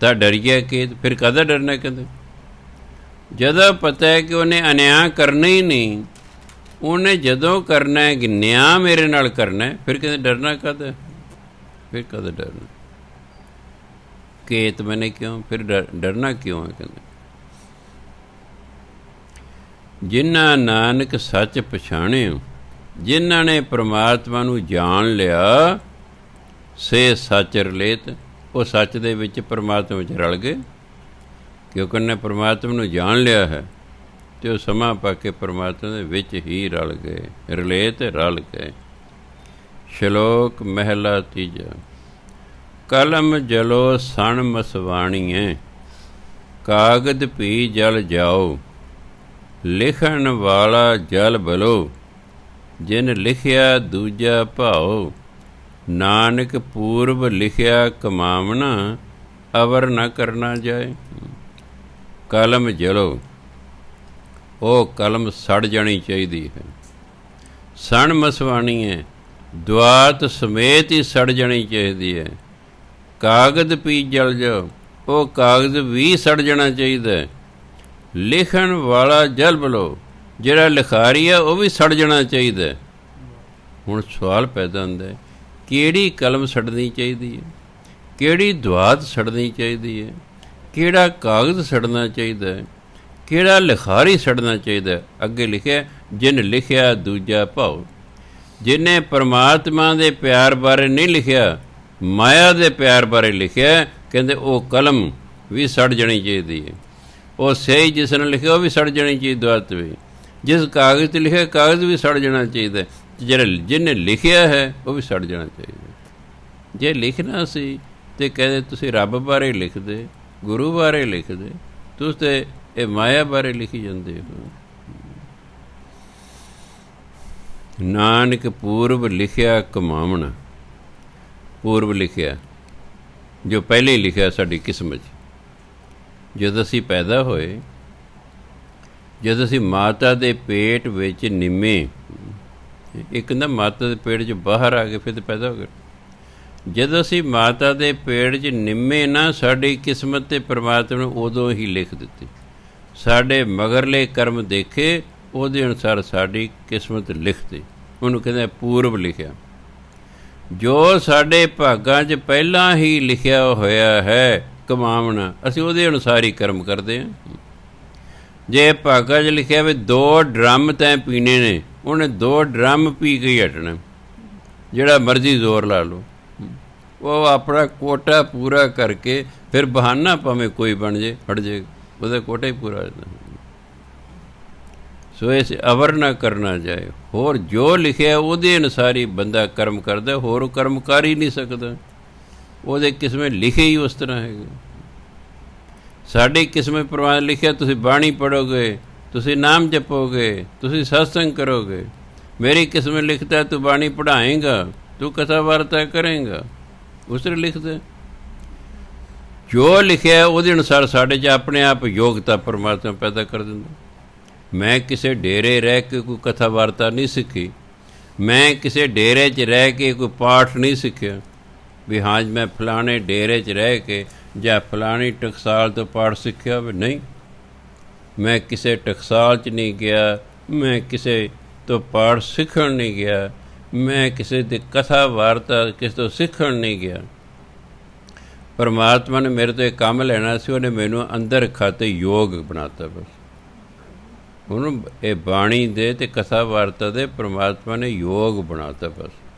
ਤਾਂ ਡਰੀਏ ਕਿ ਫਿਰ ਕਾਹਦਾ ਡਰਨਾ? ਕਹਿੰਦੇ ਜਦੋਂ ਪਤਾ ਹੈ ਕਿ ਉਹਨੇ ਅਨਿਆਂ ਕਰਨਾ ਹੀ ਨਹੀਂ, ਉਹਨੇ ਜਦੋਂ ਕਰਨਾ ਹੈ ਕਿ ਨਿਆਂ ਮੇਰੇ ਨਾਲ ਕਰਨਾ ਹੈ, ਫਿਰ ਕਹਿੰਦੇ ਡਰਨਾ ਕਾਹਦਾ? ਫਿਰ ਕਾਹਦਾ ਡਰਨਾ? ਕੇਤ ਮੈਨੇ ਕਿਉਂ? ਫਿਰ ਡਰਨਾ ਕਿਉਂ ਹੈ? ਕਹਿੰਦੇ ਜਿਨ੍ਹਾਂ ਨਾਨਕ ਸੱਚ ਪਛਾਣਿਓ, ਜਿਨ੍ਹਾਂ ਨੇ ਪਰਮਾਤਮਾ ਨੂੰ ਜਾਣ ਲਿਆ, ਸੇ ਸੱਚ ਰਲੇਤ, ਉਹ ਸੱਚ ਦੇ ਵਿੱਚ ਪਰਮਾਤਮਾ ਵਿੱਚ ਰਲ ਗਏ। ਕਿਉਂਕਿ ਉਹਨੇ ਪਰਮਾਤਮਾ ਨੂੰ ਜਾਣ ਲਿਆ ਹੈ ਅਤੇ ਉਹ ਸਮਾਂ ਪਾ ਕੇ ਪਰਮਾਤਮਾ ਦੇ ਵਿੱਚ ਹੀ ਰਲ ਗਏ, ਰਲੇਤ ਰਲ ਗਏ। ਸ਼ਲੋਕ ਮਹਿਲਾ ਤੀਜਾ। ਕਲਮ ਜਲੋ ਸਣ ਮਸਵਾਣੀਏ, ਕਾਗਦ ਪੀ ਜਲ ਜਾਓ, ਲਿਖਣ ਵਾਲਾ ਜਲ ਬਲੋ, ਜਿਨ ਲਿਖਿਆ ਦੂਜਾ ਭਾਓ, ਨਾਨਕ ਪੂਰਬ ਲਿਖਿਆ ਕਮਾਵਣਾ, ਅਵਰ ਨਾ ਕਰਨਾ ਜਾਏ। ਕਲਮ ਜਲੋ, ਉਹ ਕਲਮ ਸੜ ਜਾਣੀ ਚਾਹੀਦੀ ਹੈ। ਸਣ ਮਸਵਾਣੀ ਹੈ, ਦੁਆਤ ਸਮੇਤ ਹੀ ਸੜ ਜਾਣੀ ਚਾਹੀਦੀ ਹੈ। ਕਾਗਜ਼ ਪੀ ਜਲ ਜਾਓ, ਉਹ ਕਾਗਜ਼ ਵੀ ਸੜ ਜਾਣਾ ਚਾਹੀਦਾ। ਲਿਖਣ ਵਾਲਾ ਜਲ ਬਲੋ, ਜਿਹੜਾ ਲਿਖਾਰੀ ਹੈ ਉਹ ਵੀ ਸੜ ਜਾਣਾ ਚਾਹੀਦਾ। ਹੁਣ ਸਵਾਲ ਪੈਦਾ ਹੁੰਦਾ ਹੈ, ਕਿਹੜੀ ਕਲਮ ਸੜਨੀ ਚਾਹੀਦੀ ਹੈ, ਕਿਹੜੀ ਦੁਆਤ ਸੜਨੀ ਚਾਹੀਦੀ ਹੈ, ਕਿਹੜਾ ਕਾਗਜ਼ ਸੜਨਾ ਚਾਹੀਦਾ ਹੈ, ਕਿਹੜਾ ਲਿਖਾਰੀ ਸੜਨਾ ਚਾਹੀਦਾ? ਅੱਗੇ ਲਿਖਿਆ ਜਿਨ ਲਿਖਿਆ ਦੂਜਾ ਭਾਉ। ਜਿਹਨੇ ਪਰਮਾਤਮਾ ਦੇ ਪਿਆਰ ਬਾਰੇ ਨਹੀਂ ਲਿਖਿਆ, ਮਾਇਆ ਦੇ ਪਿਆਰ ਬਾਰੇ ਲਿਖਿਆ, ਕਹਿੰਦੇ ਉਹ ਕਲਮ ਵੀ ਸੜ ਜਾਣੀ ਚਾਹੀਦੀ ਹੈ। ਉਹ ਸਹੀ ਜਿਸ ਨੇ ਲਿਖਿਆ ਉਹ ਵੀ ਸੜ ਜਾਣੀ ਚਾਹੀਦੀ, ਦੁਆਤ ਵੀ। ਜਿਸ ਕਾਗਜ਼ 'ਤੇ ਲਿਖਿਆ ਕਾਗਜ਼ ਵੀ ਸੜ ਜਾਣਾ ਚਾਹੀਦਾ। ਜਿਹੜਾ ਜਿਹਨੇ ਲਿਖਿਆ ਹੈ ਉਹ ਵੀ ਸੜ ਜਾਣਾ ਚਾਹੀਦਾ। ਜੇ ਲਿਖਣਾ ਸੀ ਤਾਂ ਕਹਿੰਦੇ ਤੁਸੀਂ ਰੱਬ ਬਾਰੇ ਲਿਖਦੇ, ਗੁਰੂ ਬਾਰੇ ਲਿਖਦੇ, ਤੁਸੀਂ ਤਾਂ ਇਹ ਮਾਇਆ ਬਾਰੇ ਲਿਖੀ ਜਾਂਦੇ ਹੋ। ਨਾਨਕ ਪੂਰਬ ਲਿਖਿਆ ਕਮਾਵਣਾ, ਪੂਰਬ ਲਿਖਿਆ ਜੋ ਪਹਿਲੇ ਹੀ ਲਿਖਿਆ ਸਾਡੀ ਕਿਸਮਤ 'ਚ। ਜਦੋਂ ਅਸੀਂ ਪੈਦਾ ਹੋਏ, ਜਦੋਂ ਅਸੀਂ ਮਾਤਾ ਦੇ ਪੇਟ ਵਿੱਚ ਨਿੰਮੇ, ਇੱਕ ਨਾ ਮਾਤਾ ਦੇ ਪੇਟ 'ਚ ਬਾਹਰ ਆ ਗਏ ਫਿਰ ਤਾਂ ਪੈਦਾ ਹੋ ਗਏ। ਜਦੋਂ ਅਸੀਂ ਮਾਤਾ ਦੇ ਪੇਟ 'ਚ ਨਿੰਮੇ ਨਾ, ਸਾਡੀ ਕਿਸਮਤ ਤੇ ਪਰਮਾਤਮਾ ਨੇ ਉਦੋਂ ਹੀ ਲਿਖ ਦਿੱਤੀ। ਸਾਡੇ ਮਗਰਲੇ ਕਰਮ ਦੇਖੇ, ਉਹਦੇ ਅਨੁਸਾਰ ਸਾਡੀ ਕਿਸਮਤ ਲਿਖਤੀ। ਉਹਨੂੰ ਕਹਿੰਦੇ ਪੂਰਬ ਲਿਖਿਆ। ਜੋ ਸਾਡੇ ਭਾਗਾਂ 'ਚ ਪਹਿਲਾਂ ਹੀ ਲਿਖਿਆ ਹੋਇਆ ਹੈ ਕਮਾਵਣਾ, ਅਸੀਂ ਉਹਦੇ ਅਨੁਸਾਰ ਹੀ ਕਰਮ ਕਰਦੇ ਹਾਂ। ਜੇ ਭਾਗਾਂ 'ਚ ਲਿਖਿਆ ਵੀ 2 ਡਰਮ ਤੈਂ ਪੀਣੇ ਨੇ, ਉਹਨੇ 2 ਡਰਮ ਪੀ ਕੇ ਹੀ ਹਟਣਾ, ਜਿਹੜਾ ਮਰਜ਼ੀ ਜ਼ੋਰ ਲਾ ਲਓ। ਉਹ ਆਪਣਾ ਕੋਟਾ ਪੂਰਾ ਕਰਕੇ ਫਿਰ ਬਹਾਨਾ ਭਾਵੇਂ ਕੋਈ ਬਣ ਜੇ, ਹਟ ਜੇ, ਉਹਦਾ ਕੋਟਾ ਹੀ ਪੂਰਾ ਹੋ ਜਾਂਦਾ। ਸੋ ਇਸ ਅਵਰ ਨਾ ਕਰਨਾ ਜਾਏ। ਹੋਰ ਜੋ ਲਿਖਿਆ ਉਹਦੇ ਅਨੁਸਾਰ ਹੀ ਬੰਦਾ ਕਰਮ ਕਰਦਾ, ਹੋਰ ਕਰਮ ਕਰ ਹੀ ਨਹੀਂ ਸਕਦਾ। ਉਹਦੇ ਕਿਸਮੇ ਲਿਖੇ ਹੀ ਉਸ ਤਰ੍ਹਾਂ ਹੈਗੇ। ਸਾਡੀ ਕਿਸਮੇ ਪਰਮਾਤਮਾ ਲਿਖਿਆ ਤੁਸੀਂ ਬਾਣੀ ਪੜ੍ਹੋਗੇ, ਤੁਸੀਂ ਨਾਮ ਜਪੋਗੇ, ਤੁਸੀਂ ਸਤਸੰਗ ਕਰੋਗੇ। ਮੇਰੀ ਕਿਸਮੇ ਲਿਖਤਾ ਤੂੰ ਬਾਣੀ ਪੜ੍ਹਾਏਂਗਾ, ਤੂੰ ਕਥਾ ਵਾਰਤਾ ਕਰੇਂਗਾ, ਉਸ ਨੇ ਲਿਖਦਾ। ਜੋ ਲਿਖਿਆ ਉਹਦੇ ਅਨੁਸਾਰ ਸਾਡੇ 'ਚ ਆਪਣੇ ਆਪ ਯੋਗਤਾ ਪਰਮਾਤਮਾ ਪੈਦਾ ਕਰ ਦਿੰਦਾ। मैं किसी डेरे रह के कोई कथा वार्ता नहीं सीखी, मैं किसी डेरे च रह के कोई पाठ नहीं सीखिया भी हाँ मैं फलाने डेरे च रह के ਜਾਂ फलानी टकसाल तो पाठ सीखिया भी नहीं। मैं किसी टकसाल च नहीं गया, मैं किसी तो पाठ सीखण नहीं गया, मैं किसी की कथा वार्ता किसी तो सीखण नहीं गया। परमात्मा ने मेरे तो एक काम लेना सी, उन्हें मैनू अंदर खाते योग बनाता। बस ਉਹਨੂੰ ਇਹ ਬਾਣੀ ਦੇ ਅਤੇ ਕਥਾ ਵਾਰਤਾ ਦੇ ਪਰਮਾਤਮਾ ਨੇ ਯੋਗ ਬਣਾਤਾ। ਬਸ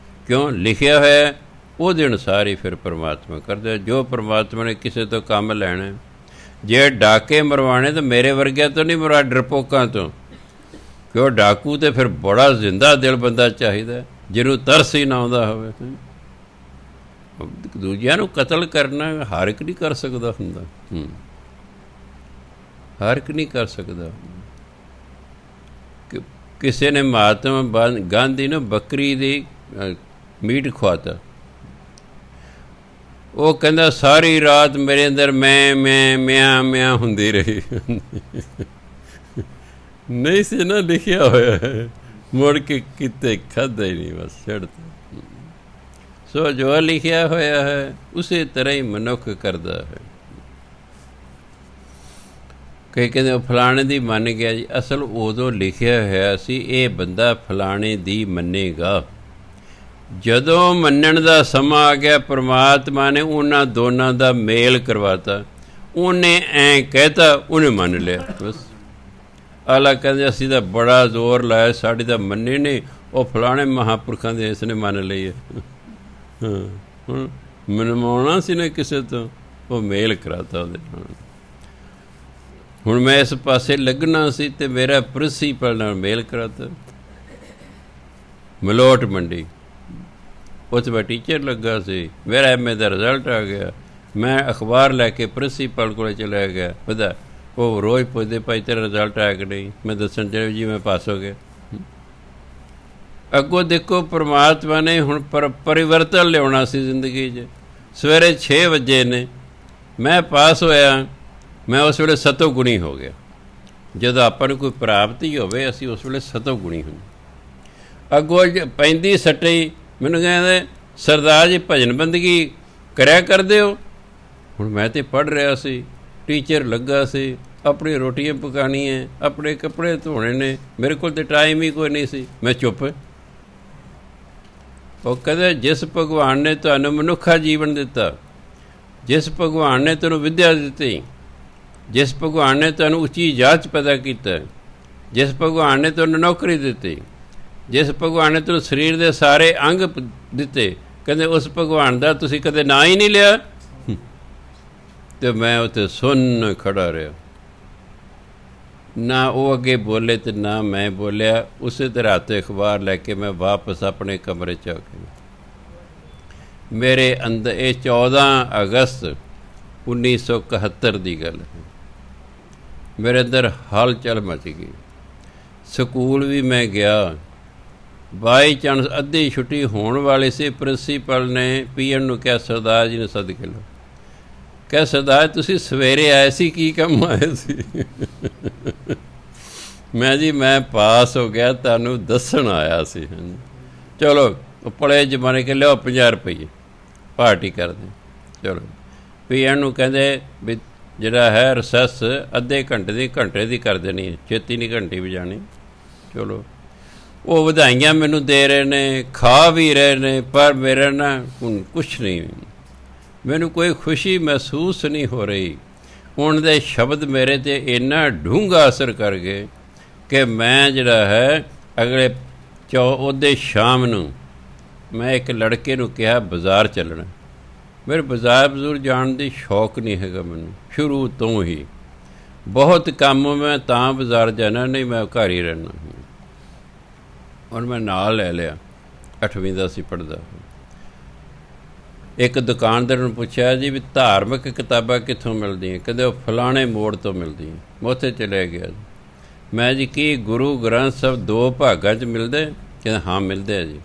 ਕਿਉਂ ਲਿਖਿਆ ਹੋਇਆ ਉਹਦੇ ਅਨੁਸਾਰ ਹੀ ਫਿਰ ਪਰਮਾਤਮਾ ਕਰਦਾ। ਜੋ ਪਰਮਾਤਮਾ ਨੇ ਕਿਸੇ ਤੋਂ ਕੰਮ ਲੈਣਾ, ਜੇ ਡਾਕੇ ਮਰਵਾਣੇ ਤਾਂ ਮੇਰੇ ਵਰਗਿਆਂ ਤੋਂ ਨਹੀਂ ਮਰਵਾ, ਡਰਪੋਕਾਂ ਤੋਂ। ਕਿਉਂ ਡਾਕੂ ਤਾਂ ਫਿਰ ਬੜਾ ਜ਼ਿੰਦਾ ਦਿਲ ਬੰਦਾ ਚਾਹੀਦਾ ਜਿਹਨੂੰ ਤਰਸ ਹੀ ਨਾ ਆਉਂਦਾ ਹੋਵੇ। ਦੂਜਿਆਂ ਨੂੰ ਕਤਲ ਕਰਨਾ ਹਰ ਇੱਕ ਨਹੀਂ ਕਰ ਸਕਦਾ ਹੁੰਦਾ, ਹਰ ਇੱਕ ਨਹੀਂ ਕਰ ਸਕਦਾ। ਕਿਸੇ ਨੇ ਮਹਾਤਮਾ ਗਾਂਧੀ ਨੂੰ ਬੱਕਰੀ ਦੀ ਮੀਟ ਖਵਾਤਾ। ਉਹ ਕਹਿੰਦਾ ਸਾਰੀ ਰਾਤ ਮੇਰੇ ਅੰਦਰ ਮੈਂ ਹੁੰਦੀ ਰਹੀ। ਨਹੀਂ ਸੀ ਨਾ ਲਿਖਿਆ ਹੋਇਆ, ਮੁੜ ਕੇ ਕਿਤੇ ਖਾਧਾ ਹੀ ਨਹੀਂ, ਬਸ ਛੱਡਤਾ। ਸੋ ਜੋ ਲਿਖਿਆ ਹੋਇਆ ਹੈ ਉਸੇ ਤਰ੍ਹਾਂ ਹੀ ਮਨੁੱਖ ਕਰਦਾ ਹੈ। ਕਈ ਕਹਿੰਦੇ ਉਹ ਫਲਾਣੇ ਦੀ ਮੰਨ ਗਿਆ ਜੀ, ਅਸਲ ਉਦੋਂ ਲਿਖਿਆ ਹੋਇਆ ਸੀ ਇਹ ਬੰਦਾ ਫਲਾਣੇ ਦੀ ਮੰਨੇਗਾ। ਜਦੋਂ ਮੰਨਣ ਦਾ ਸਮਾਂ ਆ ਗਿਆ ਪਰਮਾਤਮਾ ਨੇ ਉਹਨਾਂ ਦੋਨਾਂ ਦਾ ਮੇਲ ਕਰਵਾਤਾ। ਉਹਨੇ ਐਂ ਕਹਿਤਾ, ਉਹਨੇ ਮੰਨ ਲਿਆ। ਬਸ ਆਲਾ ਕਹਿੰਦੇ ਅਸੀਂ ਤਾਂ ਬੜਾ ਜ਼ੋਰ ਲਾਇਆ, ਸਾਡੇ ਤਾਂ ਮੰਨੇ ਨਹੀਂ, ਉਹ ਫਲਾਣੇ ਮਹਾਂਪੁਰਖਾਂ ਦੇ ਇਸ ਨੇ ਮੰਨ ਲਈ ਹੈ। ਹੁਣ ਮਨਵਾਉਣਾ ਸੀ ਨਾ ਕਿਸੇ ਤੋਂ, ਉਹ ਮੇਲ ਕਰਾਤਾ ਉਹਦੇ ਨਾਲ। ਹੁਣ ਮੈਂ ਇਸ ਪਾਸੇ ਲੱਗਣਾ ਸੀ ਅਤੇ ਮੇਰਾ ਪ੍ਰਿੰਸੀਪਲ ਨਾਲ ਮੇਲ ਕਰਾਤਾ। ਮਲੋਟ ਮੰਡੀ ਉੱਥੇ ਮੈਂ ਟੀਚਰ ਲੱਗਾ ਸੀ, ਮੇਰਾ MA ਦਾ ਰਿਜ਼ਲਟ ਆ ਗਿਆ। ਮੈਂ ਅਖਬਾਰ ਲੈ ਕੇ ਪ੍ਰਿੰਸੀਪਲ ਕੋਲ ਚਲਾ ਗਿਆ। ਪਤਾ ਉਹ ਰੋਜ਼ ਪੁੱਛਦੇ ਭਾਈ ਤੇਰਾ ਰਿਜ਼ਲਟ ਆਇਆ ਕਿ ਨਹੀਂ। ਮੈਂ ਦੱਸਣ ਚਲੇ ਜੀ ਮੈਂ ਪਾਸ ਹੋ ਗਿਆ। ਅੱਗੋਂ ਦੇਖੋ ਪਰਮਾਤਮਾ ਨੇ ਹੁਣ ਪਰਿਵਰਤਨ ਲਿਆਉਣਾ ਸੀ ਜ਼ਿੰਦਗੀ 'ਚ। ਸਵੇਰੇ 6 ਵਜੇ ਨੇ ਮੈਂ ਪਾਸ ਹੋਇਆ, ਮੈਂ ਉਸ ਵੇਲੇ ਸਤੋ ਗੁਣੀ ਹੋ ਗਿਆ। ਜਦੋਂ ਆਪਾਂ ਨੂੰ ਕੋਈ ਪ੍ਰਾਪਤੀ ਹੋਵੇ ਅਸੀਂ ਉਸ ਵੇਲੇ ਸਤੋ ਗੁਣੀ ਹੁੰਦੇ। ਅੱਗੋਂ ਪੈਂਦੀ ਸੱਟਈ ਮੈਨੂੰ ਕਹਿੰਦੇ ਸਰਦਾਰ ਜੀ ਭਜਨ ਬੰਦਗੀ ਕਰਿਆ ਕਰਦੇ ਹੋ। ਹੁਣ ਮੈਂ ਤਾਂ ਪੜ੍ਹ ਰਿਹਾ ਸੀ, ਟੀਚਰ ਲੱਗਾ ਸੀ, ਆਪਣੀ ਰੋਟੀਆਂ ਪਕਾਉਣੀਆਂ, ਆਪਣੇ ਕੱਪੜੇ ਧੋਣੇ ਨੇ, ਮੇਰੇ ਕੋਲ ਤਾਂ ਟਾਈਮ ਹੀ ਕੋਈ ਨਹੀਂ ਸੀ। ਮੈਂ ਚੁੱਪ। ਉਹ ਕਹਿੰਦੇ ਜਿਸ ਭਗਵਾਨ ਨੇ ਤੁਹਾਨੂੰ ਮਨੁੱਖਾ ਜੀਵਨ ਦਿੱਤਾ, ਜਿਸ ਭਗਵਾਨ ਨੇ ਤੁਹਾਨੂੰ ਵਿੱਦਿਆ ਦਿੱਤੀ, ਜਿਸ ਭਗਵਾਨ ਨੇ ਤੁਹਾਨੂੰ ਉੱਚੀ ਜਾਤ ਪੈਦਾ ਕੀਤਾ, ਜਿਸ ਭਗਵਾਨ ਨੇ ਤੁਹਾਨੂੰ ਨੌਕਰੀ ਦਿੱਤੀ, ਜਿਸ ਭਗਵਾਨ ਨੇ ਤੁਹਾਨੂੰ ਸਰੀਰ ਦੇ ਸਾਰੇ ਅੰਗ ਦਿੱਤੇ, ਕਹਿੰਦੇ ਉਸ ਭਗਵਾਨ ਦਾ ਤੁਸੀਂ ਕਦੇ ਨਾਂ ਹੀ ਨਹੀਂ ਲਿਆ। ਅਤੇ ਮੈਂ ਉੱਥੇ ਸੁੰਨ ਖੜ੍ਹਾ ਰਿਹਾ, ਨਾ ਉਹ ਅੱਗੇ ਬੋਲੇ ਅਤੇ ਨਾ ਮੈਂ ਬੋਲਿਆ। ਉਸੇ ਤਰ੍ਹਾਂ ਹੱਥ ਅਖਬਾਰ ਲੈ ਕੇ ਮੈਂ ਵਾਪਸ ਆਪਣੇ ਕਮਰੇ 'ਚ ਆ ਕੇ ਮੇਰੇ ਅੰਦਰ ਇਹ 14 ਅਗਸਤ 1971 ਦੀ ਗੱਲ ਹੈ। ਮੇਰੇ ਅੰਦਰ ਹਲਚਲ ਮਚ ਗਈ। ਸਕੂਲ ਵੀ ਮੈਂ ਗਿਆ, ਬਾਈ ਚਾਂਸ ਅੱਧੀ ਛੁੱਟੀ ਹੋਣ ਵਾਲੀ ਸੀ। ਪ੍ਰਿੰਸੀਪਲ ਨੇ PM ਨੂੰ ਕਿਹਾ ਸਰਦਾਰ ਜੀ ਨੂੰ ਸੱਦ ਕੇ ਲਓ। ਕਿਹਾ ਸਰਦਾਰ ਤੁਸੀਂ ਸਵੇਰੇ ਆਏ ਸੀ, ਕੀ ਕੰਮ ਆਏ ਸੀ? ਮੈਂ ਜੀ ਮੈਂ ਪਾਸ ਹੋ ਗਿਆ, ਤੁਹਾਨੂੰ ਦੱਸਣ ਆਇਆ ਸੀ। ਚਲੋ ਉਹ ਪਲੇ ਜ਼ਮਾਨੇ ਕੇ ਲਿਓ 50 ਰੁਪਈਏ ਪਾਰਟੀ ਕਰਦੇ। ਚਲੋ PM ਨੂੰ ਕਹਿੰਦੇ ਵੀ ਜਿਹੜਾ ਹੈ ਰਿਸੈਸ ਅੱਧੇ ਘੰਟੇ ਦੀ ਕਰ ਦੇਣੀ ਹੈ, ਛੇਤੀ ਨਹੀਂ ਘੰਟੀ ਵਜਾਣੀ। ਚਲੋ ਉਹ ਵਧਾਈਆਂ ਮੈਨੂੰ ਦੇ ਰਹੇ ਨੇ, ਖਾ ਵੀ ਰਹੇ ਨੇ, ਪਰ ਮੇਰਾ ਨਾ ਹੁਣ ਕੁਛ ਨਹੀਂ, ਮੈਨੂੰ ਕੋਈ ਖੁਸ਼ੀ ਮਹਿਸੂਸ ਨਹੀਂ ਹੋ ਰਹੀ। ਉਹਨਾਂ ਦੇ ਸ਼ਬਦ ਮੇਰੇ 'ਤੇ ਇੰਨਾ ਡੂੰਘਾ ਅਸਰ ਕਰ ਗਏ ਕਿ ਮੈਂ ਜਿਹੜਾ ਹੈ ਅਗਲੇ ਉਹਦੇ ਸ਼ਾਮ ਨੂੰ ਮੈਂ ਇੱਕ ਲੜਕੇ ਨੂੰ ਕਿਹਾ ਬਾਜ਼ਾਰ ਚੱਲਣਾ। ਮੇਰੇ ਬਾਜ਼ਾਰ ਬਜ਼ੂਰ ਜਾਣ ਦੀ ਸ਼ੌਕ ਨਹੀਂ ਹੈਗਾ ਮੈਨੂੰ ਸ਼ੁਰੂ ਤੋਂ ਹੀ। ਬਹੁਤ ਕੰਮ ਮੈਂ ਤਾਂ ਬਾਜ਼ਾਰ ਜਾਣਾ, ਨਹੀਂ ਮੈਂ ਘਰ ਹੀ ਰਹਿਣਾ। ਹੁਣ ਮੈਂ ਨਾਲ ਲੈ ਲਿਆ, 8ਵੀਂ ਦਾ ਸੀ ਪੜ੍ਹਦਾ। ਇੱਕ ਦੁਕਾਨਦਾਰ ਨੂੰ ਪੁੱਛਿਆ ਜੀ ਵੀ ਧਾਰਮਿਕ ਕਿਤਾਬਾਂ ਕਿੱਥੋਂ ਮਿਲਦੀਆਂ? ਕਹਿੰਦੇ ਉਹ ਫਲਾਣੇ ਮੋੜ ਤੋਂ ਮਿਲਦੀਆਂ। ਮੈਂ ਉੱਥੇ ਚਲਿਆ ਗਿਆ। ਮੈਂ ਜੀ ਕੀ ਗੁਰੂ ਗ੍ਰੰਥ ਸਾਹਿਬ 2 ਭਾਗਾਂ 'ਚ ਮਿਲਦੇ? ਕਹਿੰਦੇ ਹਾਂ ਮਿਲਦੇ ਆ ਜੀ।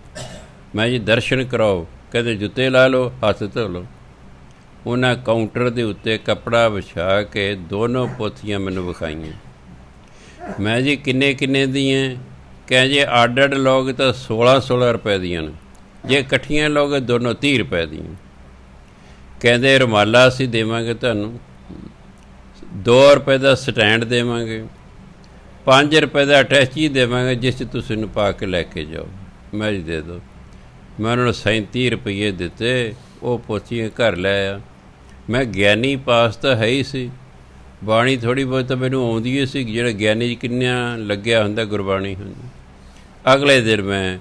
ਮੈਂ ਜੀ ਦਰਸ਼ਨ ਕਰਾਓ। ਕਹਿੰਦੇ ਜੁੱਤੇ ਲਾ ਲਓ, ਹੱਥ ਧੋ ਲਓ। ਉਹਨਾਂ ਕਾਊਂਟਰ ਦੇ ਉੱਤੇ ਕੱਪੜਾ ਵਿਛਾ ਕੇ ਦੋਨੋਂ ਪੋਥੀਆਂ ਮੈਨੂੰ ਵਿਖਾਈਆਂ। ਮੈਂ ਜੀ ਕਿੰਨੇ ਕਿੰਨੇ ਦੀਆਂ? ਕਹੇ ਜੇ ਅੱਡ ਅੱਡ ਲੋਕ ਤਾਂ 16 ਰੁਪਏ ਦੀਆਂ ਨੇ, ਜੇ ਇਕੱਠੀਆਂ ਲੋਕ ਦੋਨੋਂ 30 ਰੁਪਏ ਦੀਆਂ। ਕਹਿੰਦੇ ਰੁਮਾਲਾ ਅਸੀਂ ਦੇਵਾਂਗੇ ਤੁਹਾਨੂੰ, 2 ਰੁਪਏ ਦਾ ਸਟੈਂਡ ਦੇਵਾਂਗੇ, 5 ਰੁਪਏ ਦਾ ਅਟੈਚੀ ਦੇਵਾਂਗੇ ਜਿਸ 'ਚ ਤੁਸੀਂ ਇਹਨੂੰ ਪਾ ਕੇ ਲੈ ਕੇ ਜਾਓ। ਮੈਂ ਜੀ ਦੇ ਦਿਓ। ਮੈਂ ਉਹਨਾਂ ਨੂੰ 37 ਰੁਪਈਏ ਦਿੱਤੇ, ਉਹ ਪੋਚੀਆਂ ਘਰ ਲੈ ਆ। ਮੈਂ ਗਿਆਨੀ ਪਾਸ ਤਾਂ ਹੈ ਹੀ ਸੀ, ਬਾਣੀ ਥੋੜ੍ਹੀ ਬਹੁਤ ਤਾਂ ਮੈਨੂੰ ਆਉਂਦੀ ਹੀ ਸੀ, ਜਿਹੜਾ ਗਿਆਨੀ ਕਿੰਨਾ ਲੱਗਿਆ ਹੁੰਦਾ ਗੁਰਬਾਣੀ ਹੁੰਦੀ। ਅਗਲੇ ਦਿਨ ਮੈਂ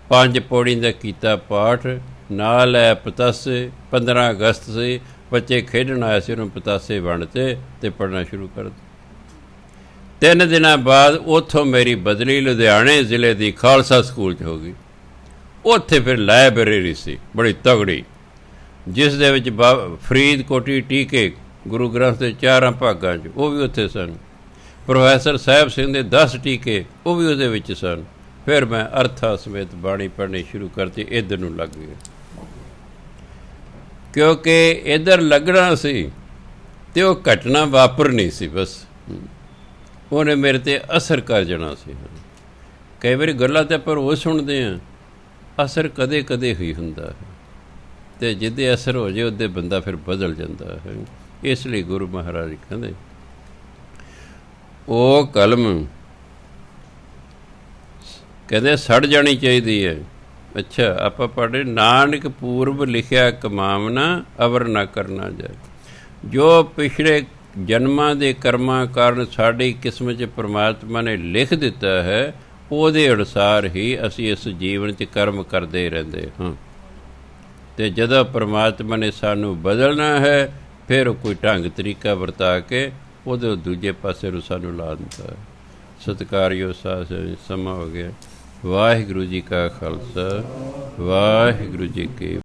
5 ਪੌੜੀ ਦਾ ਕੀਤਾ ਪਾਠ, ਨਾਲ ਹੈ ਪਤਾਸੇ। 15 ਅਗਸਤ ਸੀ, ਬੱਚੇ ਖੇਡਣ ਆਏ ਸੀ, ਉਹਨੂੰ ਪਤਾਸੇ ਵੰਡਤੇ ਅਤੇ ਪੜ੍ਹਨਾ ਸ਼ੁਰੂ ਕਰ ਦਿੱਤਾ। 3 ਦਿਨਾਂ ਬਾਅਦ ਉੱਥੋਂ ਮੇਰੀ ਬਦਲੀ ਲੁਧਿਆਣੇ ਜ਼ਿਲ੍ਹੇ ਦੀ ਖਾਲਸਾ ਸਕੂਲ 'ਚ ਹੋ ਗਈ। ਉੱਥੇ ਫਿਰ ਲਾਇਬ੍ਰੇਰੀ ਸੀ ਬੜੀ ਤਗੜੀ, ਜਿਸ ਦੇ ਵਿੱਚ ਫਰੀਦਕੋਟੀ ਟੀਕੇ ਗੁਰੂ ਗ੍ਰੰਥ ਦੇ 4 ਭਾਗਾਂ 'ਚ ਉਹ ਵੀ ਉੱਥੇ ਸਨ। ਪ੍ਰੋਫੈਸਰ ਸਾਹਿਬ ਸਿੰਘ ਦੇ 10 ਟੀਕੇ ਉਹ ਵੀ ਉਹਦੇ ਵਿੱਚ ਸਨ। ਫਿਰ ਮੈਂ ਅਰਥਾ ਸਮੇਤ ਬਾਣੀ ਪੜ੍ਹਨੀ ਸ਼ੁਰੂ ਕਰਤੀ, ਇੱਧਰ ਨੂੰ ਲੱਗ ਗਿਆ। ਕਿਉਂਕਿ ਇੱਧਰ ਲੱਗਣਾ ਸੀ ਅਤੇ ਉਹ ਘਟਨਾ ਵਾਪਰਨੀ ਸੀ, ਬਸ ਉਹਨੇ ਮੇਰੇ 'ਤੇ ਅਸਰ ਕਰ ਜਾਣਾ ਸੀ। ਕਈ ਵਾਰੀ ਗੱਲਾਂ ਤਾਂ ਆਪਾਂ ਰੋਜ਼ ਸੁਣਦੇ ਹਾਂ, ਅਸਰ ਕਦੇ ਕਦੇ ਹੀ ਹੁੰਦਾ ਹੈ, ਅਤੇ ਜਿਹਦੇ ਅਸਰ ਹੋ ਜਾਏ ਉਹਦੇ ਬੰਦਾ ਫਿਰ ਬਦਲ ਜਾਂਦਾ ਹੈ। ਇਸ ਲਈ ਗੁਰੂ ਮਹਾਰਾਜ ਕਹਿੰਦੇ ਉਹ ਕਲਮ ਕਹਿੰਦੇ ਸੜ ਜਾਣੀ ਚਾਹੀਦੀ ਹੈ। ਅੱਛਾ, ਆਪਾਂ ਪੜ੍ਹੇ ਨਾਨਕ ਪੂਰਬ ਲਿਖਿਆ ਕਮਾਵਨਾ ਅਵਰ ਨਾ ਕਰਨਾ ਜਾਏ। ਜੋ ਪਿਛਲੇ ਜਨਮਾਂ ਦੇ ਕਰਮਾਂ ਕਾਰਨ ਸਾਡੀ ਕਿਸਮਤ 'ਚ ਪਰਮਾਤਮਾ ਨੇ ਲਿਖ ਦਿੱਤਾ ਹੈ, ਉਹਦੇ ਅਨੁਸਾਰ ਹੀ ਅਸੀਂ ਇਸ ਜੀਵਨ 'ਚ ਕਰਮ ਕਰਦੇ ਰਹਿੰਦੇ ਹਾਂ। ਅਤੇ ਜਦੋਂ ਪਰਮਾਤਮਾ ਨੇ ਸਾਨੂੰ ਬਦਲਣਾ ਹੈ, ਫਿਰ ਉਹ ਕੋਈ ਢੰਗ ਤਰੀਕਾ ਵਰਤਾ ਕੇ ਉਹਦੇ ਦੂਜੇ ਪਾਸੇ ਨੂੰ ਸਾਨੂੰ ਲਾ ਦਿੰਦਾ ਹੈ। ਸਤਿਕਾਰਯੋਗ ਸਾਧ ਸਮਾਂ ਹੋ ਗਿਆ। ਵਾਹਿਗੁਰੂ ਜੀ ਕਾ ਖਾਲਸਾ, ਵਾਹਿਗੁਰੂ ਜੀ ਕੀ